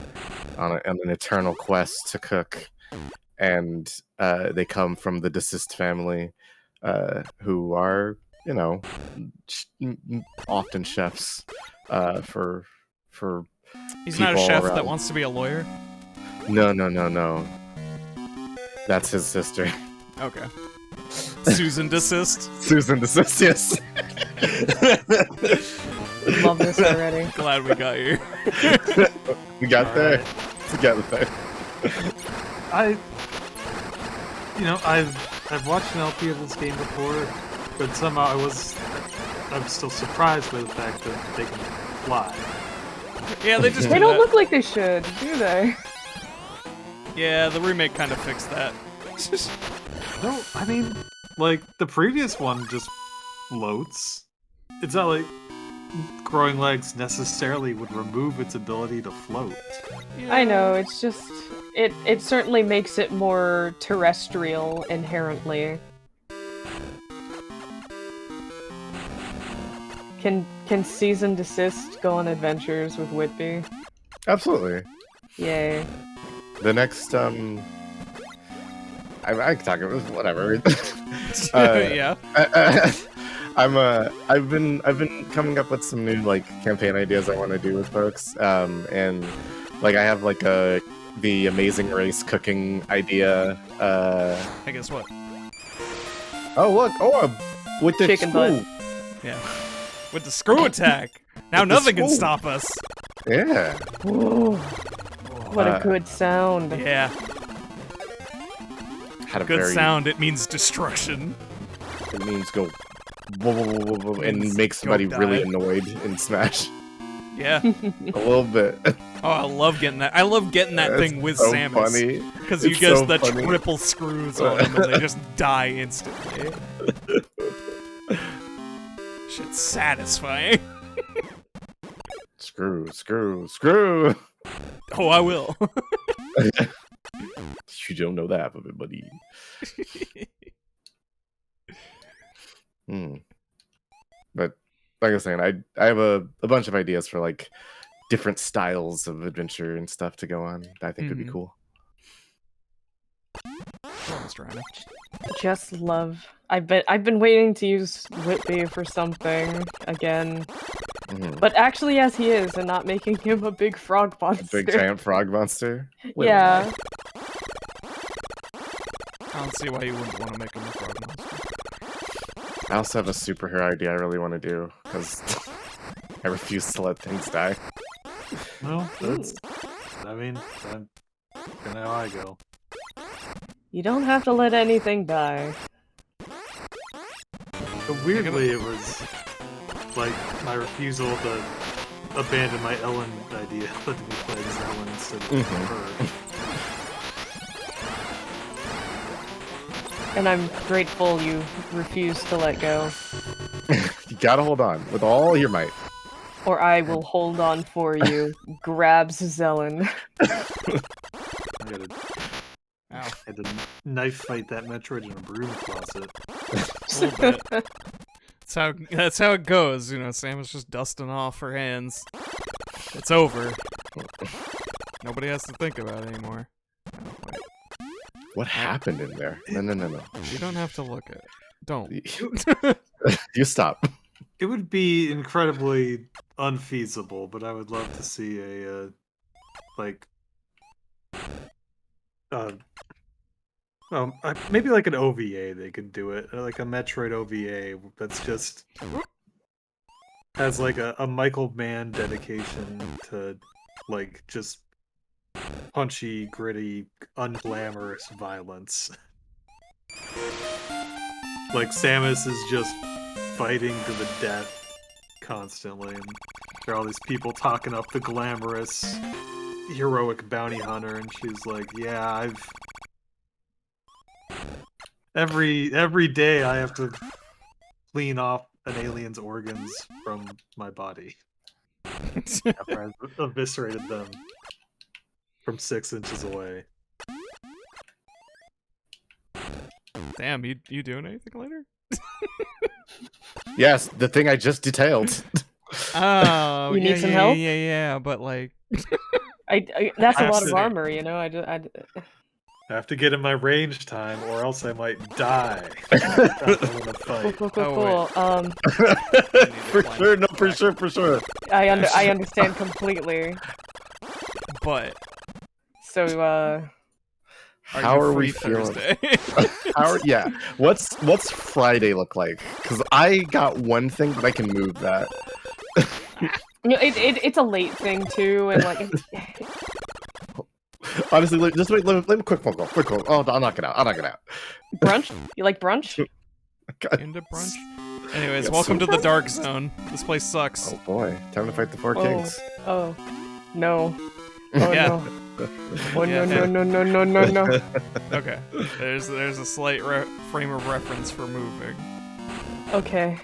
on an eternal quest to cook. And they come from the Desist family, who are, you know, often chefs for He's not a people chef that around. wants to be a lawyer? No. That's his sister. Okay. Susan desist. Susan Desist, yes. Love this already. Glad we got you. We got there. We got there. I've watched an LP of this game before, but somehow I'm still surprised by the fact that they can fly. Yeah, they just They did don't that. look like they should, do they? Yeah, the remake kind of fixed that. No, I mean, like, the previous one just floats. It's not like growing legs necessarily would remove its ability to float. I know, it's just it certainly makes it more terrestrial inherently. Can cease and desist go on adventures with Whitby? Absolutely. Yay. The next, I can talk about whatever. Yeah. I've been coming up with some new like campaign ideas I want to do with folks, and like I have like a the Amazing Race cooking idea. Hey, guess what? Oh look! Oh, with the Chicken screw. butt. Yeah. With the screw attack. Now With the nothing can screw. stop us. Yeah. Whoa. What a Uh, good sound. Yeah. Had a Good very. sound. It means destruction. It means go. Whoa, whoa, whoa, whoa, whoa, and Means make somebody go really die. annoyed in Smash. Yeah. A little bit. Oh, I love getting that. I love getting that That's thing with so Samus. funny. Because you It's get so the funny. triple screws on them and they just die instantly. Shit's satisfying. Screw, screw, screw. Oh, I will. You don't know the half of it, buddy. But like I was saying, I have a bunch of ideas for like different styles of adventure and stuff to go on that I think could be Mhm. cool. Oh, Mr. Anna. Just love. I've been waiting to use Whitby for something again. Mhm. But actually, as he is, and not making him a big frog A monster. big giant frog monster. Wait, Yeah. I don't see why you wouldn't want to make him a frog monster. I also have a superhero idea I really want to do because I refuse to let things die. No, that's. I mean, that's kind of how I go. You don't have to let anything die. But weirdly, it was like my refusal to abandon my Ellen idea, letting me play as Ellen instead of her. And I'm grateful you refused to let go. You gotta hold on with all your might. Or I will hold on for you. Grabs Zelen. I gotta, Ow. had to knife fight that Metroid in a broom closet. A little bit. That's how it goes, you know, Samus just dusting off her hands. It's over. Nobody has to think about it anymore. Oh, wait. What happened in there? No. You don't have to look at it. Don't. You stop. It would be incredibly unfeasible, but I would love to see a maybe like an OVA. They could do it like a Metroid OVA that's just has like a Michael Mann dedication to like just punchy, gritty, unglamorous violence. Like Samus is just fighting to the death constantly, and there are all these people talking up the glamorous, heroic bounty hunter, and she's like, "Yeah, I've every day I have to clean off an alien's organs from my body after I've eviscerated them from 6 inches away." Damn, you doing anything later? Yes, the thing I just detailed. Oh, You yeah, need some yeah, help? Yeah, but like... That's a lot of Absolutely. armor, you know? I have to get in my range time, or else I might die. I'm gonna fight. Cool. Oh, wait. For sure, no, for sure. I understand completely. But... So, How you are we free feeling? Thursday? Yeah. What's Friday look like? Because I got one thing, but I can move that. you know, it's a late thing too, and like, Honestly, just wait. Let me quick phone call. Oh, I'll knock it out. brunch. You like brunch? God. Into brunch? Anyways, Yeah, welcome so- to the Dark Zone. This place sucks. Oh boy, time to fight the four kings. Oh, no. Oh Yeah. no. Oh Yeah. no. Okay. There's a slight frame of reference for moving. Okay.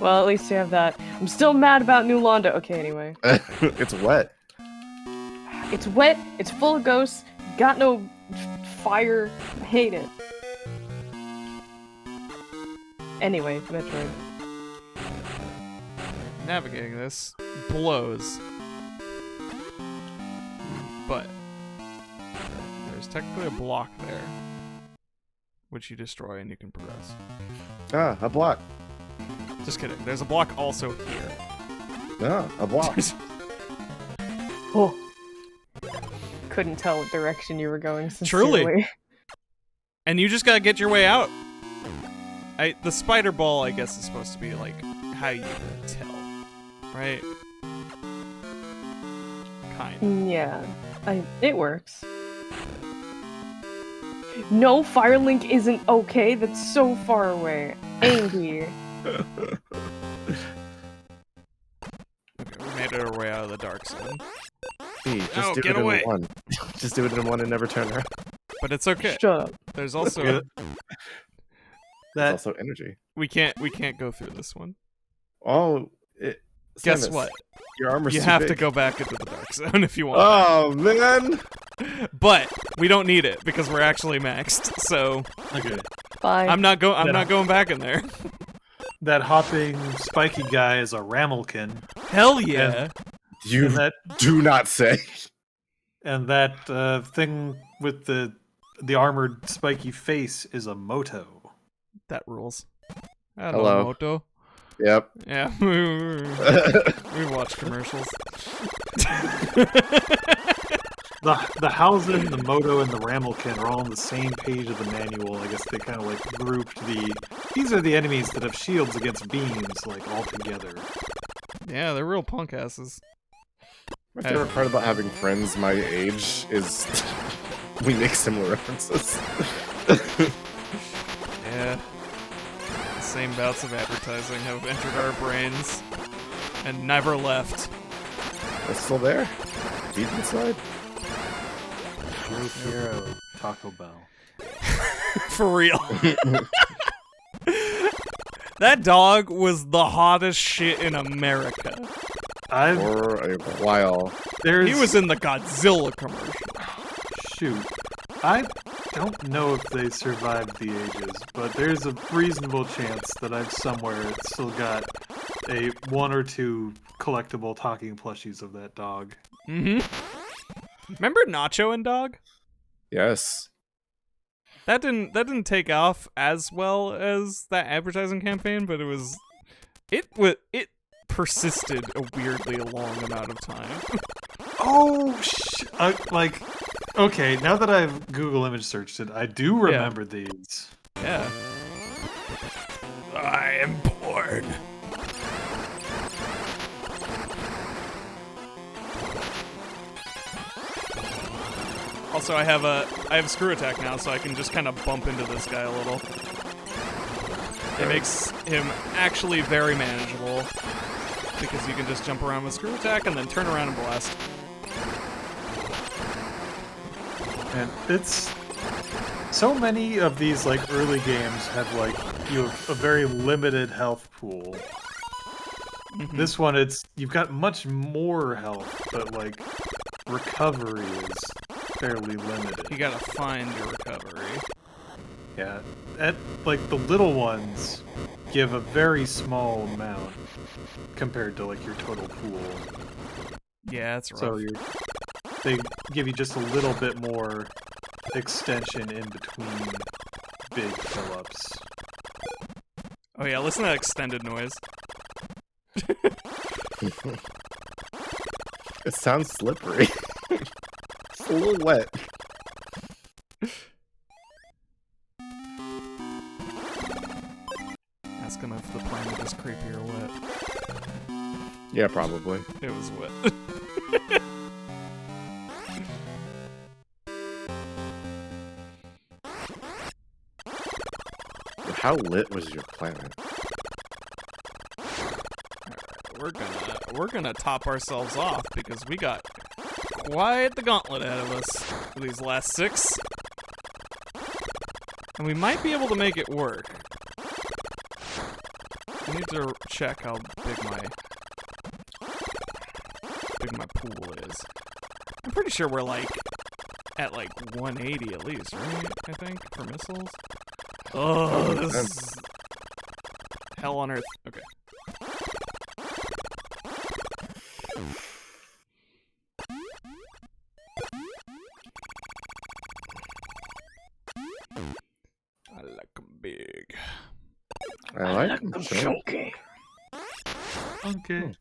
Well, at least you have that. I'm still mad about New Londo. Okay, anyway. It's wet. It's wet, it's full of ghosts, got no fire. I hate it. Anyway, Metroid. Navigating this blows. But there's technically a block there, which you destroy and you can progress. Ah, a block. Just kidding. There's a block also here. Ah, a block. Oh. couldn't tell what direction you were going. Truly. Sincerely. And you just gotta get your way out. The spider ball, I guess, is supposed to be like how you tell, right? Kind. Yeah, it works. No, Firelink isn't okay. That's so far away. Andy. Okay, we made it our way out of the dark zone. Hey, just No, do get it away. in one. Just do it in one and never turn around. But it's okay. Shut up. There's also That's also energy. we can't go through this one. Oh, Guess Samus, what? Your armor's You too have big. to go back into the dark zone if you want. Oh man! But we don't need it because we're actually maxed. So Okay. Bye. I'm not going back in there. That hopping, spiky guy is a Ramelkin. Hell yeah. You And that do not say. and that thing with the armored spiky face is a Moto. That rules. Hello. Moto. Yep. Yeah. We watch commercials. The Hausen, the Moto, and the Ramelkin are all on the same page of the manual. I guess they kind of like grouped these are the enemies that have shields against beams, like all together. Yeah, they're real punk asses. My favorite part about having friends my age is we make similar references. Yeah. The same bouts of advertising have entered our brains and never left. It's still there? Deep inside? Group Hero, Taco Bell. For real. That dog was the hottest shit in America. For a while. He was in the Godzilla commercial. Shoot. I don't know if they survived the ages, but there's a reasonable chance that I've somewhere still got a 1 or 2 collectible talking plushies of that dog. Mm-hmm. Remember Nacho and Dog? Yes. That didn't take off as well as that advertising campaign, but it persisted a weirdly long amount of time. Oh, okay, now that I've Google image searched it, I do remember these. Yeah. I am born. Also, I have screw attack now, so I can just kind of bump into this guy a little. It makes him actually very manageable because you can just jump around with screw attack and then turn around and blast. And it's so many of these like early games have like you have a very limited health pool. Mm-hmm. This one, you've got much more health, but like recovery is fairly limited. You gotta find your recovery. Yeah, like the little ones give a very small amount compared to like your total pool. Yeah, that's rough. So they give you just a little bit more extension in between big fill-ups. Oh yeah, listen to that extended noise. It sounds slippery. It's a little wet. Ask him if the planet is creepy or wet. Yeah, probably. It was wet. How lit was your planet? We're gonna top ourselves off because we got quite the gauntlet ahead of us for these last 6. And we might be able to make it work. I need to check how big my pool is. I'm pretty sure we're like at like 180 at least, right? I think for missiles. Oh, this is hell on earth. Okay. I like 'em big. I like them. Chunky. Okay.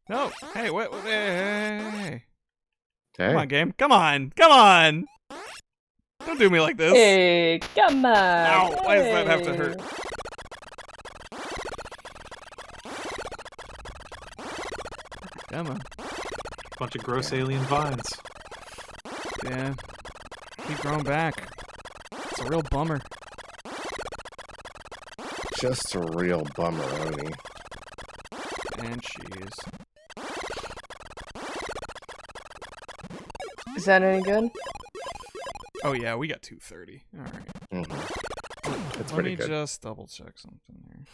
No, Hey, what? Hey. Okay. Come on, game. Come on. Come on. Don't do me like this. Hey, come on. Ow, why does that have to hurt? Come on. Bunch of gross alien vines. Yeah. Keep growing back. It's a real bummer. Just a real bummer, Oni. And cheese. Is that any good? Oh yeah, we got 230. All right. Mm-hmm. It's Let pretty me good. just double check something here.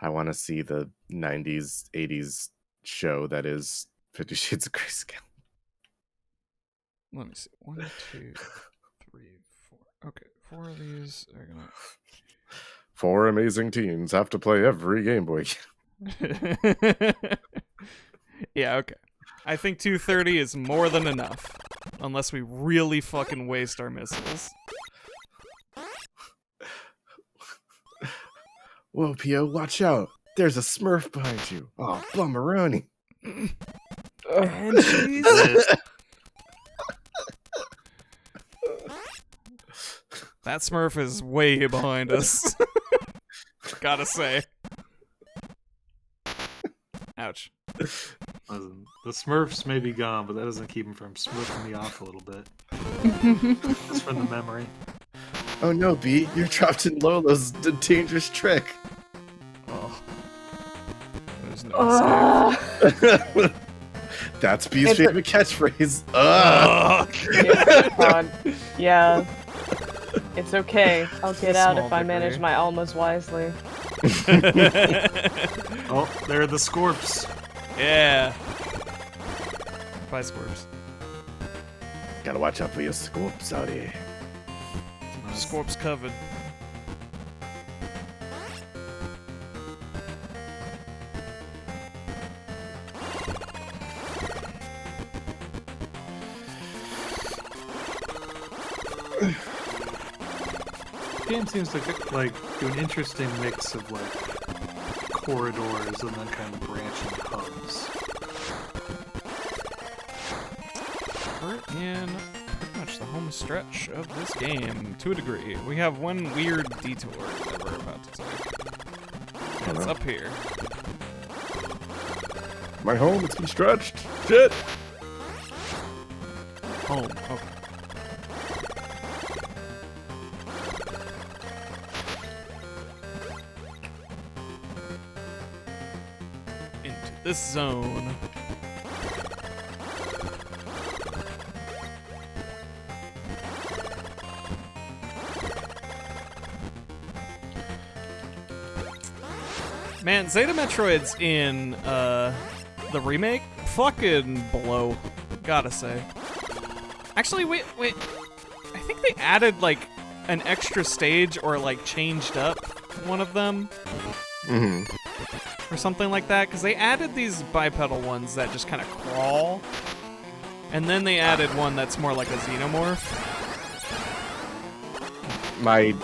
I want to see the 90s, 80s show that is 50 Shades of Grayscale. Let me see. 1, 2, 3, 4. Okay, 4 of these are gonna. 4 amazing teens have to play every Game Boy. Yeah, okay. I think 230 is more than enough. Unless we really fucking waste our missiles. Whoa, Pio, watch out. There's a Smurf behind you. Oh, bummeroni. And cheese. That Smurf is way behind us. Gotta say. Ouch. Listen, the Smurfs may be gone, but that doesn't keep them from smurfing me off a little bit. Just from the memory. Oh no, B, you're trapped in Lolo's dangerous trick. Oh. There's no escape. That's B's It's a- favorite catchphrase. Ugh. Yeah, God. Yeah. It's okay. I'll get out Small if I manage degree. my almas wisely. Oh, there are the Scorps. Yeah. Bye, Scorps. Gotta watch out for your scoops out here. Scorps covered. The game seems like do an interesting mix of like corridors and then kind of branching hubs. We're in pretty much the home stretch of this game, to a degree. We have one weird detour that we're about to take. It's up here. My home, it's been stretched. Shit. Home. Okay. Into this zone. Man, Zeta Metroid's in the remake fucking blow, gotta say. Actually, wait. I think they added like an extra stage or like changed up one of them or something like that, because they added these bipedal ones that just kind of crawl, and then they added one that's more like a xenomorph. My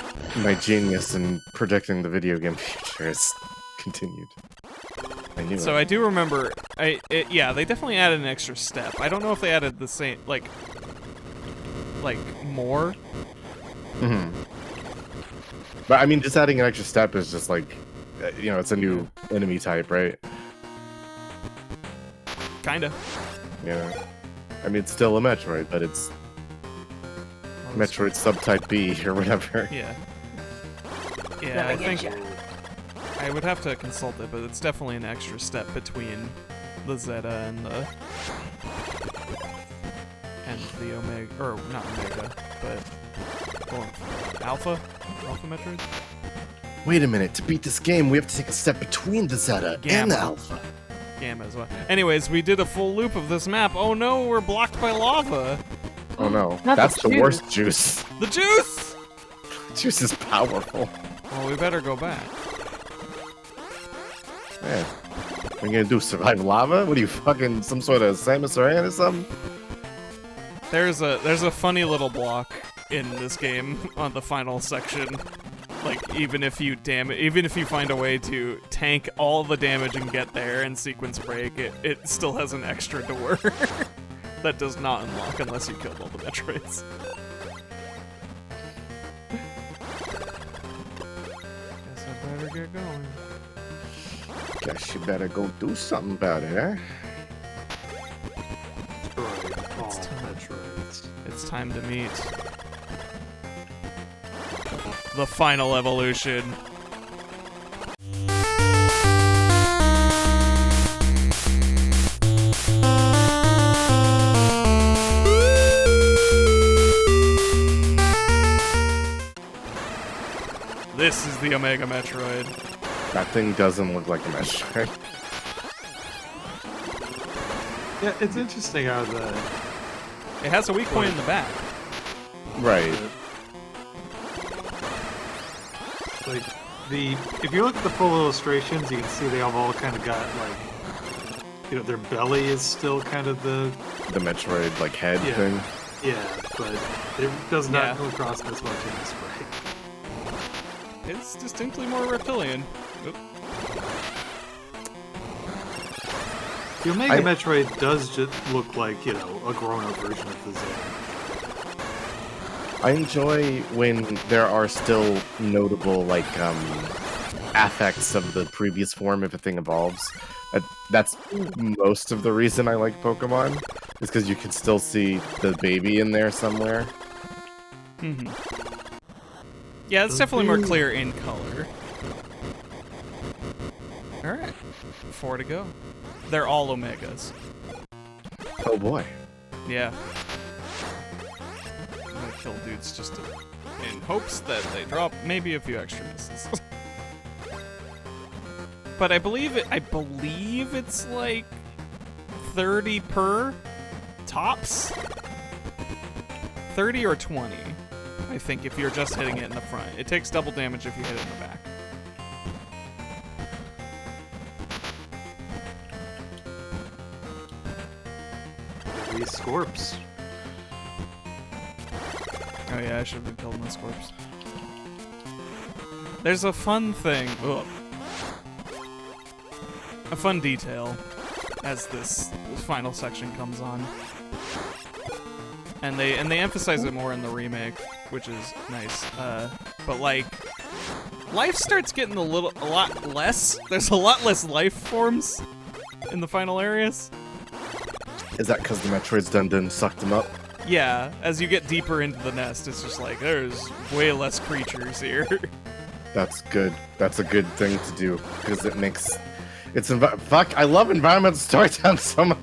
genius in predicting the video game future is continued. I knew So it. I do remember, yeah, they definitely added an extra step. I don't know if they added the same, like more. But I mean, just adding an extra step is just like, you know, it's a new enemy type, right? Kinda. Yeah. I mean, it's still a Metroid, but it's Metroid subtype B or whatever. Yeah. Yeah, I think I would have to consult it, but it's definitely an extra step between the Zeta and the Omega, or not Omega, but Alpha Metroid. Wait a minute, to beat this game, we have to take a step between the Zeta and Gamma. the Alpha. Gamma as well. Anyways, we did a full loop of this map. Oh no, we're blocked by lava. Oh no, Not that's the the juice. worst juice. The juice! Juice is powerful. Well, we better go back. Yeah. What are you gonna do, survive lava? What are you, fucking some sort of Samus Aran or something? There's a funny little block in this game on the final section Like even if you find a way to tank all the damage and get there and sequence break, it still has an extra door that does not unlock unless you killed all the Metroids. Guess I better get going. Guess you better go do something about it, eh? It's time to meet the final evolution. This is the Omega Metroid. That thing doesn't look like a Metroid. Yeah, it's interesting how It has a weak point in the back. Right. like if you look at the full illustrations, you can see they have all kind of got like, their belly is still kind of the Metroid like head thing. Yeah, but it does not come across as much in this break. It's distinctly more reptilian. Oop. The Omega Metroid does just look like, a grown-up version of the Zone. I enjoy when there are still notable affects of the previous form if a thing evolves. That's most of the reason I like Pokemon, is because you can still see the baby in there somewhere. Mm-hmm. Yeah, it's definitely more clear in color. Alright, 4 to go. They're all Omegas. Oh boy. Yeah. I'm gonna kill dudes just in hopes that they drop maybe a few extra misses. But I believe it's like 30 per tops. 30 or 20, I think, if you're just hitting it in the front. It takes double damage if you hit it in the back. These Scorps. Oh yeah, I should have been killing those Scorps. There's a fun thing. Ugh. A fun detail as this final section comes on. And they emphasize it more in the remake, which is nice. But life starts getting a lot less. There's a lot less life forms in the final areas. Is that because the Metroids done sucked them up? Yeah, as you get deeper into the nest, it's just like, there's way less creatures here. That's good. That's a good thing to do, because it makes... Fuck, I love environmental storytelling so much.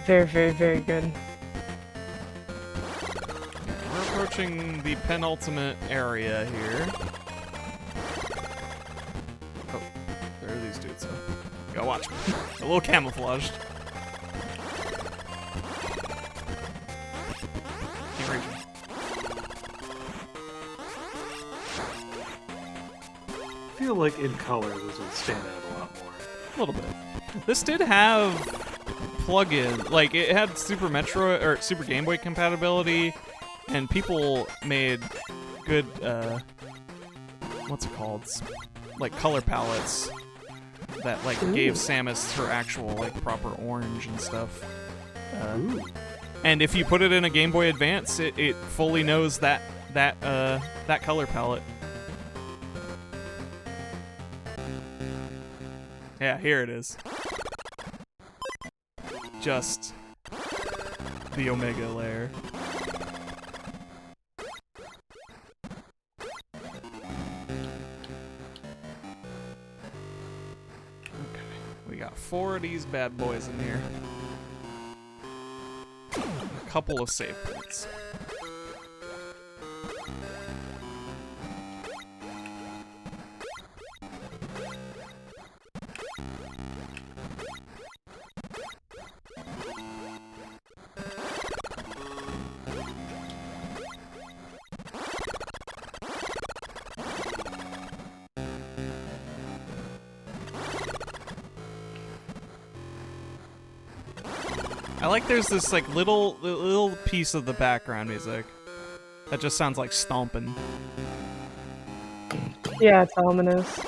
Very, very, very good. We're approaching the penultimate area here. Oh, there are these dudes, so gotta watch them. A little camouflaged. Can't reach them. I feel like in color, those would stand out a lot more. A little bit. This did have plug-in, like it had Super Metroid or Super Game Boy compatibility, and people made good what's it called? Like color palettes that gave Samus her actual proper orange and stuff. And if you put it in a Game Boy Advance, it fully knows that color palette. Yeah, here it is. Just the Omega layer. Okay, we got 4 of these bad boys in here. A couple of save points. I like there's this little piece of the background music That just sounds like stomping. Yeah, it's ominous.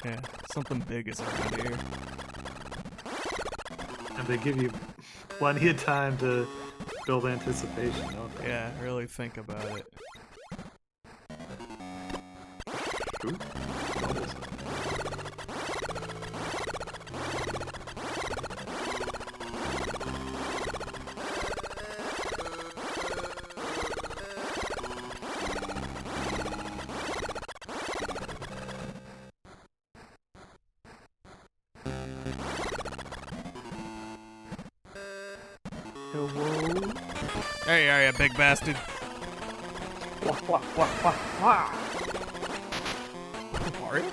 Yeah, something big is around here. And they give you plenty of time to build anticipation, don't they? Yeah, really think about it. Ooh, what is it? Whoa. There you are, you big bastard. Wah, wah, wah, wah, wah. Mario?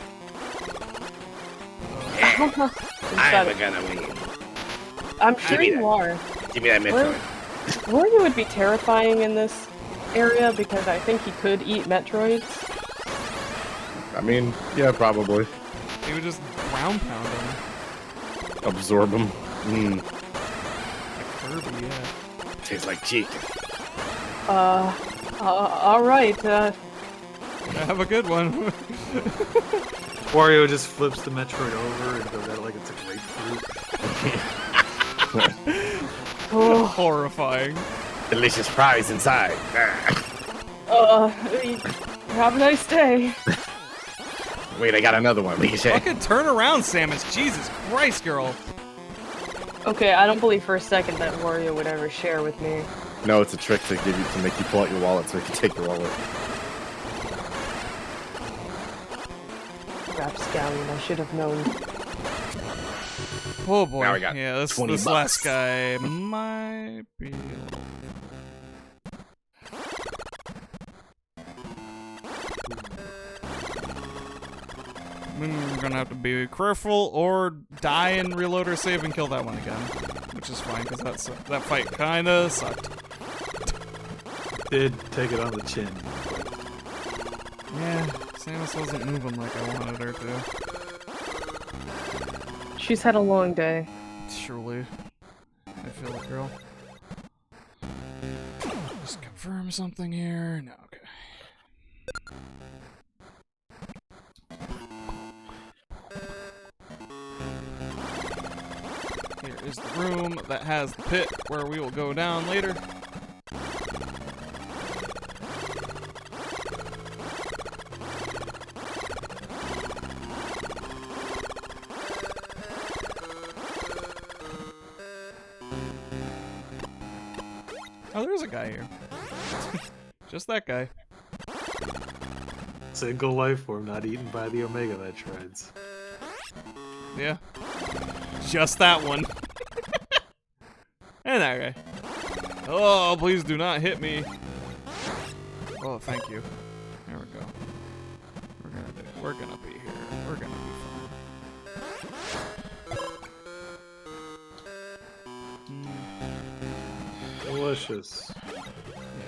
I'm gonna win. I'm sure me you that. are. Give me that Metroid. Wario would be terrifying in this area because I think he could eat Metroids. I mean, yeah, probably. He would just ground pound him. Absorb them. Like Kirby, yeah. Tastes like chicken. Alright, Have a good one. Wario just flips the Metroid over and goes at it like it's a grapefruit. oh, Horrifying. Delicious fries inside. have a nice day. Wait, I got another one. We can share. Fucking turn around, Samus. Jesus Christ, girl. Okay, I don't believe for a second that Wario would ever share with me. No, it's a trick to make you pull out your wallet so you can take your wallet. Rapscallion, I should have known. Oh boy. Now we got yeah, this 20 last bucks. guy might be. We're gonna have to be careful or die and reload or save and kill that one again. Which is fine, because that fight kinda sucked. Did take it on the chin. Yeah, Samus wasn't moving like I wanted her to. She's had a long day. Surely. I feel it, girl. Just confirm something here. No, okay. Here is the room that has the pit where we will go down later. Oh, there's a guy here. Just that guy. Single life form not eaten by the Omega Metroids. Yeah. Just that one. And that guy. Oh, please do not hit me. Oh, thank you. There we go. We're gonna be here. We're gonna be fine. Delicious. Yeah,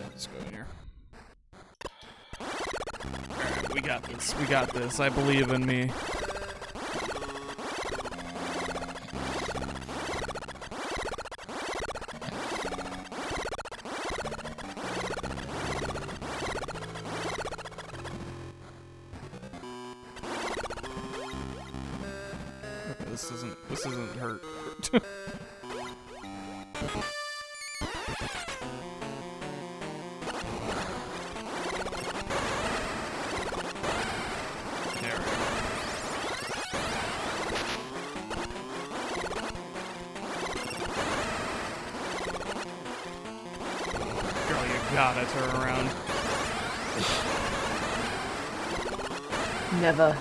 let's go in here. Alright, we got this. We got this. I believe in me. Okay, this isn't hurt. There we go. Girl, you gotta turn around. Never.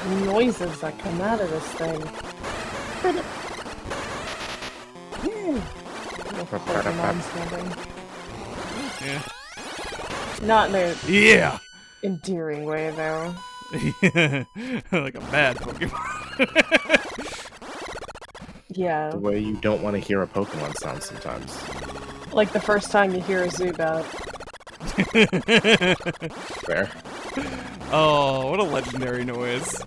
The noises that come out of this thing. Pokemon's moving. Yeah. Not in a Yeah! endearing way, though. Like a bad Pokemon. Yeah, The way you don't want to hear a Pokemon sound sometimes. like the first time you hear a Zubat. Fair. Oh, what a legendary noise.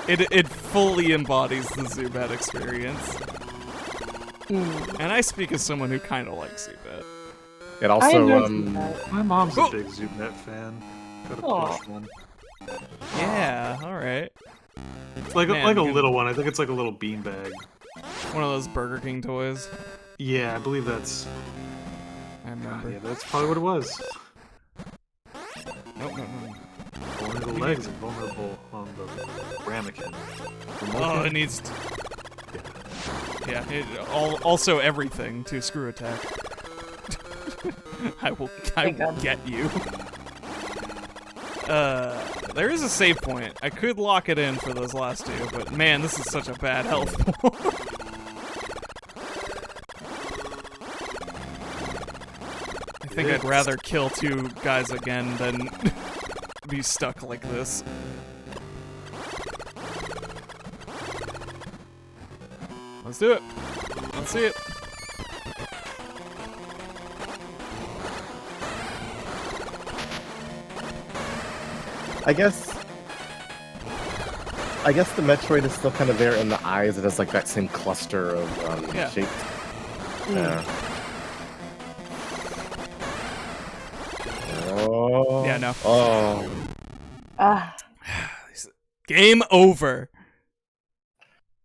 It fully embodies the Zubat experience. And I speak as someone who kind of likes Zubat. It I also, enjoy Zubat. My mom's Oh. a big Zubat fan. Got a Aw. plush one. Yeah, alright. It's like Man, like a you can- little one. I think it's like a little beanbag. One of those Burger King toys. Yeah, I believe that's. I remember. Yeah, that's probably what it was. Nope. Only the legs are vulnerable on the ramekin. Oh, it needs. Yeah. Also everything to screw attack. I will God. get you. There is a save point. I could lock it in for those last two, but man, this is such a bad health pool. I think I'd rather kill two guys again than be stuck like this. Let's do it. Let's see it. I guess the Metroid is still kind of there in the eyes. It has like that same cluster of Yeah. shapes. Yeah. Oh. Yeah, no. Oh. Ah, Game over.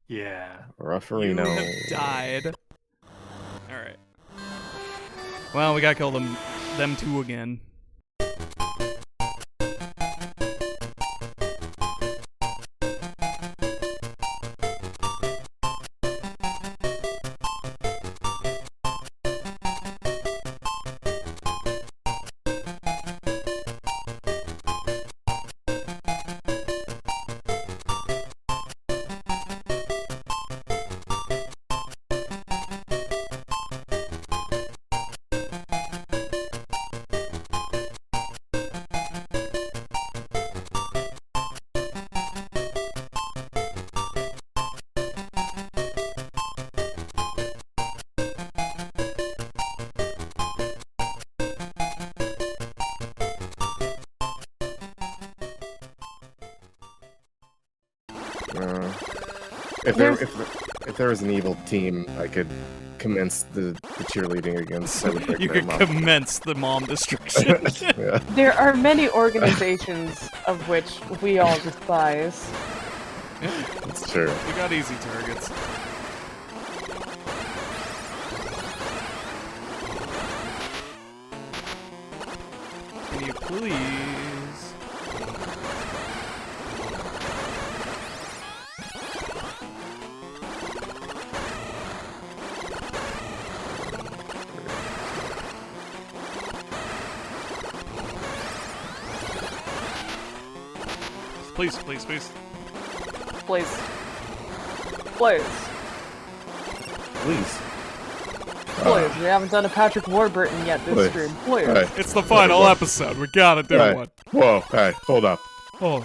Yeah. You Rufferino. have died. Alright. Well, we gotta kill them two again. If there was an evil team, I could commence the cheerleading against. I would break You their could mom. commence the mom destruction. Yeah. there are many organizations of which we all despise. It's true. We got easy targets. Can you please? Please. Please. Please. Please. We haven't done a Patrick Warburton yet this Please. stream. Please. Hey. It's the final episode. We gotta do Hey. one. Whoa, hey, hold up. Oh,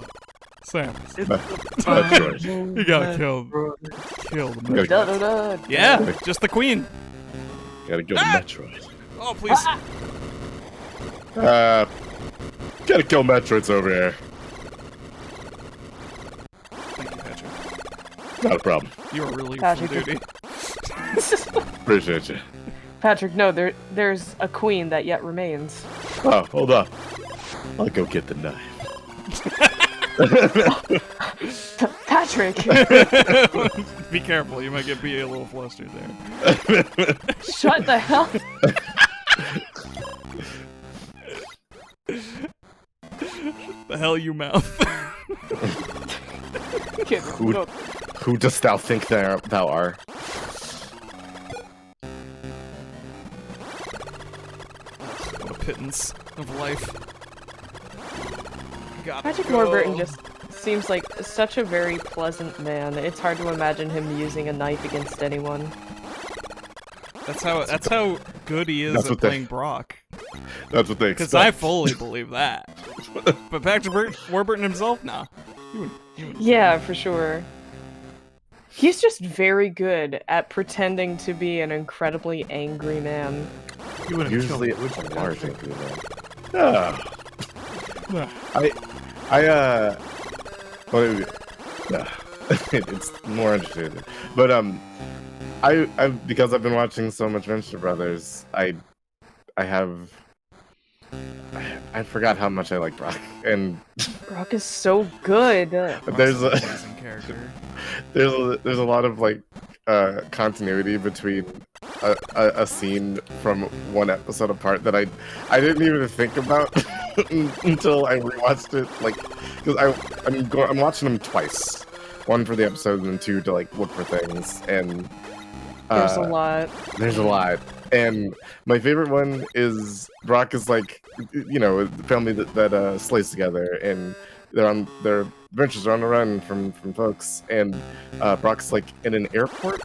Sam, Metroid. you gotta kill the You Da, gotta, da, da. Yeah, just the queen. gotta kill the Metroid. Oh, please. Gotta kill Metroids over here. Thank you, Patrick. Not a problem. You are really Patrick, for duty. Appreciate you. Patrick, no, there's a queen that yet remains. Oh, hold up. I'll go get the knife. Patrick! Be careful, you might get a little flustered there. Shut the hell! The hell you mouth. Kid, Who- go. Who dost thou think thou art? What a pittance of life. Gotta Patrick go. Warburton just seems like such a very pleasant man. It's hard to imagine him using a knife against anyone. That's how good he is That's at what they- playing Brock. That's what they Because expect. I fully believe that. But Patrick Warburton himself, nah. He wouldn't Yeah, for sure. He's just very good at pretending to be an incredibly angry man. You wouldn't Usually kill me, would you, it's a large Patrick? increment. Yeah. What It's more entertaining. But I because I've been watching so much Venture Brothers, I forgot how much I like Brock, and Brock is so good. there's a amazing character. there's a lot of like continuity between a scene from one episode apart that I didn't even think about until I rewatched it, like, because I'm watching them twice, one for the episode and then two to like look for things, and There's a lot. there's a lot. And my favorite one is Brock is like, you know, the family that slays together, and their adventures are on the run from folks, and Brock's like in an airport,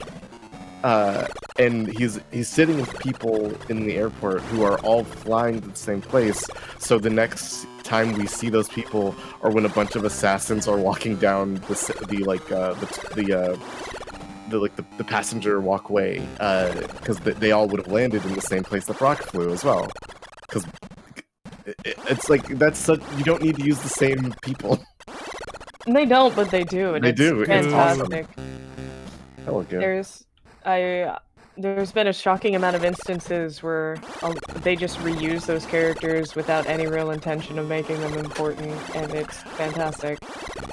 and he's sitting with people in the airport who are all flying to the same place. So the next time we see those people are when a bunch of assassins are walking down the passenger walkway, because they all would have landed in the same place that Brock flew as well. Because it's like you don't need to use the same people. And they don't, but they do. And They it's do. It's fantastic. Oh, yeah. There's been a shocking amount of instances where they just reuse those characters without any real intention of making them important, and it's fantastic.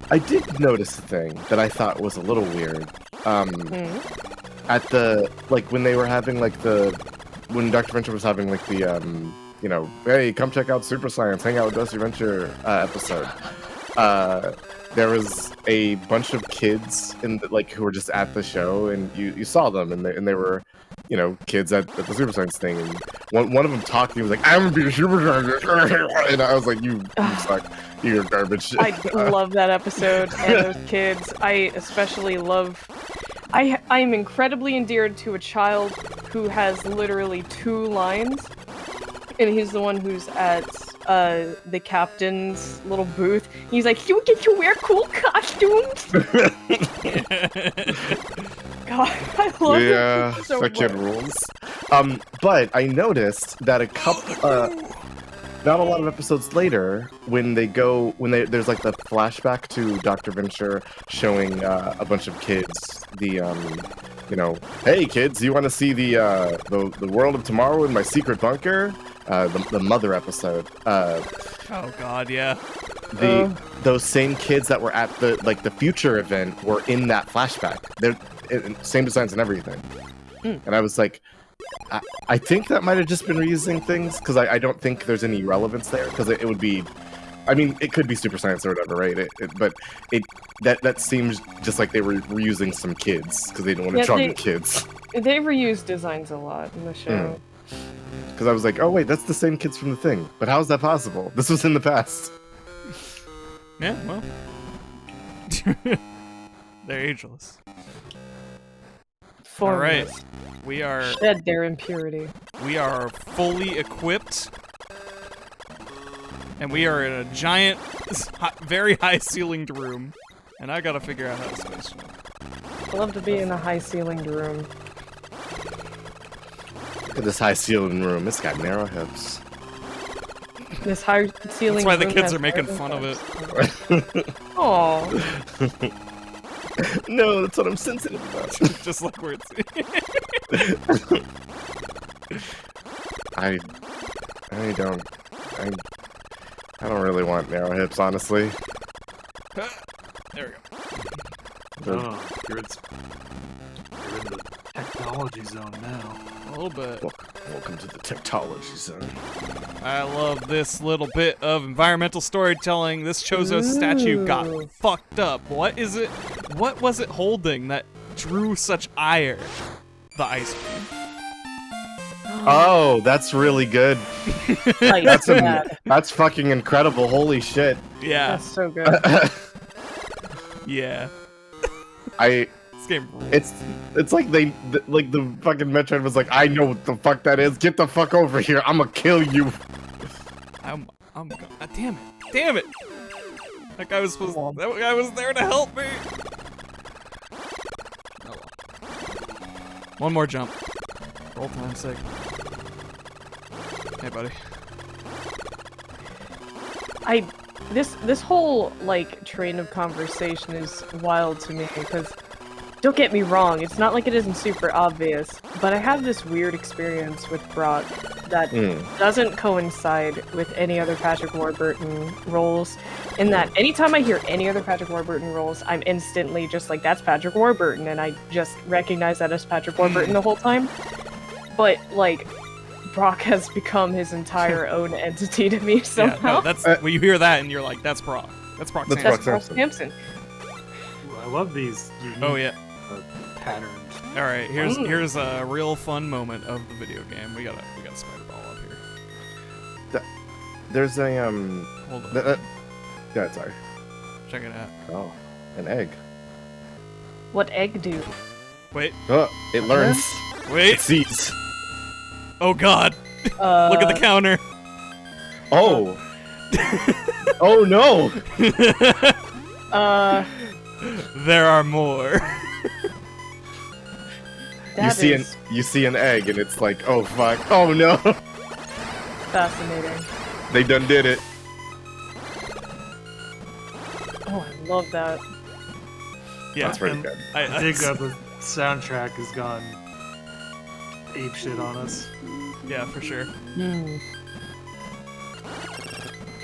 I did notice a thing that I thought was a little weird. At the, like, when they were having like when Dr. Venture was having like the you know, hey, come check out Super Science, hang out with Dusty Venture episode. There was a bunch of kids who were just at the show, and you saw them, and they were, you know, kids at the Super Science thing, and one of them talked, and he was like, "I'm gonna be a Super Science," and I was like, "You suck, you're garbage." I love that episode and those kids. I especially love. I am incredibly endeared to a child who has literally 2 lines, and he's the one who's at the captain's little booth. He's like, "You get to wear cool costumes." God, I love yeah, it so that kid much. rules. But I noticed that a couple, not a lot of episodes later, when there's like the flashback to Dr. Venture showing a bunch of kids you know, hey kids, you want to see the world of tomorrow in my secret bunker? The mother episode. Oh god, yeah. Those same kids that were at the future event were in that flashback. They're same designs and everything. And I was like, I think that might have just been reusing things, because I don't think there's any relevance there, because it would be, I mean, it could be Super Science or whatever, right? But that seems just like they were reusing some kids because they didn't want to draw the kids. They reuse designs a lot in the show. Because I was like, oh wait, that's the same kids from the thing. But how is that possible? This was in the past. Yeah, well. They're ageless. Formless. Alright. We are Shed their impurity. We are fully equipped. And we are in a giant, very high-ceilinged room. And I gotta figure out how to space jump. I love to be in a high-ceilinged room. Look at this high-ceilinged room. It's got narrow hips. This high-ceilinged room. That's why the kids has are making narrow fun of it. Aww. No, that's what I'm sensitive about. Just like where it's... I don't really want narrow hips, honestly. There we go. Oh, you're in the technology zone now. A little bit. Welcome to the technology zone. I love this little bit of environmental storytelling. This Chozo statue got fucked up. What is it? What was it holding that drew such ire? The ice cream. Oh, that's really good. Like, That's fucking incredible. Holy shit. Yeah. That's so good. Yeah. This game rules. It's like the fucking Metroid was like, I know what the fuck that is. Get the fuck over here. I'm gonna kill you. Damn it. That guy was that guy was there to help me. Oh well. One more jump. For old time's sake. Hey, buddy. This whole like train of conversation is wild to me because don't get me wrong, it's not like it isn't super obvious, but I have this weird experience with Brock that doesn't coincide with any other Patrick Warburton roles, in that anytime I hear any other Patrick Warburton roles, I'm instantly just like, that's Patrick Warburton, and I just recognize that as Patrick Warburton the whole time. But, like, Brock has become his entire own entity to me somehow. Yeah, no, that's when you hear that and you're like, that's Brock. That's Brock Sampson. That's Brock Sampson. I love these unique patterns. All right, here's a real fun moment of the video game. We got Spider-Ball up here. There's a Hold on. Yeah, sorry. Check it out. Oh, an egg. What egg do? Wait. Oh, it learns. Wait. It sees. Oh God. Look at the counter. Oh. Oh no. There are more. You see an egg and it's like, oh fuck. Oh no. Fascinating. They done did it. Oh, I love that. Yeah, that's pretty good. I think the soundtrack has gone ape shit on us. Yeah, for sure.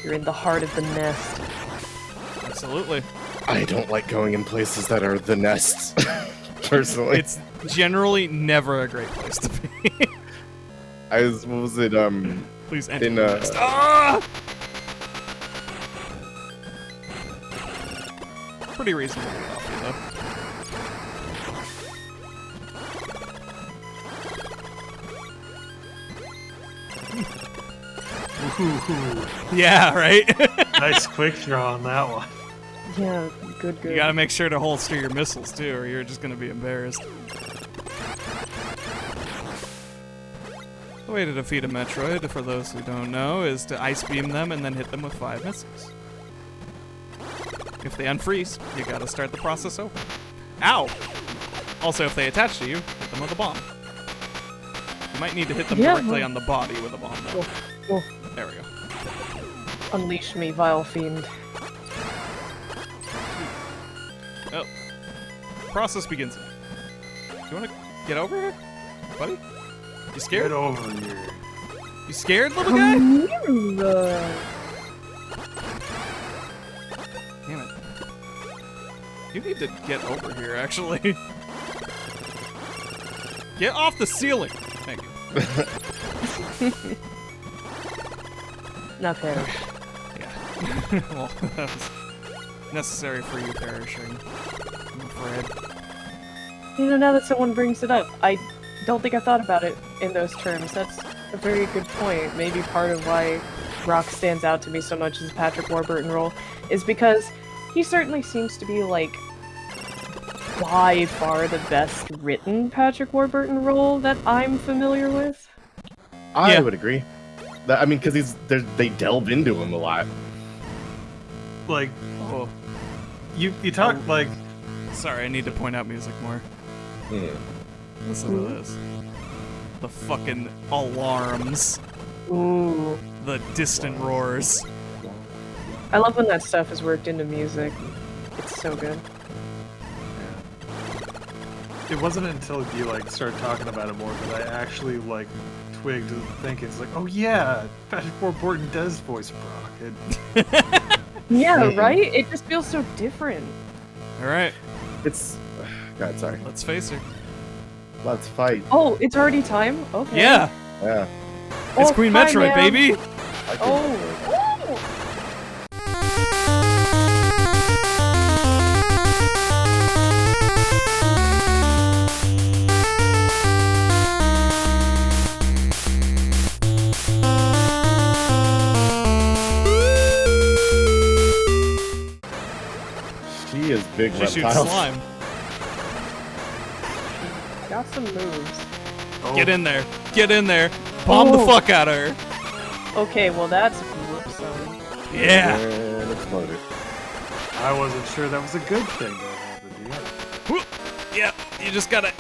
You're in the heart of the nest. Absolutely. I don't like going in places that are the nests. Personally, it's generally never a great place to be. What was it? Please enter in the nest. Ah! Pretty reasonable though. Yeah, right? Nice quick draw on that one. Yeah, good. You gotta make sure to holster your missiles too, or you're just gonna be embarrassed. The way to defeat a Metroid, for those who don't know, is to ice beam them and then hit them with 5 missiles. If they unfreeze, you gotta start the process over. Ow! Also, if they attach to you, hit them with a bomb. You might need to hit them directly on the body with a bomb, though. Oh. There we go. Unleash me, vile fiend. Oh. Process begins. Do you want to get over here, buddy? You scared? Get over here. You scared, little guy? Damn it. You need to get over here, actually. Get off the ceiling! Thank you. Not perish. Yeah. Well, that was necessary for you perishing, I'm afraid. You know, now that someone brings it up, I don't think I thought about it in those terms. That's a very good point. Maybe part of why Brock stands out to me so much as Patrick Warburton role is because he certainly seems to be, like, by far the best written Patrick Warburton role that I'm familiar with. I would agree. I mean, because they delve into him a lot. Like, you talk like. Sorry, I need to point out music more. Listen to this. The fucking alarms. Ooh. The distant roars. I love when that stuff is worked into music. It's so good. It wasn't until you like started talking about it more that I actually like twigged to think it's like, oh yeah, Patrick Warburton does voice Brock. Yeah, right? It just feels so different. Alright. It's... God, sorry. Let's face it. Let's fight. Oh, it's already time? Okay. Yeah! Yeah. It's Queen hi, Metroid, ma'am. baby! Oh. She is big She shoots reptiles. slime. Got some moves. Oh. Get in there. Get in there. Bomb the fuck out of her. Okay, well that's whoopsome. Yeah. And exploded. I wasn't sure that was a good thing that happened. Yeah. Whoop. Yeah. You just gotta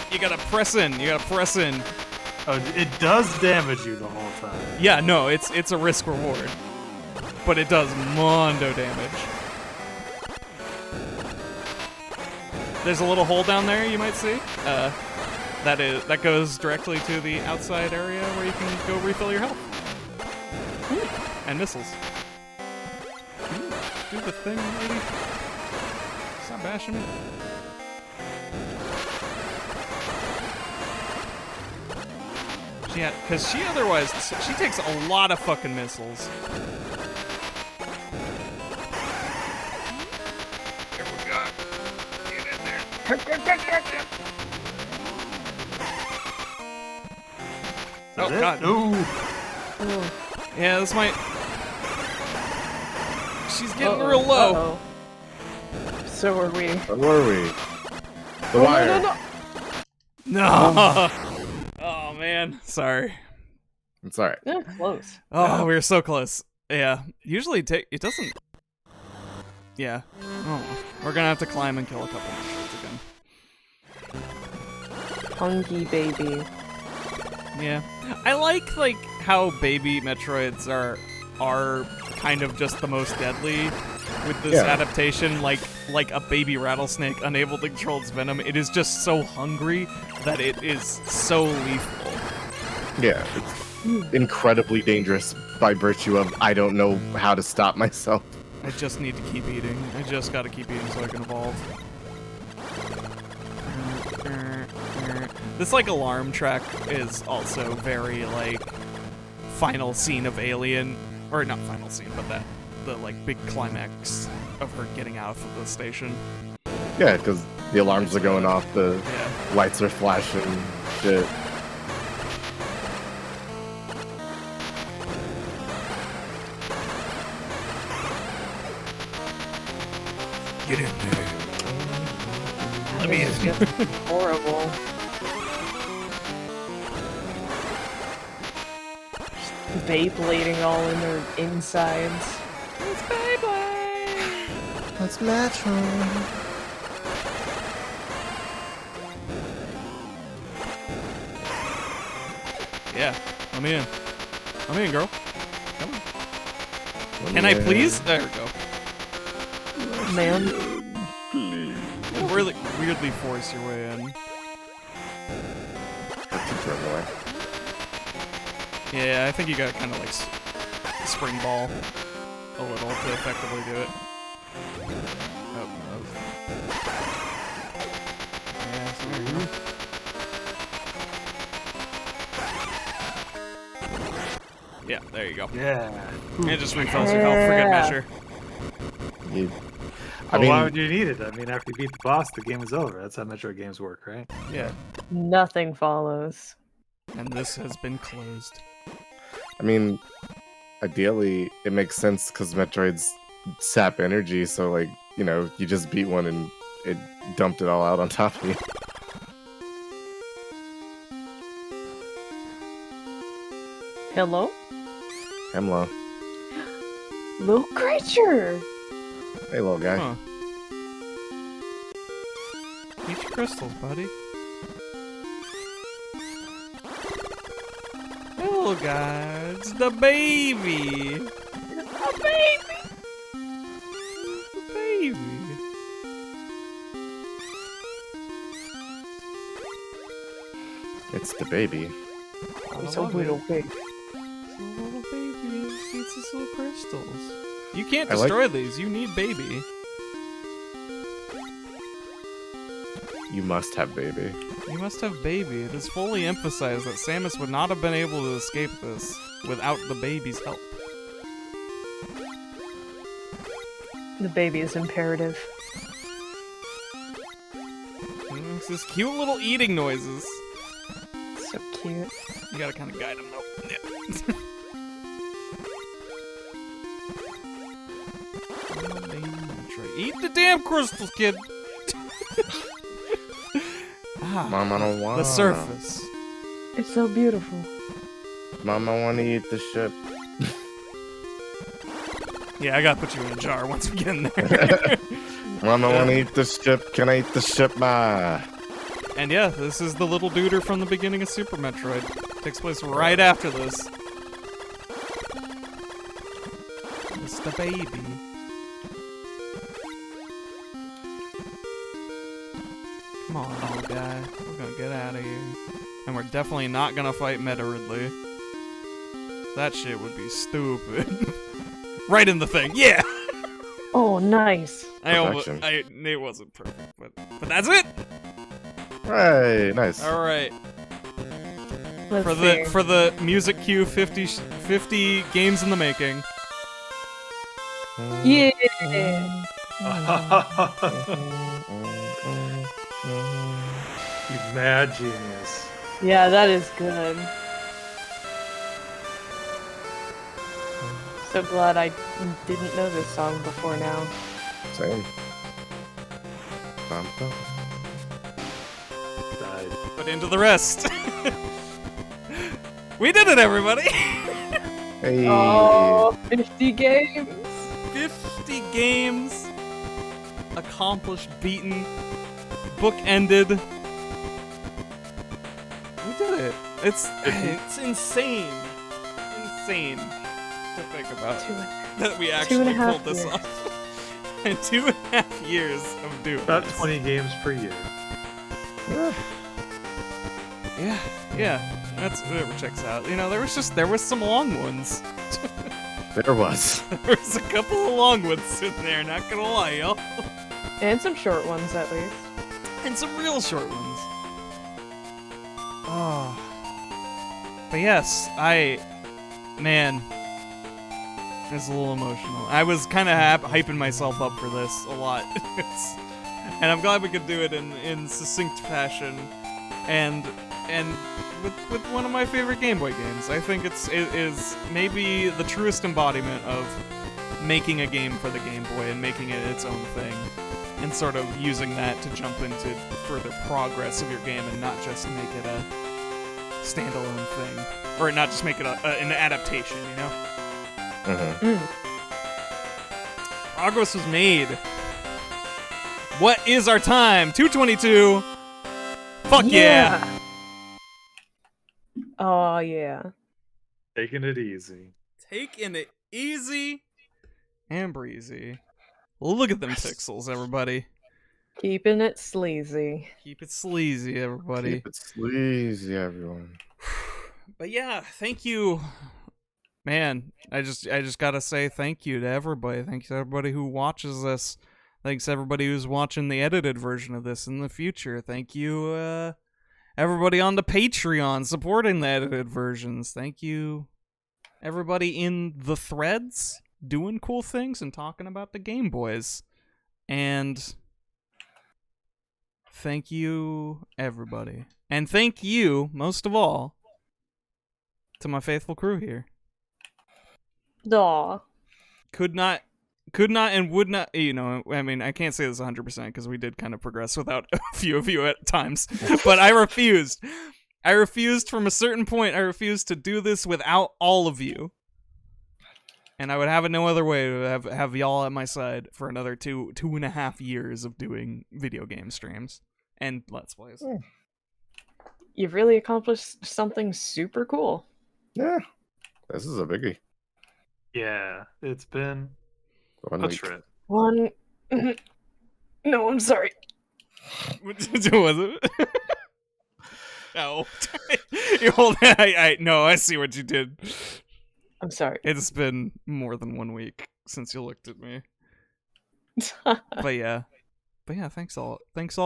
press in. You gotta press in. Oh, it does damage you the whole time. Yeah, no, it's a risk reward. but it does mondo damage. There's a little hole down there you might see. That goes directly to the outside area where you can go refill your health. And missiles. Do the thing, lady. Stop bashing me. Yeah, because she takes a lot of fucking missiles. Here we go. Get in there. Oh, God. Ooh. Yeah, this might... She's getting real low. So are we. Where were we? The wire. No. Oh, man. Sorry. It's alright. Yeah, close. Oh, we were so close. Yeah. Usually it doesn't... Yeah. Oh. We're gonna have to climb and kill a couple of again. Hungry baby. Yeah. I like how baby Metroids are kind of just the most deadly with this adaptation, like a baby rattlesnake unable to control its venom. It is just so hungry that it is so lethal. Yeah, it's incredibly dangerous by virtue of I don't know how to stop myself. I just need to keep eating. I just gotta keep eating so I can evolve. This alarm track is also very final scene of Alien, or not final scene, but the big climax of her getting out of the station. Yeah, because the alarms are going off, the lights are flashing, shit. Get in there. Let me in. Horrible. Beyblading all in their insides. It's Beyblade! That's Metroid. Yeah, let me in. Let me in, girl. Come on. Can I please? There we go. Man. You really weirdly force your way in. That's too far away. Yeah, I think you gotta kind of spring ball a little to effectively do it. Oh, no. Yeah, so there you go. Yeah, there you go. Yeah. And it just refills your health, forget measure. Why would you need it? I mean, after you beat the boss, the game is over. That's how Metroid games work, right? Yeah. Nothing follows. And this has been closed. I mean, ideally, it makes sense because Metroids sap energy, so, you just beat one and it dumped it all out on top of you. Hello? Hemlo. Little creature! Hey, little guy. Huh. Eat your crystals, buddy. Hello, guys. The baby. A baby! The baby. It's the baby. It's a little pig. It's a little baby. It eats its little crystals. You can't destroy these. You need baby. You must have baby. You must have baby. It is fully emphasized that Samus would not have been able to escape this without the baby's help. The baby is imperative. It's this cute little eating noises. So cute. You gotta kind of guide him though. Yeah. Eat the damn crystals, kid! Mama don't want the surface. It's so beautiful. Mama want to eat the ship. Yeah, I gotta put you in a jar once we get in there. Mama want to eat the ship. Can I eat the ship? And yeah, this is the little duder from the beginning of Super Metroid. Takes place right after this. This the baby. Come on, old guy. We're gonna get out of here. And we're definitely not gonna fight Metroid. That shit would be stupid. Right in the thing. Yeah! Oh, nice. Perfection. It wasn't perfect, but that's it! Right, nice. Alright. Let's For see. the music cue, 50 games in the making. Yeah. You mad genius. Yeah, that is good. So glad I didn't know this song before now. Same. Bum, bum. Died. Put into the rest. We did it, everybody! Hey. Oh, 50 games. 50 games. Accomplished, beaten, book ended. We did it. It's insane. Insane to think about that we actually 2.5 pulled this years. off. And 2.5 years of doing About this. 20 games per year. Yeah. That's whatever checks out. You know, there was some long ones. There was. There was a couple of long ones in there, not gonna lie, y'all. And some short ones, at least. And some real short ones. Oh. But yes, man, it's a little emotional. I was kind of hyping myself up for this a lot. And I'm glad we could do it in succinct fashion. And with one of my favorite Game Boy games. I think it is maybe the truest embodiment of making a game for the Game Boy and making it its own thing. And sort of using that to jump into further progress of your game and not just make it a standalone thing. Or not just make it an adaptation, you know? Mm-hmm. Progress was made. What is our time? 2:22. Fuck yeah! Oh, yeah. Taking it easy. Taking it easy and breezy. Look at them pixels, everybody. Keeping it sleazy. Keep it sleazy, everybody. Keep it sleazy, everyone. But yeah, thank you. Man, I just gotta say thank you to everybody. Thanks to everybody who watches this. Thanks to everybody who's watching the edited version of this in the future. Thank you, everybody on the Patreon supporting the edited versions. Thank you, everybody in the threads doing cool things and talking about the Game Boys. And thank you, everybody. And thank you, most of all, to my faithful crew here. Aw. Could not and would not, you know, I mean, I can't say this 100% because we did kind of progress without a few of you at times, but I refused. I refused from a certain point. I refused to do this without all of you. And I would have it no other way to have y'all at my side for another 2.5 years of doing video game streams and Let's Plays. You've really accomplished something super cool. Yeah. This is a biggie. Yeah, it's been One a week. trip. One. No, I'm sorry. Was it? No. You hold no, I see what you did. I'm sorry. It's been more than 1 week since you looked at me. But yeah, thanks all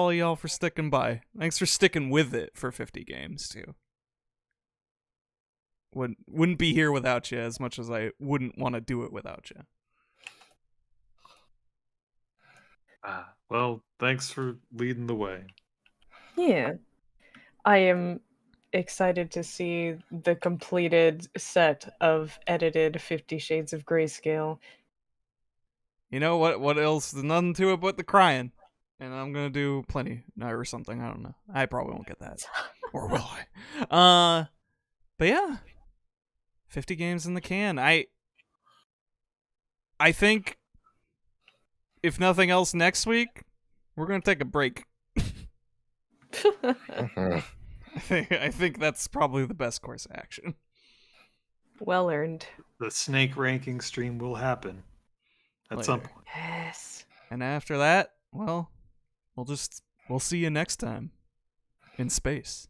of y'all for sticking by. Thanks for sticking with it for 50 games too. Wouldn't be here without you as much as I wouldn't want to do it without you. Well, thanks for leading the way. Yeah. I am excited to see the completed set of edited 50 Shades of Grayscale. You know what else? There's nothing to it but the crying. And I'm gonna do plenty or something. I don't know. I probably won't get that. Or will I? But yeah. 50 games in the can. I think if nothing else next week, we're gonna take a break. Mhm. I think that's probably the best course of action. Well earned. The snake ranking stream will happen. At some later. point. Yes. And after that, well, we'll see you next time in space.